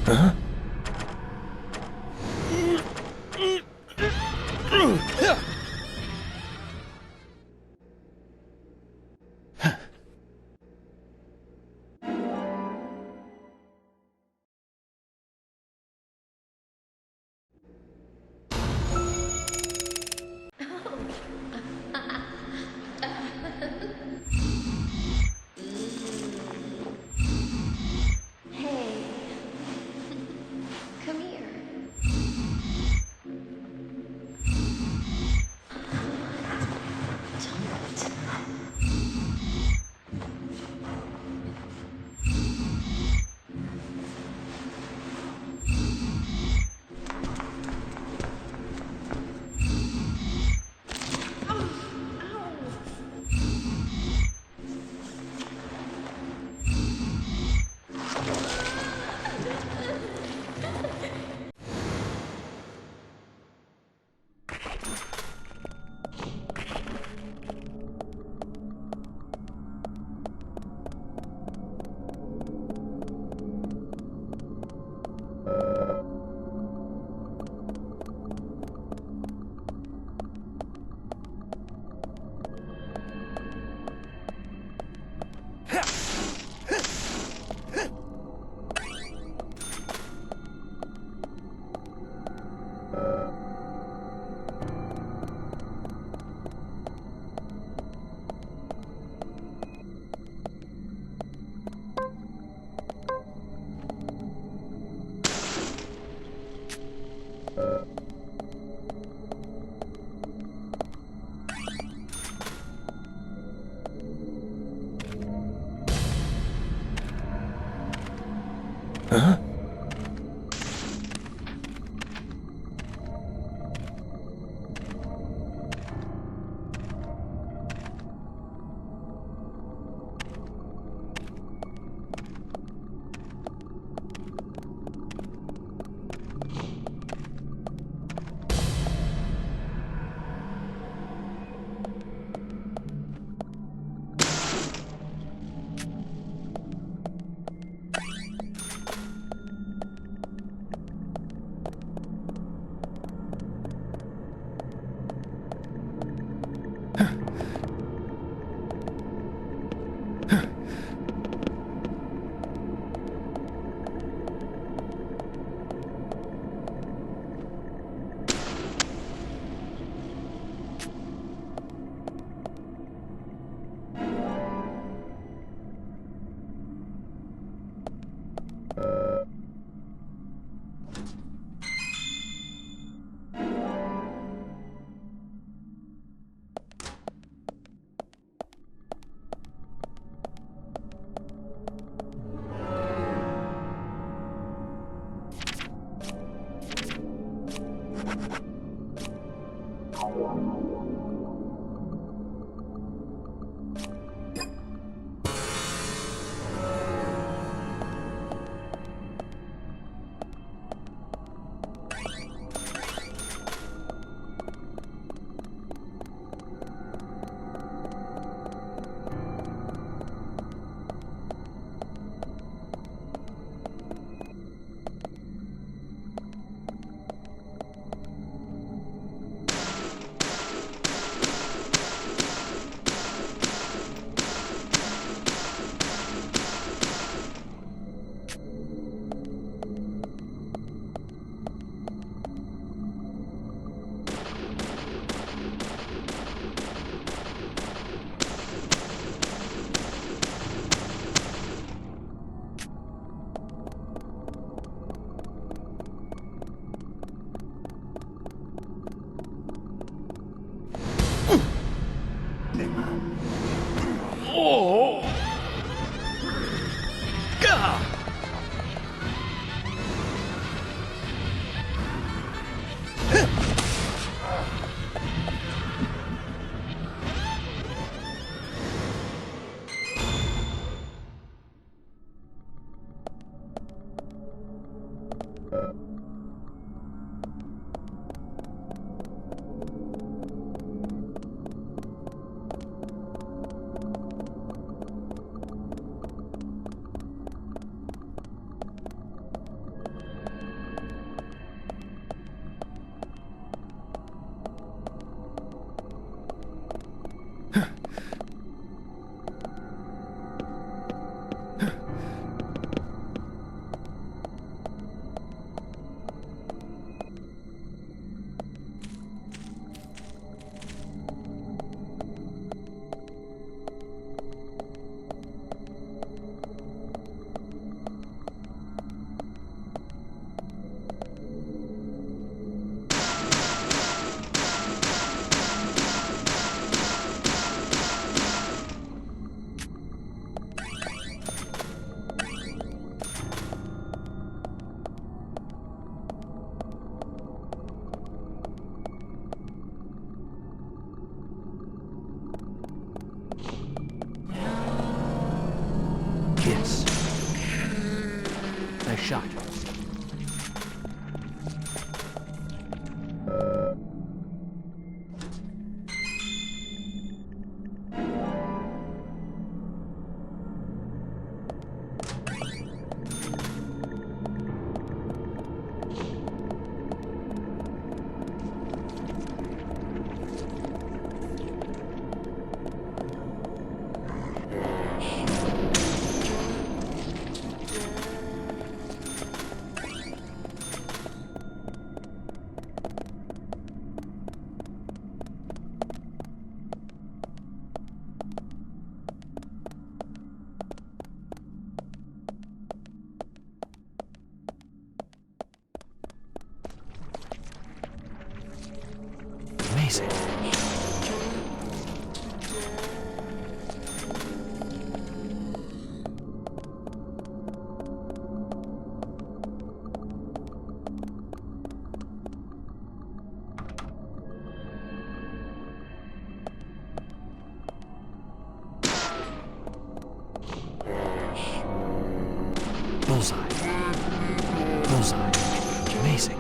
S3: Huh?
S4: Hey. Come here.
S3: Huh?
S7: Kiss. Nice shot. Amazing. Bullseye. Bullseye. Amazing.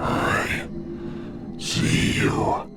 S18: I see you.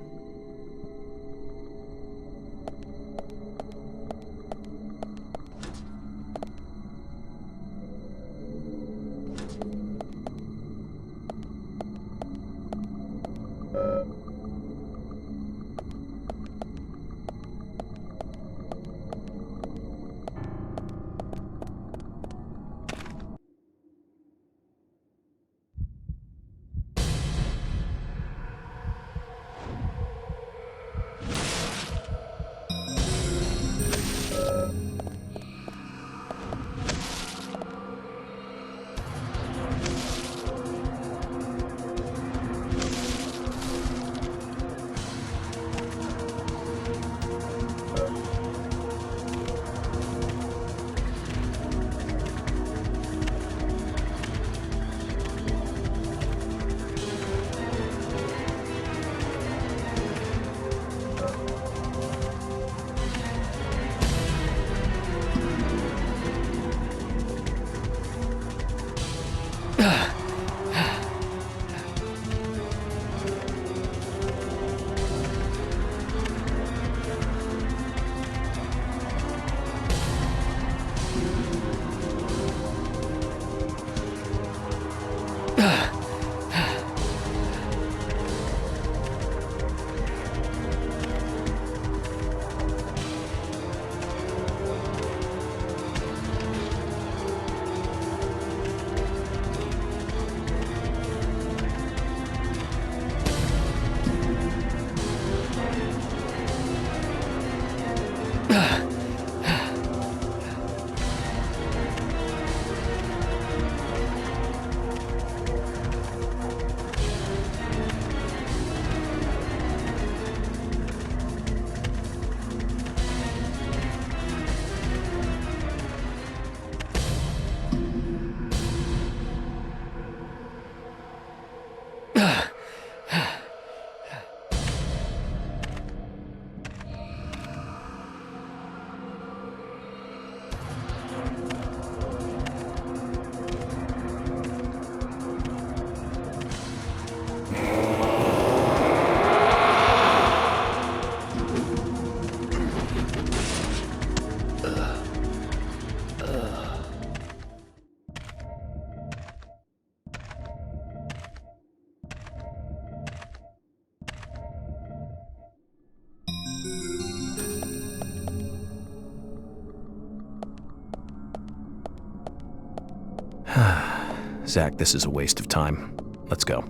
S7: Zach, this is a waste of time. Let's go.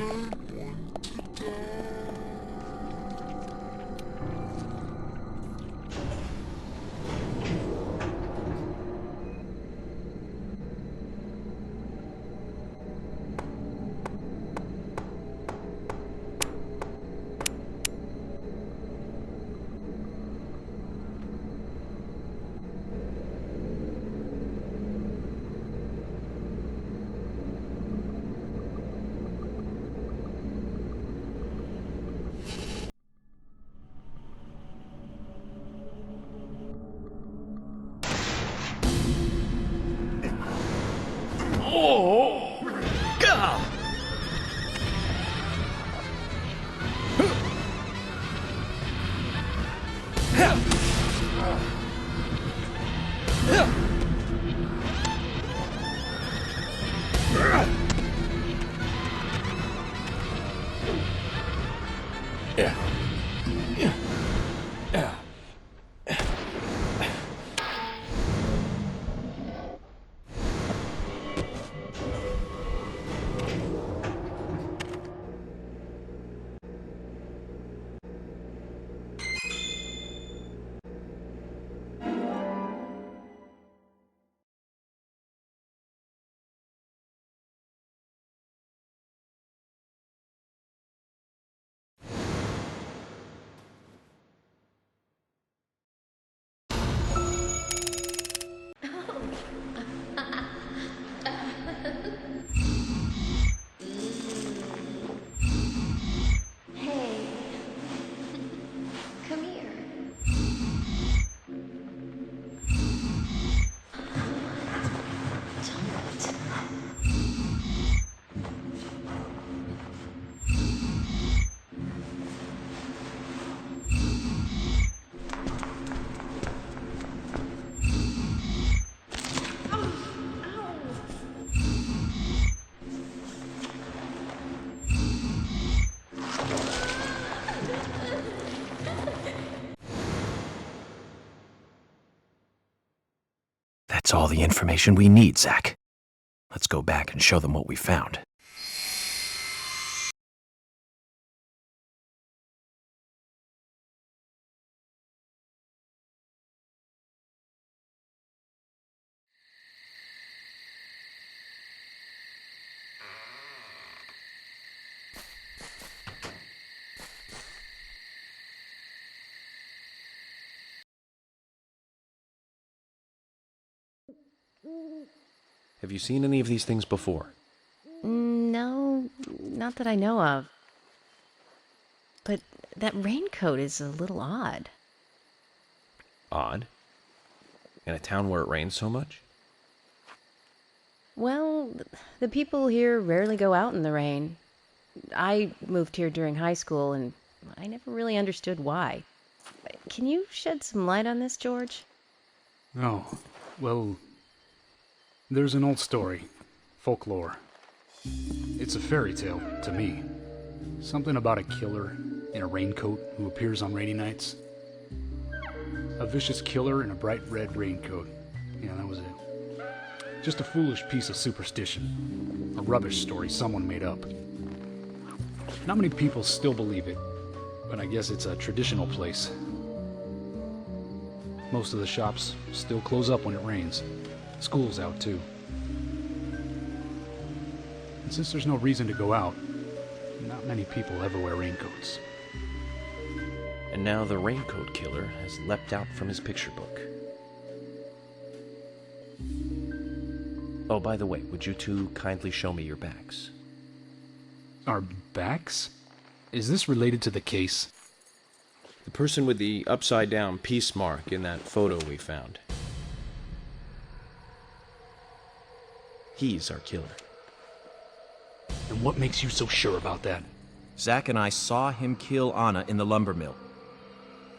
S4: Hey. Come here.
S7: That's all the information we need, Zach. Let's go back and show them what we found.
S2: Have you seen any of these things before?
S8: No, not that I know of. But that raincoat is a little odd.
S2: Odd? In a town where it rains so much?
S8: Well, the people here rarely go out in the rain. I moved here during high school, and I never really understood why. Can you shed some light on this, George?
S9: Oh, well, there's an old story, folklore. It's a fairy tale, to me. Something about a killer in a raincoat who appears on rainy nights. A vicious killer in a bright red raincoat. Yeah, that was it. Just a foolish piece of superstition. A rubbish story someone made up. Not many people still believe it, but I guess it's a traditional place. Most of the shops still close up when it rains. School's out too. And since there's no reason to go out, not many people ever wear raincoats.
S2: And now the raincoat killer has leapt out from his picture book. Oh, by the way, would you two kindly show me your backs?
S9: Our backs? Is this related to the case?
S2: The person with the upside-down peace mark in that photo we found. He's our killer.
S9: And what makes you so sure about that?
S7: Zach and I saw him kill Anna in the lumber mill.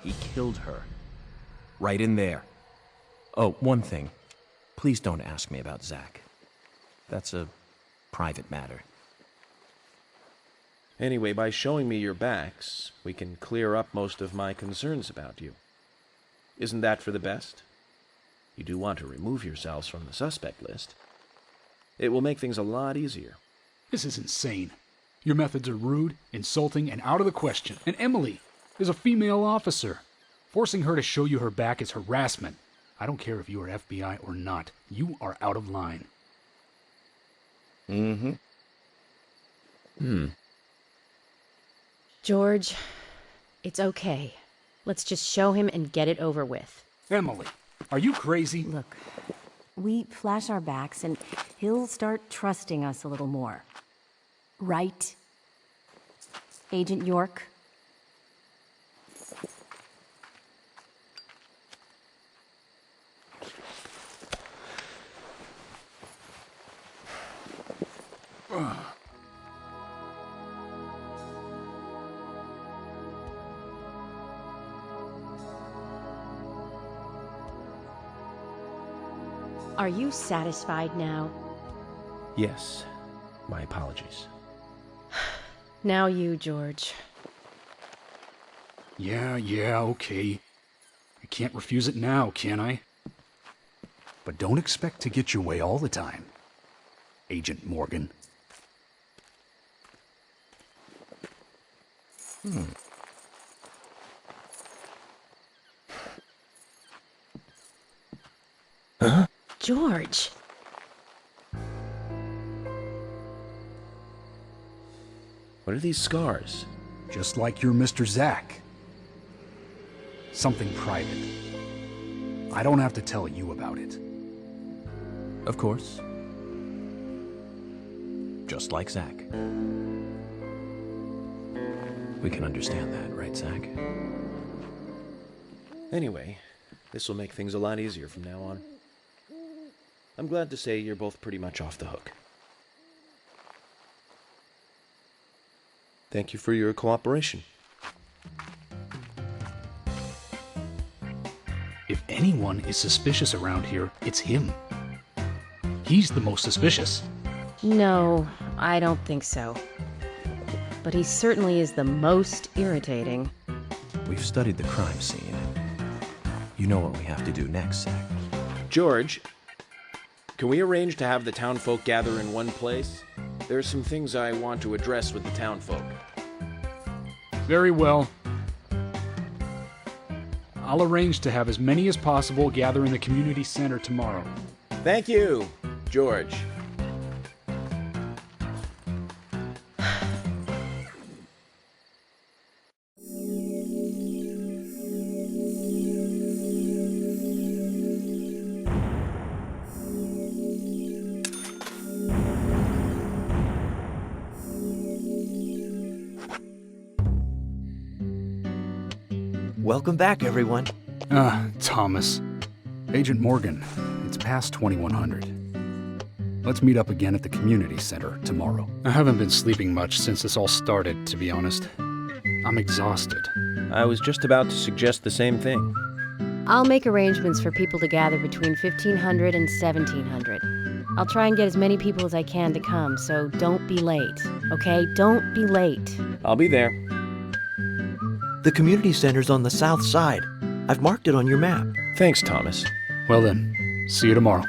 S7: He killed her. Right in there. Oh, one thing. Please don't ask me about Zach. That's a private matter.
S2: Anyway, by showing me your backs, we can clear up most of my concerns about you. Isn't that for the best? You do want to remove yourselves from the suspect list. It will make things a lot easier.
S9: This is insane. Your methods are rude, insulting, and out of the question. And Emily is a female officer. Forcing her to show you her back is harassment. I don't care if you are FBI or not. You are out of line.
S8: George, it's okay. Let's just show him and get it over with.
S9: Emily, are you crazy?
S19: Look, we flash our backs and he'll start trusting us a little more. Right? Agent York?
S8: Are you satisfied now?
S2: Yes. My apologies.
S8: Now you, George.
S9: Yeah, okay. I can't refuse it now, can I? But don't expect to get your way all the time, Agent Morgan.
S2: Huh?
S8: George.
S2: What are these scars?
S9: Just like your Mr. Zack. Something private. I don't have to tell you about it.
S7: Of course. Just like Zack. We can understand that, right, Zack?
S2: Anyway, this will make things a lot easier from now on. I'm glad to say you're both pretty much off the hook. Thank you for your cooperation.
S9: If anyone is suspicious around here, it's him. He's the most suspicious.
S8: No, I don't think so. But he certainly is the most irritating.
S7: We've studied the crime scene. You know what we have to do next, Zack.
S2: George, can we arrange to have the townfolk gather in one place? There are some things I want to address with the townfolk.
S9: Very well. I'll arrange to have as many as possible gather in the community center tomorrow.
S2: Thank you, George.
S12: Welcome back, everyone.
S9: Thomas. Agent Morgan, it's past 2100. Let's meet up again at the community center tomorrow. I haven't been sleeping much since this all started, to be honest. I'm exhausted.
S2: I was just about to suggest the same thing.
S8: I'll make arrangements for people to gather between 1500 and 1700. I'll try and get as many people as I can to come, so don't be late, okay? Don't be late.
S2: I'll be there.
S12: The community center's on the south side. I've marked it on your map.
S2: Thanks, Thomas.
S9: Well then, see you tomorrow.